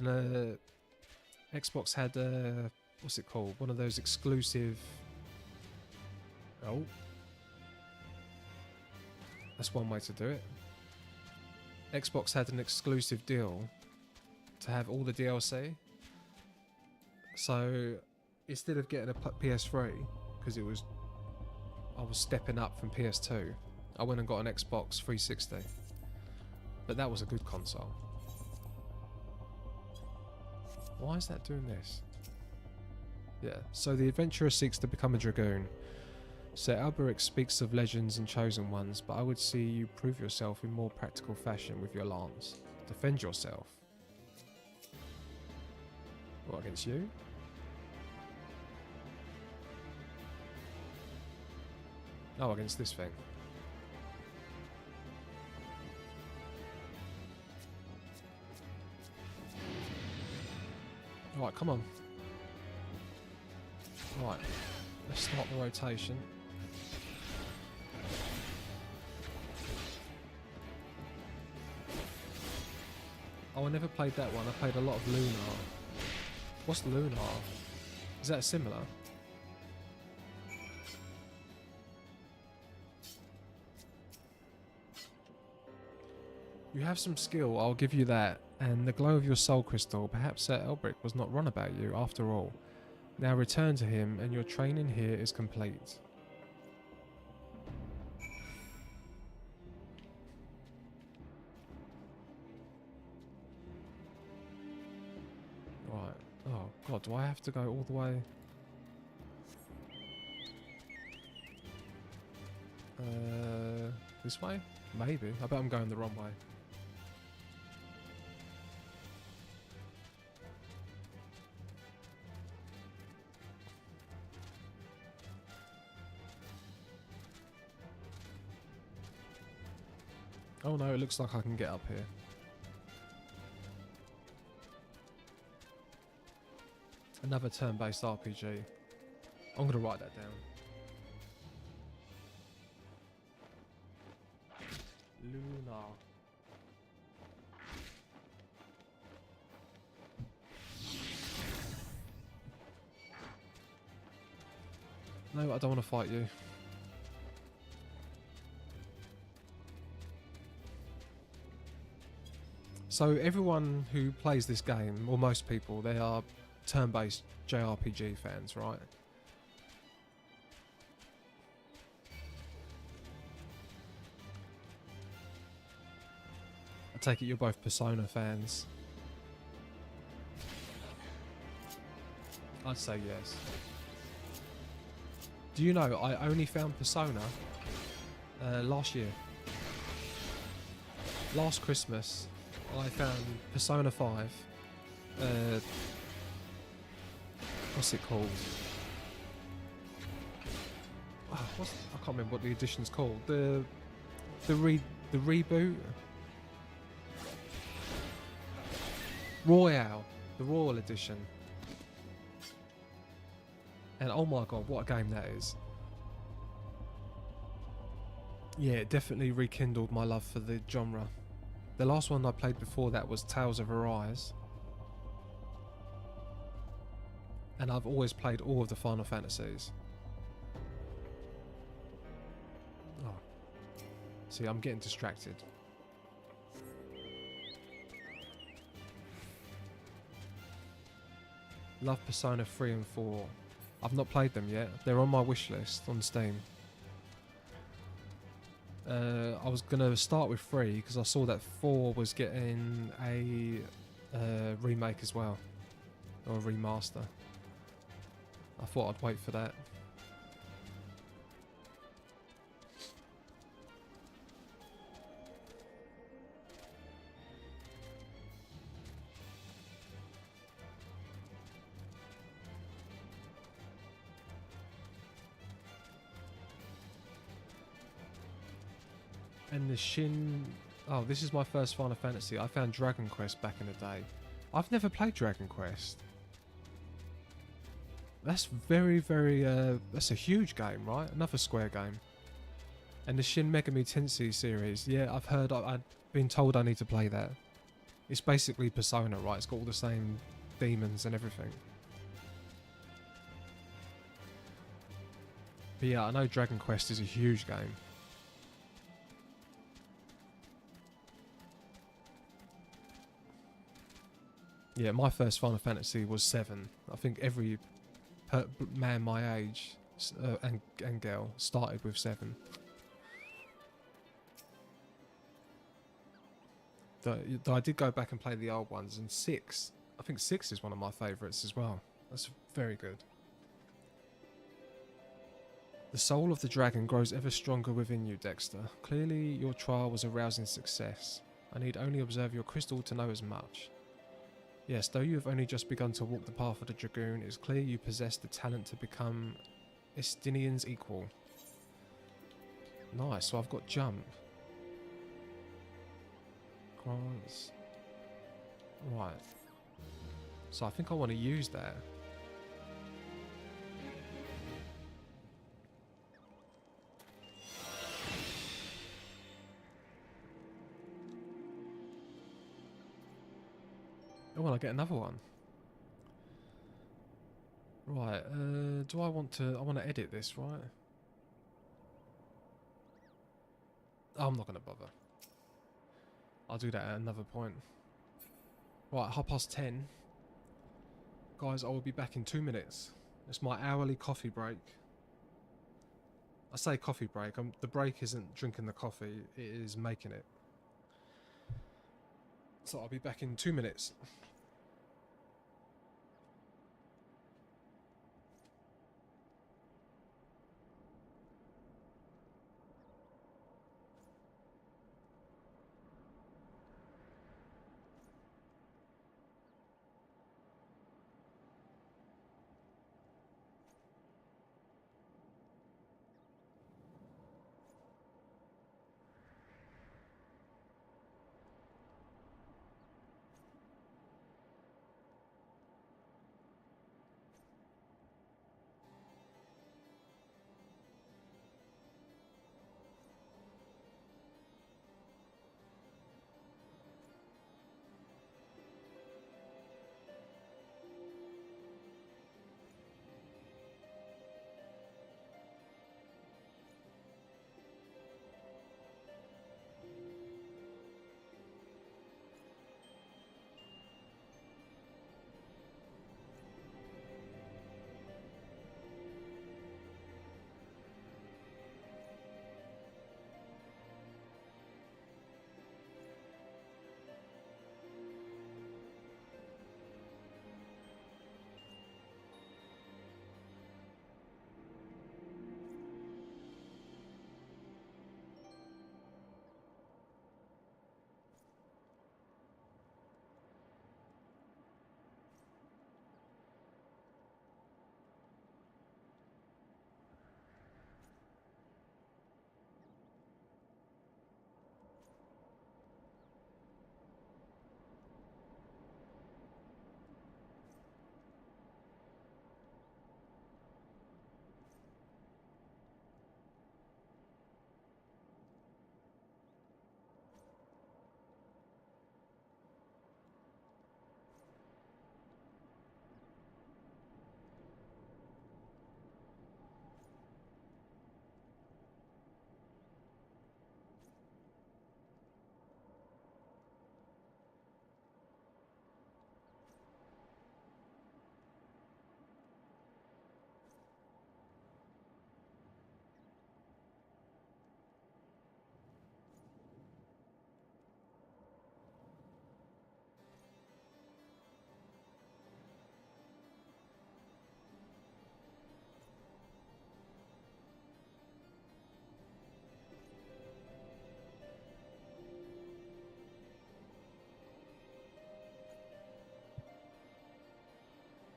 what's it called? One of those exclusive... Oh. That's one way to do it. Xbox had an exclusive deal to have all the DLC. So instead of getting a PS3, because I was stepping up from PS2, I went and got an Xbox 360. But that was a good console. Why is that doing this? Yeah, so the adventurer seeks to become a dragoon. Sir Alberic speaks of legends and chosen ones, but I would see you prove yourself in more practical fashion with your lance. Defend yourself. What, against you? Oh, against this thing. Alright, come on. Right, let's start the rotation. Oh, I never played that one. I played a lot of Lunar. What's Lunar? Is that similar? You have some skill, I'll give you that, and the glow of your soul crystal. Perhaps Sir Elbrick was not wrong about you after all. Now return to him, and your training here is complete. Right. Oh god, do I have to go all the way? This way? Maybe. I bet I'm going the wrong way. Oh no, it looks like I can get up here. Another turn-based RPG. I'm gonna write that down. Luna. No, I don't want to fight you. So everyone who plays this game, or most people, they are turn-based JRPG fans, right? I take it you're both Persona fans. I'd say yes. Do you know, I only found Persona last year. Last Christmas, I found Persona 5. What's it called? Oh, I can't remember what the edition's called. The reboot. Royale, the Royal Edition. And oh my god, what a game that is. Yeah, it definitely rekindled my love for the genre. The last one I played before that was Tales of Arise. And I've always played all of the Final Fantasies. Oh. See, I'm getting distracted. Love Persona 3 and 4. I've not played them yet. They're on my wish list on Steam. I was going to start with 3 because I saw that 4 was getting a remake as well. Or a remaster. I thought I'd wait for that. And the Shin... Oh, this is my first Final Fantasy. I found Dragon Quest back in the day. I've never played Dragon Quest. That's very, very... that's a huge game, right? Another Square game. And the Shin Megami Tensei series. Yeah, I've heard... I've been told I need to play that. It's basically Persona, right? It's got all the same demons and everything. But yeah, I know Dragon Quest is a huge game. Yeah, my first Final Fantasy was 7. I think every man my age and girl started with 7. Though I did go back and play the old ones, and 6, I think 6 is one of my favourites as well. That's very good. The soul of the dragon grows ever stronger within you, Dexter. Clearly your trial was a rousing success. I need only observe your crystal to know as much. Yes, though you have only just begun to walk the path of the Dragoon, it is clear you possess the talent to become Estinian's equal. Nice, so I've got jump. Grants. Right. So I think I want to use that. Oh, well, I get another one. Right, do I want to... I want to edit this, right? Oh, I'm not going to bother. I'll do that at another point. Right, 10:30. Guys, I will be back in 2 minutes. It's my hourly coffee break. I say coffee break. The break isn't drinking the coffee, it is making it. So I'll be back in 2 minutes.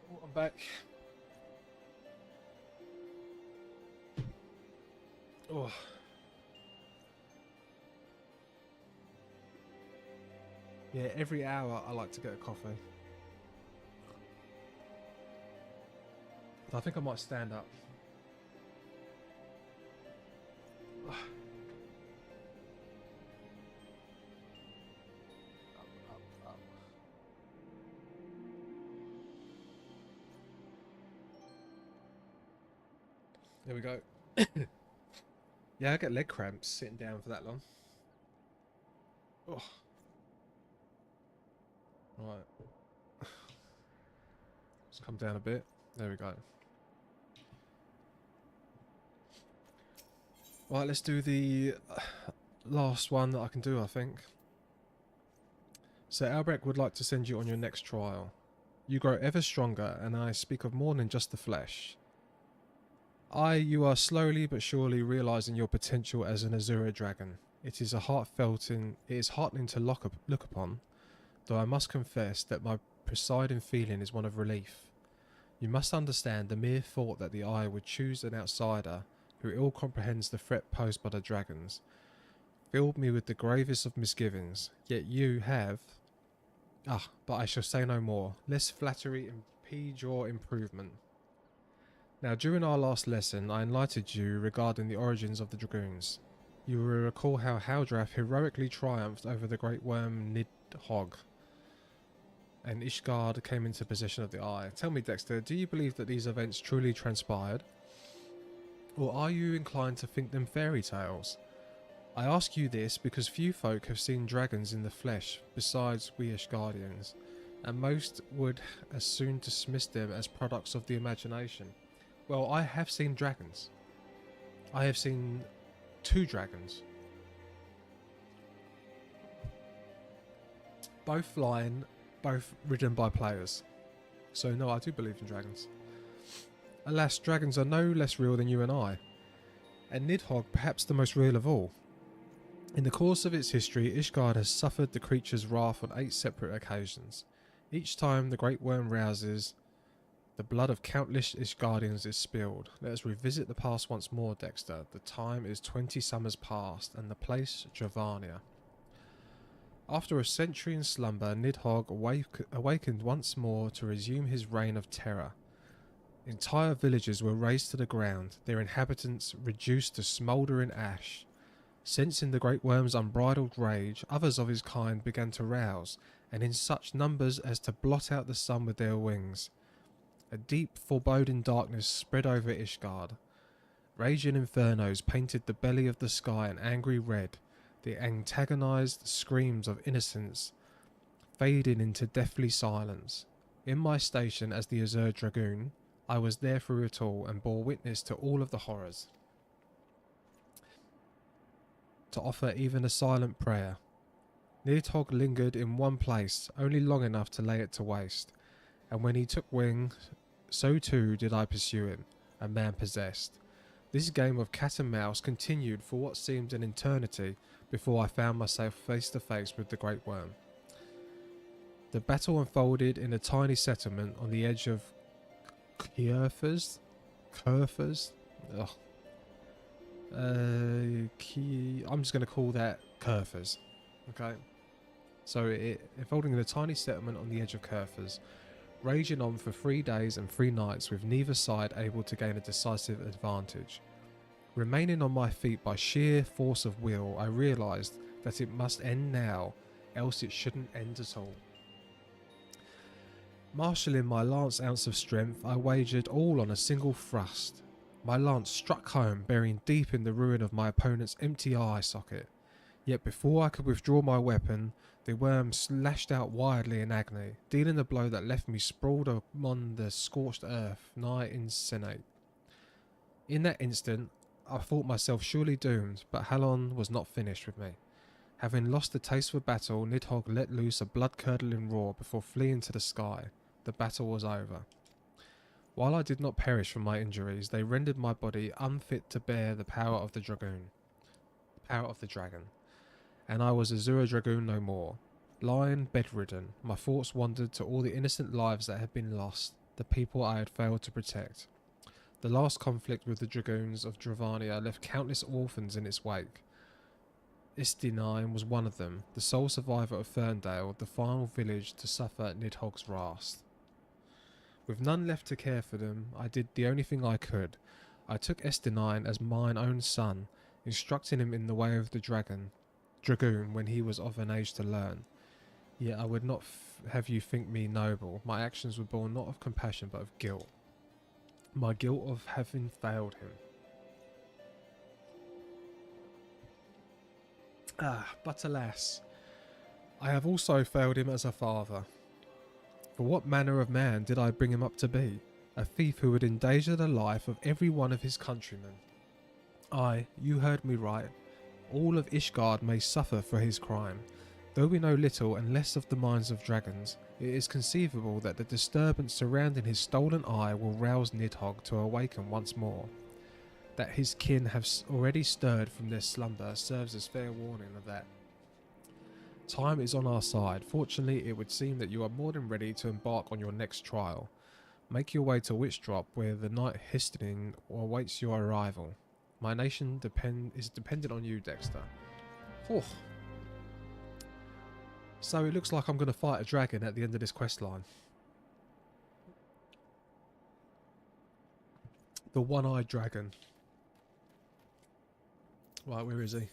Oh, I'm back. Oh. Yeah, every hour I like to get a coffee. I think I might stand up. Up, up. There we go. Yeah, I get leg cramps sitting down for that long. Oh. Right. Let's come down a bit. There we go. Right, let's do the last one that I can do, I think. So Albrecht would like to send you on your next trial. You grow ever stronger, and I speak of more than just the flesh. You are slowly but surely realizing your potential as an Azura dragon. It is heartening to look upon, though I must confess that my presiding feeling is one of relief. You must understand the mere thought that the Eye would choose an outsider who ill comprehends the threat posed by the dragons filled me with the gravest of misgivings. Yet you have... but I shall say no more, lest flattery impede your improvement. Now, during our last lesson, I enlightened you regarding the origins of the dragoons. You will recall how Haldrath heroically triumphed over the great worm Nidhogg, and Ishgard came into possession of the Eye. Tell me, Dexter, do you believe that these events truly transpired? Or are you inclined to think them fairy tales? I ask you this because few folk have seen dragons in the flesh besides we Ishgardians, and most would as soon dismiss them as products of the imagination. Well, I have seen dragons. I have seen 2 dragons. Both flying, both ridden by players. So no, I do believe in dragons. Alas, dragons are no less real than you and I, and Nidhogg perhaps the most real of all. In the course of its history, Ishgard has suffered the creature's wrath on 8 separate occasions. Each time the great worm rouses, the blood of countless Ishgardians is spilled. Let us revisit the past once more, Dexter. The time is 20 summers past, and the place Dravania. After a century in slumber, Nidhogg awakened once more to resume his reign of terror. Entire villages were razed to the ground, their inhabitants reduced to smouldering ash. Sensing the great worm's unbridled rage, others of his kind began to rouse, and in such numbers as to blot out the sun with their wings. A deep, foreboding darkness spread over Ishgard. Raging infernos painted the belly of the sky an angry red, the antagonized screams of innocence fading into deathly silence. In my station as the Azure Dragoon, I was there through it all and bore witness to all of the horrors. To offer even a silent prayer. Nidhogg lingered in one place only long enough to lay it to waste, and when he took wing, so too did I pursue him, a man possessed. This game of cat and mouse continued for what seemed an eternity before I found myself face to face with the great worm. The battle unfolded in a tiny settlement on the edge of Kerfers? Ugh. I'm just going to call that Kerfers. Okay. So it unfolding in a tiny settlement on the edge of Kerfers, raging on for 3 days and 3 nights with neither side able to gain a decisive advantage. Remaining on my feet by sheer force of will, I realised that it must end now, else it shouldn't end at all. Marshalling my lance ounce of strength, I wagered all on a single thrust. My lance struck home, burying deep in the ruin of my opponent's empty eye socket. Yet before I could withdraw my weapon, the worm slashed out wildly in agony, dealing a blow that left me sprawled upon the scorched earth, nigh incinate. In that instant, I thought myself surely doomed, but Halon was not finished with me. Having lost the taste for battle, Nidhogg let loose a blood-curdling roar before fleeing to the sky. The battle was over. While I did not perish from my injuries, they rendered my body unfit to bear the power of the dragoon. Power of the dragon. And I was Azure Dragoon no more. Lying bedridden, my thoughts wandered to all the innocent lives that had been lost, the people I had failed to protect. The last conflict with the dragoons of Dravania left countless orphans in its wake. Istinine was one of them, the sole survivor of Ferndale, the final village to suffer Nidhogg's wrath. With none left to care for them, I did the only thing I could. I took Estinine as mine own son, instructing him in the way of the dragoon when he was of an age to learn. Yet I would not have you think me noble. My actions were born not of compassion but of guilt. My guilt of having failed him. But alas, I have also failed him as a father. For what manner of man did I bring him up to be? A thief who would endanger the life of every one of his countrymen. Aye, you heard me right. All of Ishgard may suffer for his crime. Though we know little and less of the minds of dragons, it is conceivable that the disturbance surrounding his stolen eye will rouse Nidhogg to awaken once more. That his kin have already stirred from their slumber serves as fair warning of that. Time is on our side. Fortunately, it would seem that you are more than ready to embark on your next trial. Make your way to Witchdrop, where the Knight Histinin awaits your arrival. My nation is dependent on you, Dexter. Oh. So it looks like I'm going to fight a dragon at the end of this quest line. The one-eyed dragon. Right, where is he?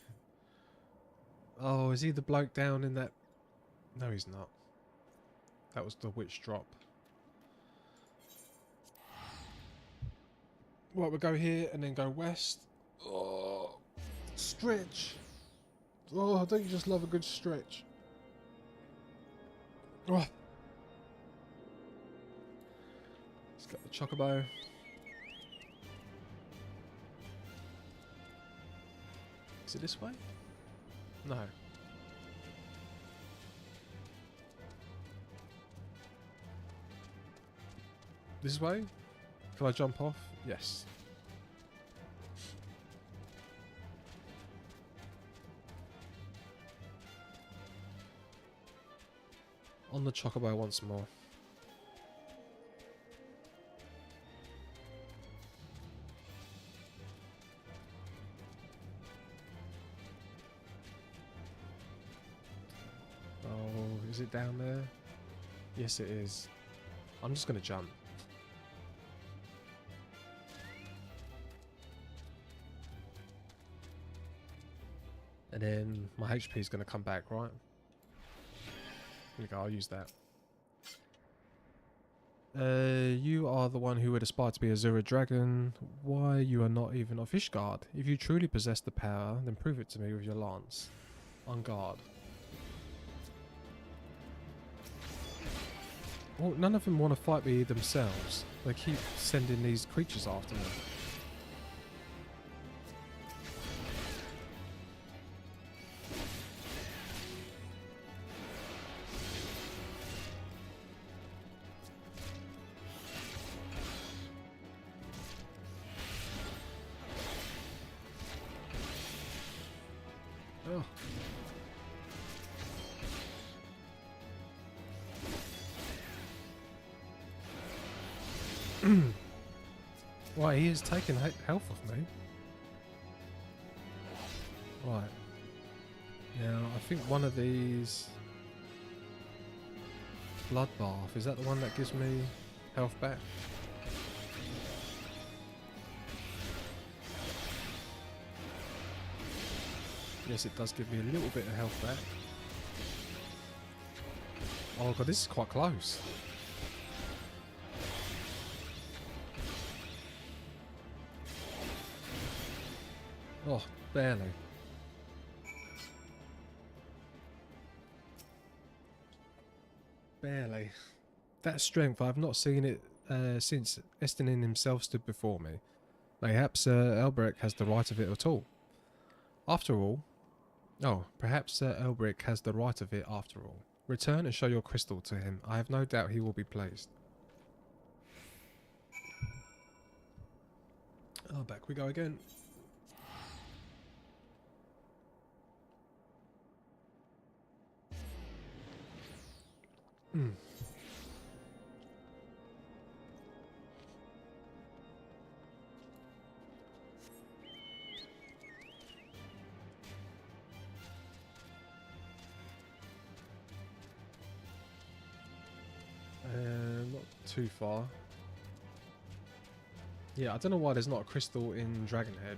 Oh, is he the bloke down in that... No, he's not. That was the Witchdrop. Right, we'll go here and then go west. Oh, stretch. Oh, don't you just love a good stretch? Oh. Let's get the chocobo. Is it this way? No. This way? Can I jump off? Yes. On the chocobo once more. Oh, is it down there? Yes, it is. I'm just going to jump. And then my HP is going to come back, right? Here we go, I'll use that. You are the one who would aspire to be a Zero Dragon. Why you are not even a fish guard? If you truly possess the power, then prove it to me with your lance. On guard. Well, none of them want to fight me themselves. They keep sending these creatures after me. Oh. Right, he is taking health off me. Right. Now, I think one of these... Bloodbath, is that the one that gives me health back? Yes, it does give me a little bit of health back. Oh god, this is quite close. Oh, barely. Barely. That strength, I've not seen it since Estinin himself stood before me. Perhaps Elbrick has the right of it at all. After all... Oh, perhaps Elbrick has the right of it after all. Return and show your crystal to him. I have no doubt he will be pleased. Oh, back we go again. Not too far. Yeah, I don't know why there's not a crystal in Dragonhead.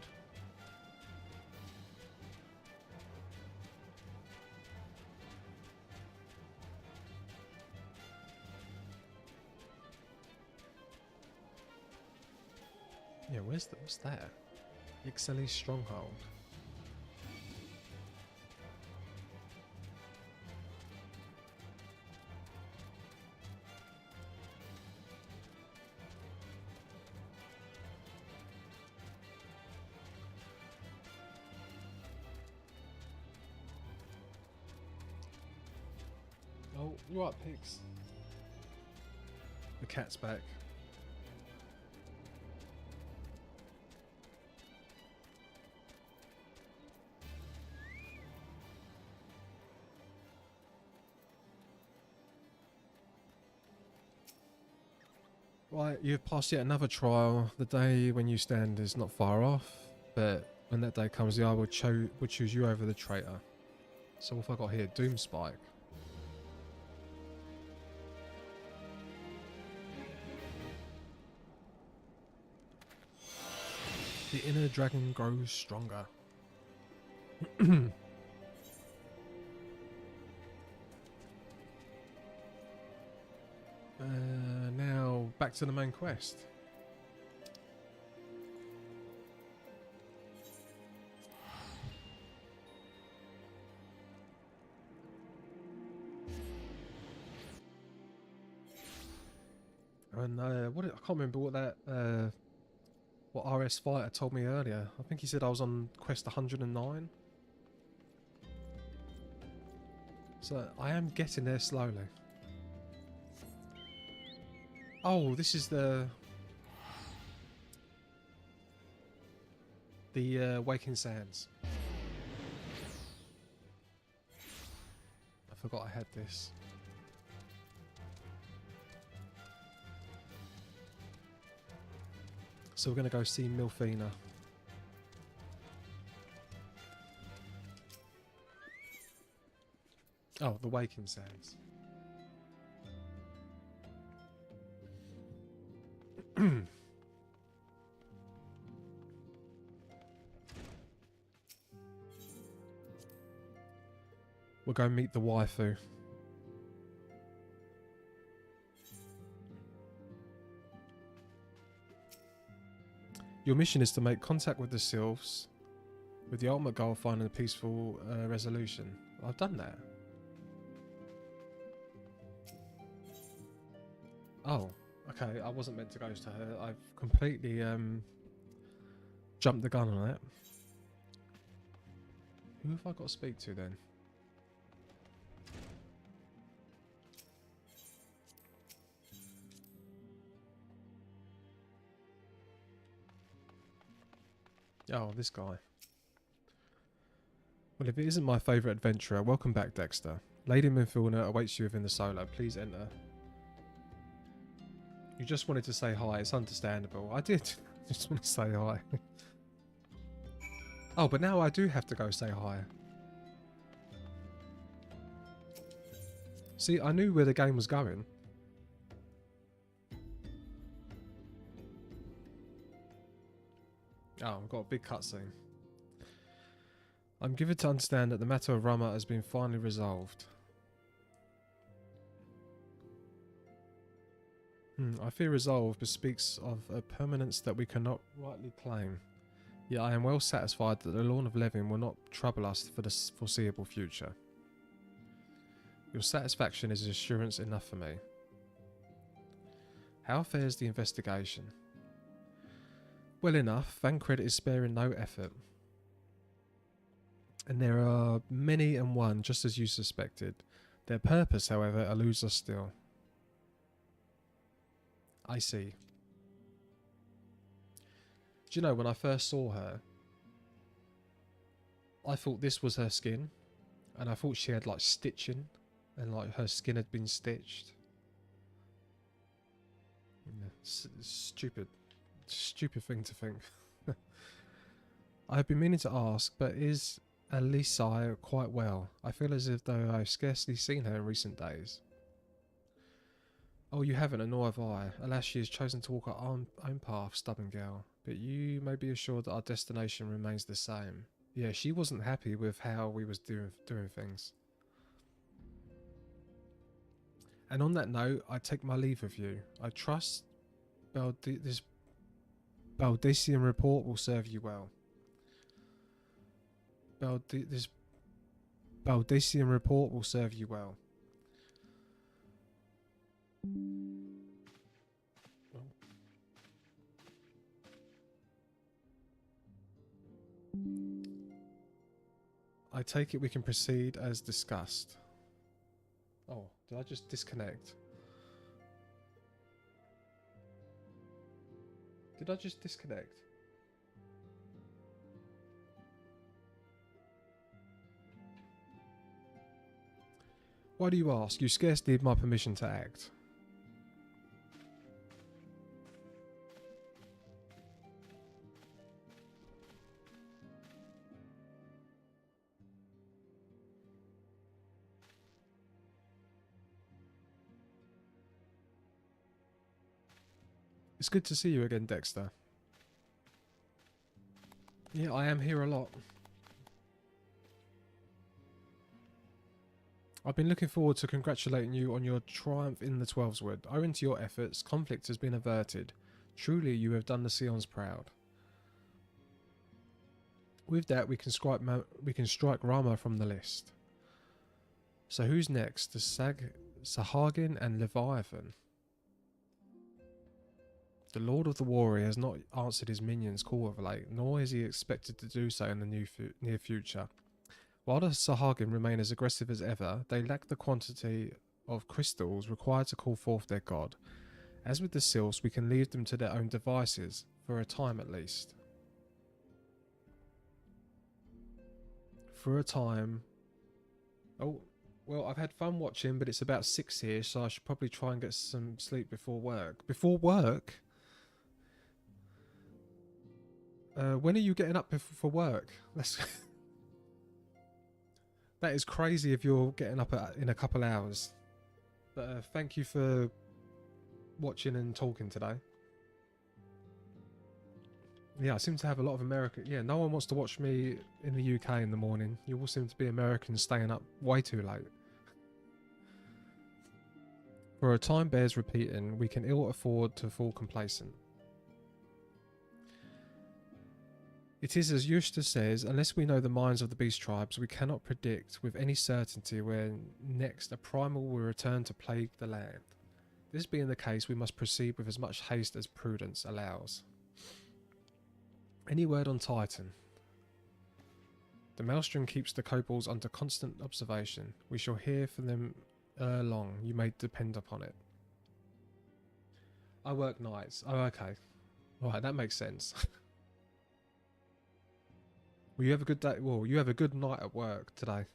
Yeah, what's that? Ixali's stronghold. Oh, you right, pigs. The cat's back. Right, you've passed yet another trial. The day when you stand is not far off, but when that day comes, the eye will choose you over the traitor. So what have I got here? Doomspike. The inner dragon grows stronger. Now back to the main quest. And I can't remember what that what RS Fighter told me earlier. I think he said I was on quest 109. So I am getting there slowly. Oh, this is the Waking Sands. I forgot I had this. So we're going to go see Milfina. Oh, the Waking Sands. We'll go meet the waifu. Your mission is to make contact with the Sylphs, with the ultimate goal of finding a peaceful resolution. I've done that. Oh, okay. I wasn't meant to go to her. I've completely jumped the gun on that. Who have I got to speak to then? Oh, this guy. Well, if it isn't my favourite adventurer, welcome back, Dexter. Lady Milfina awaits you within the solo. Please enter. You just wanted to say hi. It's understandable. I did. Just want to say hi. Oh, but now I do have to go say hi. See, I knew where the game was going. Oh, I've got a big cutscene. I'm given to understand that the matter of Rama has been finally resolved. I fear resolve bespeaks of a permanence that we cannot rightly claim. Yet I am well satisfied that the Lord of Levin will not trouble us for the foreseeable future. Your satisfaction is assurance enough for me. How fares the investigation? Well enough. Vancred is sparing no effort. And there are many and one, just as you suspected. Their purpose, however, eludes us still. I see. Do you know, when I first saw her, I thought this was her skin. And I thought she had like stitching. And like her skin had been stitched. Yeah, stupid thing to think. I have been meaning to ask, but is Alisai quite well? I feel as if though I've scarcely seen her in recent days. Oh, you haven't, and nor have I. Alas, she has chosen to walk her own path, stubborn girl. But you may be assured that our destination remains the same. Yeah, she wasn't happy with how we was doing things. And on that note, I take my leave of you. I trust this Baldician report will serve you well. This Baldician report will serve you well. I take it we can proceed as discussed. Oh, did I just disconnect? Did I just disconnect? Why do you ask? You scarce need my permission to act. It's good to see you again, Dexter. Yeah, I am here a lot. I've been looking forward to congratulating you on your triumph in the Twelveswood. Owing to your efforts, conflict has been averted. Truly, you have done the Sions proud. With that, we can strike Rama from the list. So who's next? The Sahagin and Leviathan. The Lord of the Warrior has not answered his minions' call of late, nor is he expected to do so in the near future. While the Sahagin remain as aggressive as ever, they lack the quantity of crystals required to call forth their god. As with the Sylphs, we can leave them to their own devices, for a time at least. For a time. Oh, well, I've had fun watching, but it's about 6 here, so I should probably try and get some sleep before work. Before work? When are you getting up for work? That is crazy if you're getting up in a couple hours. But thank you for watching and talking today. Yeah, I seem to have a lot of American... Yeah, no one wants to watch me in the UK in the morning. You all seem to be Americans staying up way too late. For a time bears repeating, we can ill afford to fall complacent. It is as Eustace says, unless we know the minds of the beast tribes, we cannot predict with any certainty when next a primal will return to plague the land. This being the case, we must proceed with as much haste as prudence allows. Any word on Titan? The Maelstrom keeps the kobolds under constant observation. We shall hear from them ere long, you may depend upon it. I work nights. Oh, okay. Alright, that makes sense. Well, you have a good day. Well, you have a good night at work today.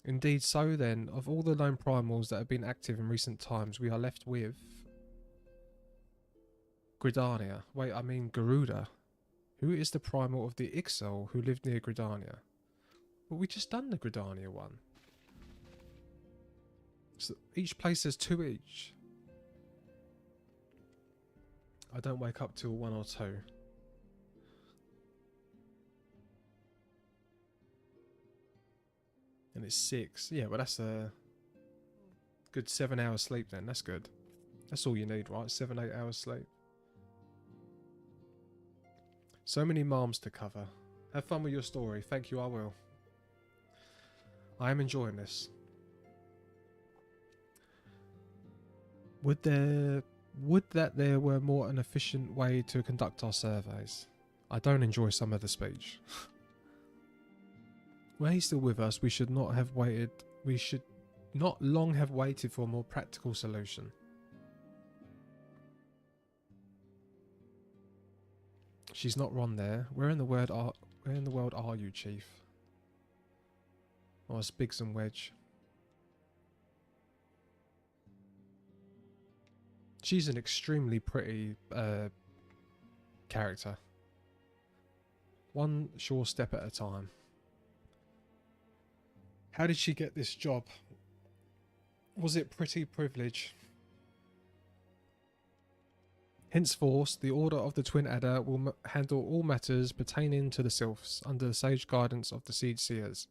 Indeed, so then, of all the known primals that have been active in recent times, we are left with Gridania. Wait, I mean Garuda. Who is the primal of the Ixal who lived near Gridania? Well, we just done the Gridania one. So each place has 2 each. I don't wake up till 1 or 2. And it's 6. Yeah, well that's a good 7 hours sleep then. That's good. That's all you need, right? 7-8 hours sleep. So many moms to cover. Have fun with your story. Thank you, I will. I am enjoying this. Would that there were more an efficient way to conduct our surveys. I don't enjoy some of the speech. Were he still with us, we should not have waited. We should not long have waited for a more practical solution. She's not Ron there. Where in the world are you, Chief? Oh, it's Biggs and Wedge. She's an extremely pretty character. One sure step at a time. How did she get this job? Was it pretty privilege? Henceforth, the Order of the Twin Adder will handle all matters pertaining to the Sylphs under the sage guidance of the Seed Seers.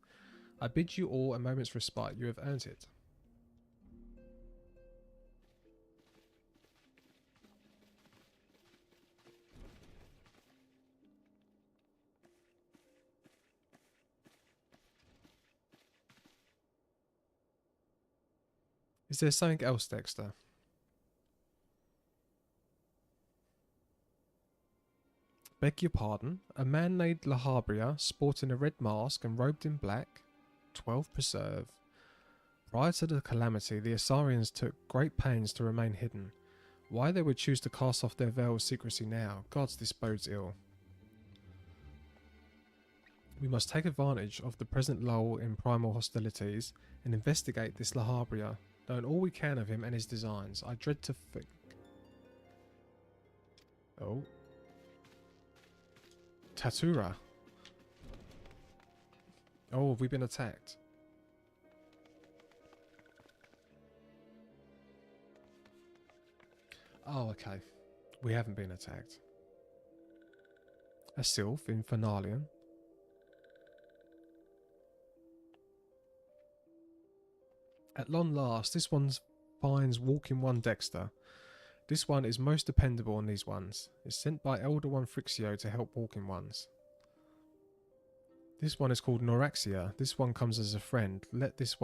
I bid you all a moment's respite. You have earned it. Is there something else, Dexter? Beg your pardon? A man named Lahabria, sporting a red mask and robed in black? 12 preserve. Prior to the calamity, the Asarians took great pains to remain hidden. Why they would choose to cast off their veil of secrecy now? Gods, this bodes ill. We must take advantage of the present lull in primal hostilities and investigate this Lahabria. Learn all we can of him and his designs. I dread to think. Oh. Tatura. Oh, have we been attacked? Oh, okay. We haven't been attacked. A sylph in Finalian. At long last, this one finds Walking One Dexter. This one is most dependable on these ones. It's sent by Elder One Frixio to help Walking Ones. This one is called Noraxia. This one comes as a friend. Let these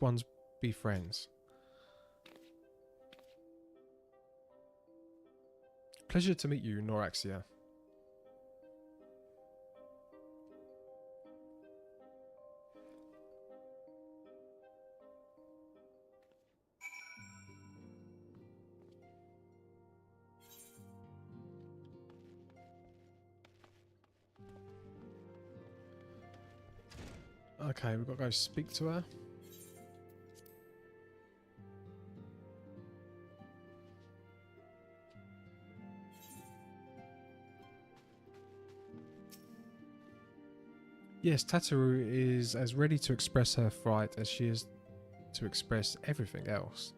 ones be friends. Pleasure to meet you, Noraxia. Okay, we've got to go speak to her. Yes, Tataru is as ready to express her fright as she is to express everything else.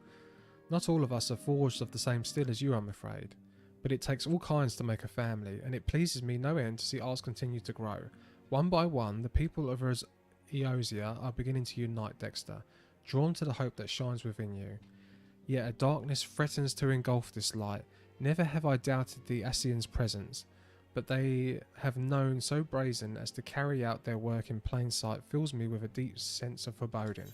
Not all of us are forged of the same steel as you, I'm afraid, but it takes all kinds to make a family, and it pleases me no end to see ours continue to grow. One by one, the people of Eosia are beginning to unite, Dexter, drawn to the hope that shines within you. Yet a darkness threatens to engulf this light. Never have I doubted the Ascians' presence, but they have known so brazen as to carry out their work in plain sight fills me with a deep sense of foreboding.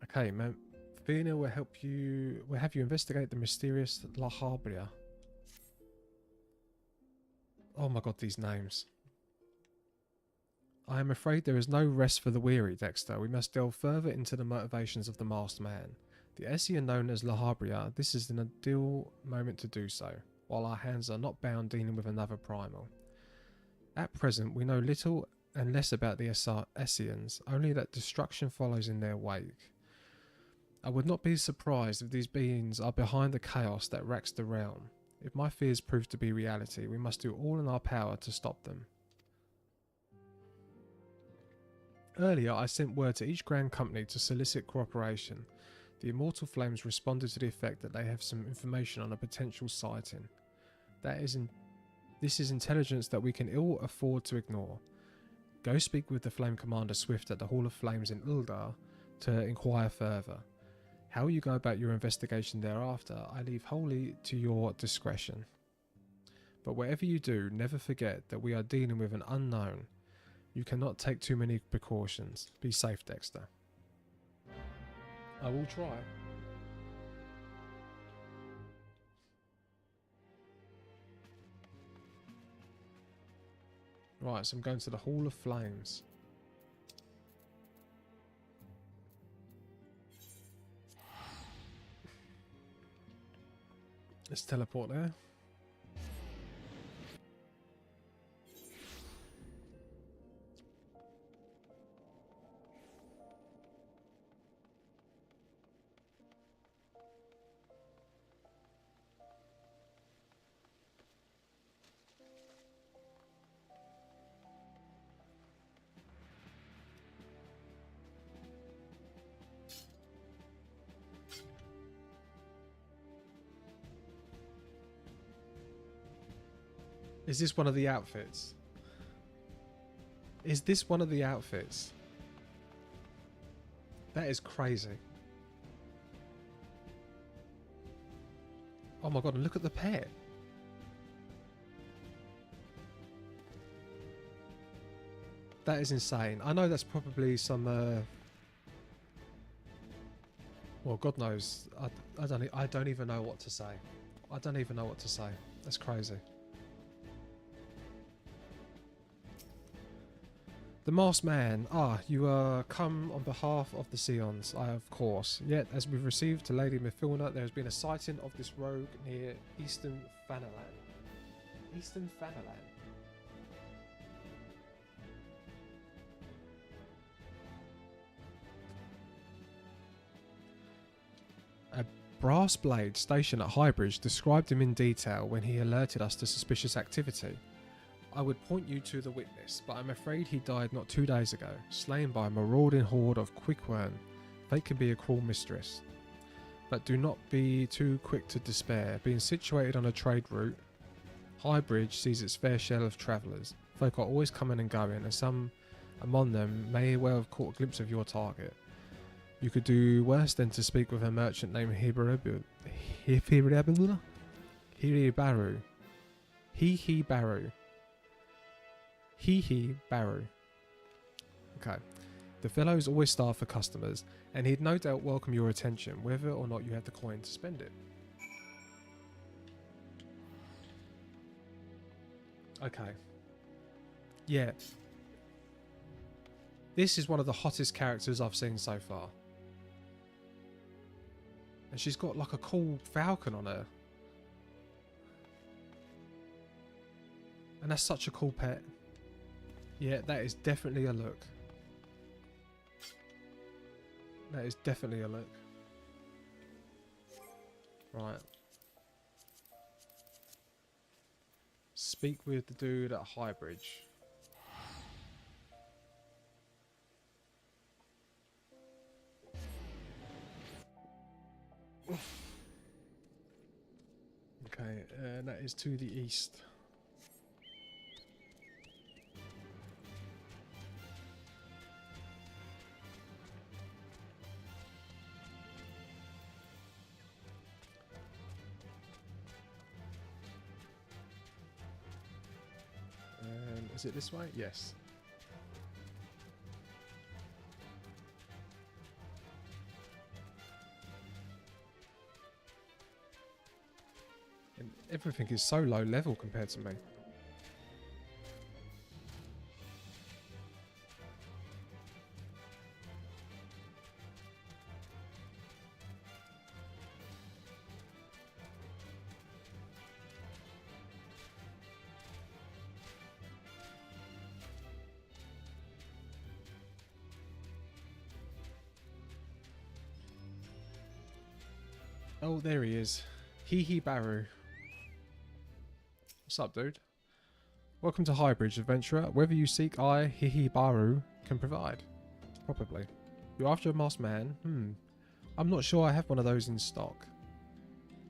Okay, Fina will help you. Will have you investigate the mysterious La Habria. Oh my god, these names. I am afraid there is no rest for the weary, Dexter. We must delve further into the motivations of the masked man. The Essia known as La Habria, this is an ideal moment to do so, while our hands are not bound dealing with another primal. At present, we know little and less about the Essians, only that destruction follows in their wake. I would not be surprised if these beings are behind the chaos that wrecks the realm. If my fears prove to be reality, we must do all in our power to stop them. Earlier, I sent word to each Grand Company to solicit cooperation. The Immortal Flames responded to the effect that they have some information on a potential sighting. This is intelligence that we can ill afford to ignore. Go speak with the Flame Commander Swift at the Hall of Flames in Uldar to inquire further. How you go about your investigation thereafter, I leave wholly to your discretion. But whatever you do, never forget that we are dealing with an unknown. You cannot take too many precautions. Be safe, Dexter. I will try. Right, so I'm going to the Hall of Flames. Let's teleport there. Is this one of the outfits? Is this one of the outfits? That is crazy. Oh my god, and look at the pet. That is insane. I know that's probably some well, God knows. I don't even know what to say. I don't even know what to say. That's crazy. The masked man. Ah, you come on behalf of the Seons. Of course. Yet, as we've received to Lady Mifilna, there has been a sighting of this rogue near Eastern Fanaland. Eastern Fanaland. A brass blade stationed at Highbridge described him in detail when he alerted us to suspicious activity. I would point you to the witness, but I'm afraid he died not 2 days ago, slain by a marauding horde of quickworm. Fate can be a cruel mistress. But do not be too quick to despair. Being situated on a trade route, Highbridge sees its fair share of travellers. Folk are always coming and going, and some among them may well have caught a glimpse of your target. You could do worse than to speak with a merchant named Hihibaru. Hihibaru. Hee Baru. Okay. The fellows always starve for customers, and he'd no doubt welcome your attention, whether or not you had the coin to spend it. Okay. Yeah. This is one of the hottest characters I've seen so far. And she's got like a cool falcon on her. And that's such a cool pet. Yeah, that is definitely a look. That is definitely a look. Right. Speak with the dude at Highbridge. Okay, that is to the east. Is it this way? Yes. And everything is so low level compared to me. Oh, there he is. Hee Baru. What's up, dude? Welcome to Highbridge, adventurer. Whether you seek, I, Hee Baru, can provide. Probably. You're after a masked man? I'm not sure I have one of those in stock.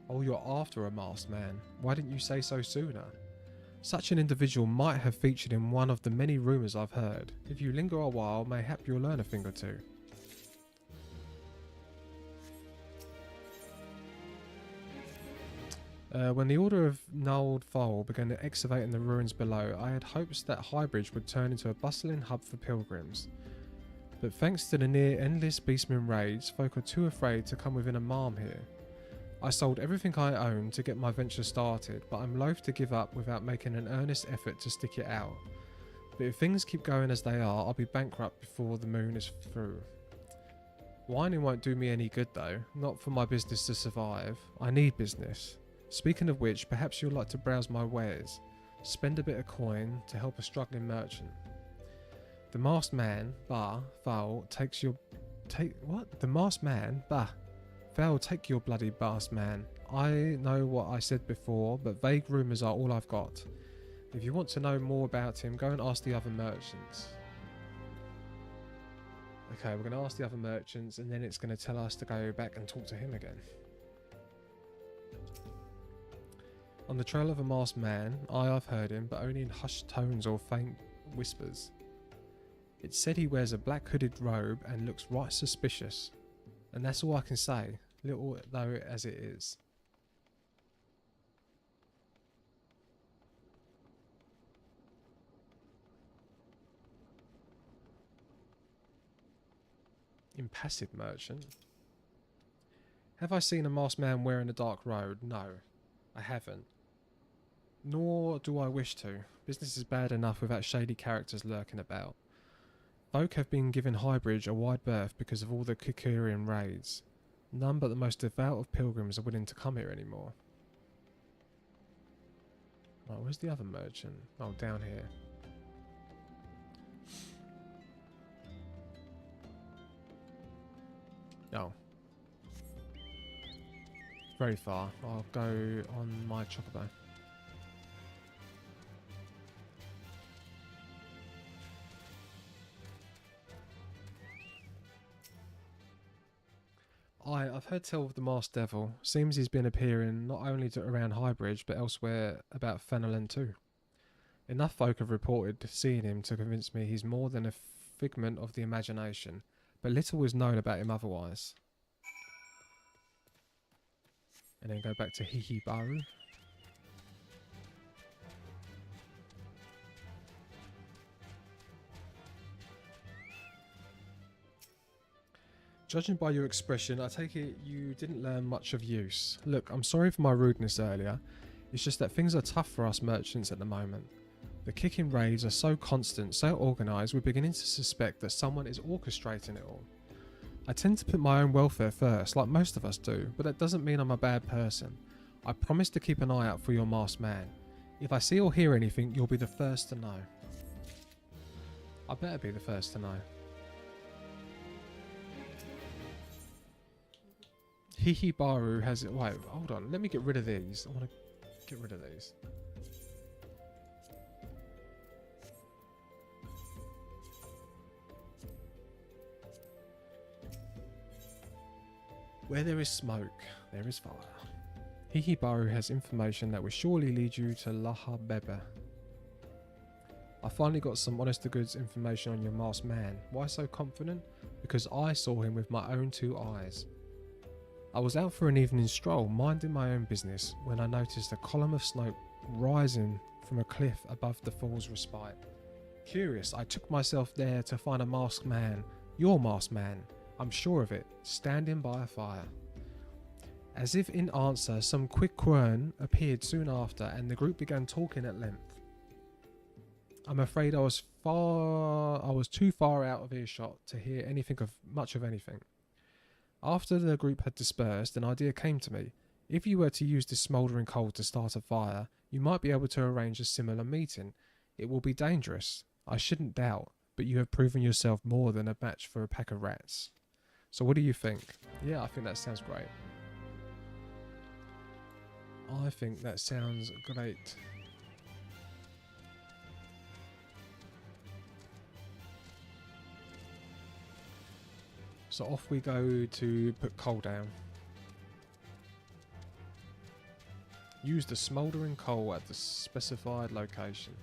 Oh, you're after a masked man. Why didn't you say so sooner? Such an individual might have featured in one of the many rumours I've heard. If you linger a while, mayhap you'll learn a thing or two. When the Order of Gnarled Foal began excavating the ruins below, I had hopes that Highbridge would turn into a bustling hub for pilgrims. But thanks to the near-endless beastmen raids, folk are too afraid to come within a mile here. I sold everything I owned to get my venture started, but I'm loath to give up without making an earnest effort to stick it out. But if things keep going as they are, I'll be bankrupt before the moon is through. Whining won't do me any good though, not for my business to survive. I need business. Speaking of which, perhaps you'd like to browse my wares. Spend a bit of coin to help a struggling merchant. The masked man, Foul, takes your... What? The masked man, Foul, take your bloody masked man. I know what I said before, but vague rumours are all I've got. If you want to know more about him, go and ask the other merchants. Okay, we're going to ask the other merchants, and then it's going to tell us to go back and talk to him again. On the trail of a masked man, I've heard him, but only in hushed tones or faint whispers. It's said he wears a black hooded robe and looks right suspicious. And that's all I can say, little though as it is. Impassive merchant. Have I seen a masked man wearing a dark robe? No, I haven't. Nor do I wish to. Business is bad enough without shady characters lurking about. Folk have been given Highbridge a wide berth because of all the Kikurian raids. None but the most devout of pilgrims are willing to come here anymore. Right, where's the other merchant? Oh, down here. Oh. Very far. I'll go on my chocobo. I've heard tell of the Masked Devil. Seems he's been appearing not only around Highbridge, but elsewhere about Fenelon too. Enough folk have reported seeing him to convince me he's more than a figment of the imagination, but little is known about him otherwise. And then go back to Hee Baru. Judging by your expression, I take it you didn't learn much of use. Look, I'm sorry for my rudeness earlier. It's just that things are tough for us merchants at the moment. The kicking raids are so constant, so organised, we're beginning to suspect that someone is orchestrating it all. I tend to put my own welfare first, like most of us do, but that doesn't mean I'm a bad person. I promise to keep an eye out for your masked man. If I see or hear anything, you'll be the first to know. I better be the first to know. Hihibaru has it. Wait, hold on. Let me get rid of these. I want to get rid of these. Where there is smoke, there is fire. Hihibaru has information that will surely lead you to Laha Bebe. I finally got some honest to goods information on your masked man. Why so confident? Because I saw him with my own 2 eyes. I was out for an evening stroll, minding my own business, when I noticed a column of smoke rising from a cliff above the fall's respite. Curious, I took myself there to find a masked man, your masked man, I'm sure of it, standing by a fire. As if in answer, some quick quern appeared soon after, and the group began talking at length. I'm afraid I was too far out of earshot to hear much of anything. After the group had dispersed, an idea came to me. If you were to use this smouldering coal to start a fire, you might be able to arrange a similar meeting. It will be dangerous, I shouldn't doubt, but you have proven yourself more than a match for a pack of rats. So what do you think? Yeah, I think that sounds great. I think that sounds great. So off we go to put coal down. Use the smouldering coal at the specified location.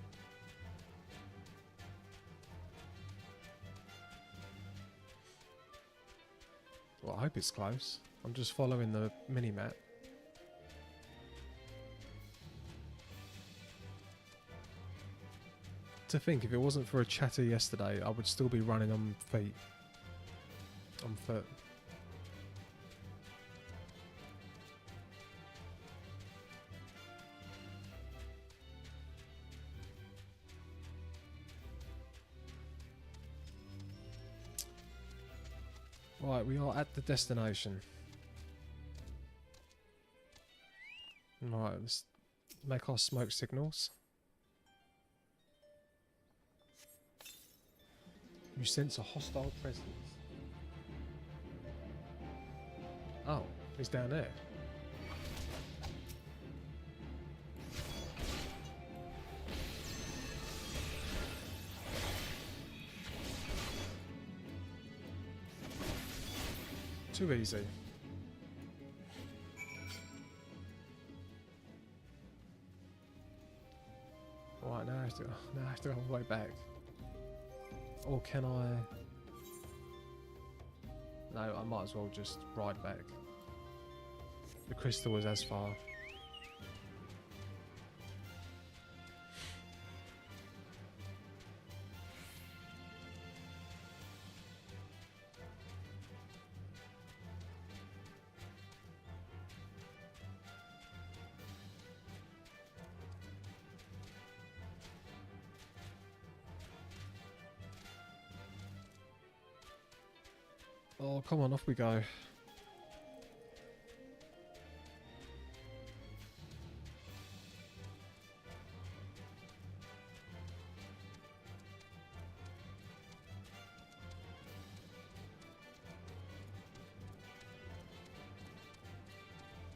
Well, I hope it's close. I'm just following the mini-map. To think, if it wasn't for a chatter yesterday, I would still be running on feet. On foot. Right, we are at the destination. Right, let's make our smoke signals. You sense a hostile presence. Oh, he's down there. Too easy. Right, now I have to go all the way back. Or can I? No, I might as well just ride back. The crystal is as far. Oh, come on, off we go.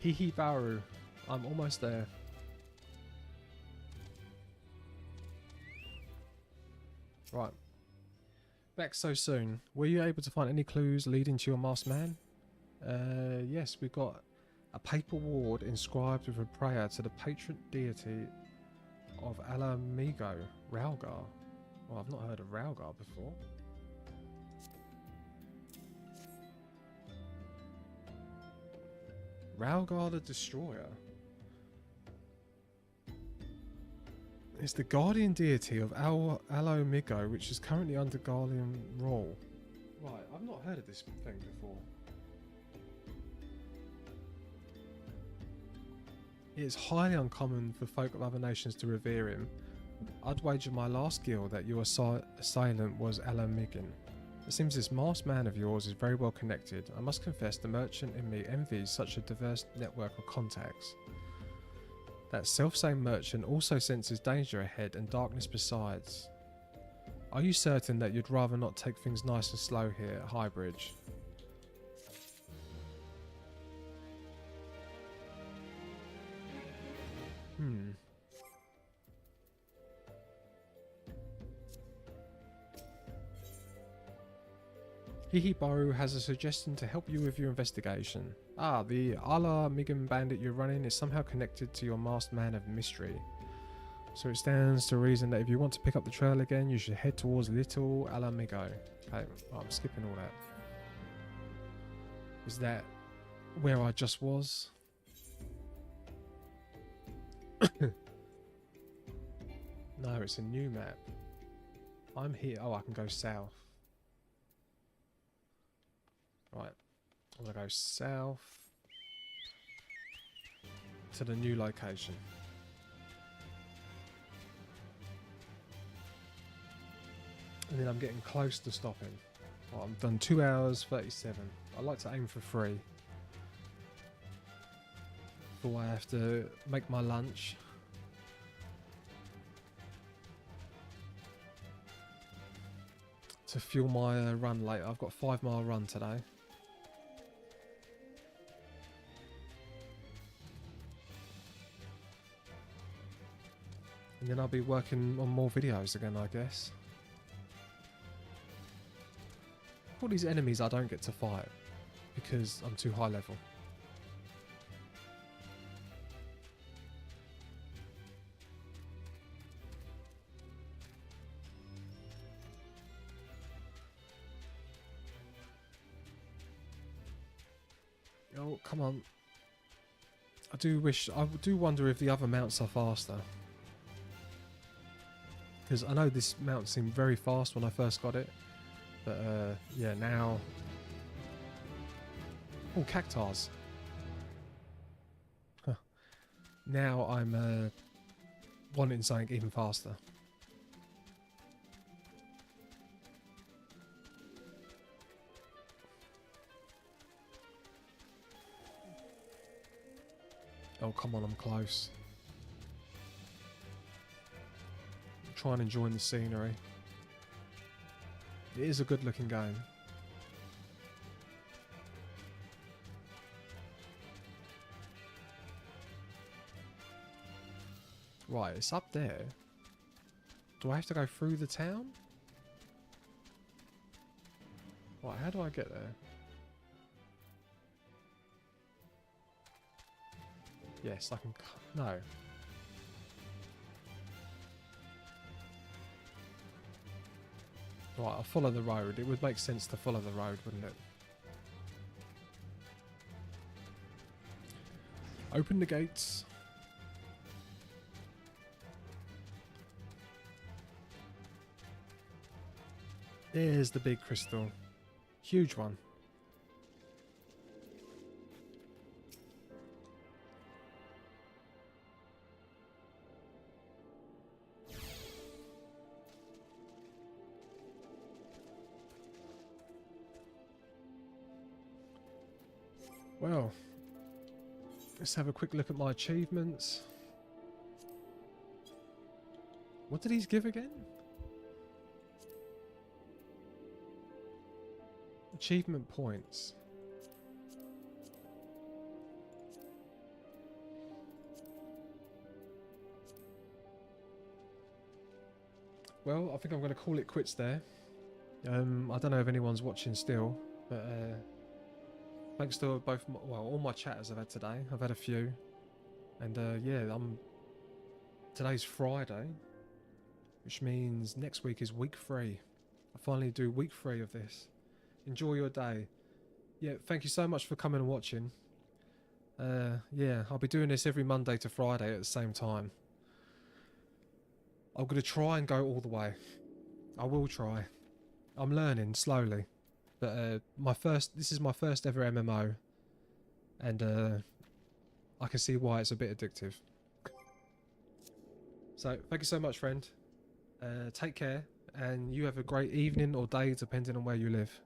Hihibaru, I'm almost there. Right. Back so soon. Were you able to find any clues leading to your masked man? Yes, we got a paper ward inscribed with a prayer to the patron deity of Alamigo, Ralgar. Well, I've not heard of Ralgar before. Ralgar the Destroyer. It's the guardian deity of Alamigo, which is currently under Guardian rule. Right, I've not heard of this thing before. It is highly uncommon for folk of other nations to revere him. I'd wager my last guild that your assailant was Alamigin. It seems this masked man of yours is very well connected. I must confess the merchant in me envies such a diverse network of contacts. That self-same merchant also senses danger ahead and darkness besides. Are you certain that you'd rather not take things nice and slow here at Highbridge? Hihibaru has a suggestion to help you with your investigation. Ah, the Ala Migan bandit you're running is somehow connected to your masked man of mystery. So it stands to reason that if you want to pick up the trail again, you should head towards Little Alamigo. Okay, I'm skipping all that. Is that where I just was? No, it's a new map. I'm here. Oh, I can go south. Right, I'm gonna go south to the new location. And then I'm getting close to stopping. Well, I've done 2 hours 37. I like to aim for 3. Before I have to make my lunch. To fuel my run later. I've got a 5-mile run today. And then I'll be working on more videos again, I guess. All these enemies I don't get to fight because I'm too high level. Oh, come on. I do wonder if the other mounts are faster. Because I know this mount seemed very fast when I first got it. But, yeah, now... Oh, cactus. Huh. Now I'm, wanting something even faster. Oh, come on, I'm close. Try and enjoy the scenery. It is a good looking game. Right, it's up there. Do I have to go through the town? Right, how do I get there? Yes, I can... No. Right, I'll follow the road. It would make sense to follow the road, wouldn't it? Open the gates. There's the big crystal. Huge one. Well, let's have a quick look at my achievements. What did he give again? Achievement points. Well, I think I'm going to call it quits there. I don't know if anyone's watching still, but thanks to all my chatters I've had today. I've had a few, and yeah, today's Friday, which means next week is week 3. I finally do week 3 of this. Enjoy your day. Yeah, thank you so much for coming and watching. Yeah, I'll be doing this every Monday to Friday at the same time. I'm going to try and go all the way. I will try. I'm learning slowly. But this is my first ever MMO, and I can see why it's a bit addictive. So thank you so much, friend. Take care, and you have a great evening or day, depending on where you live.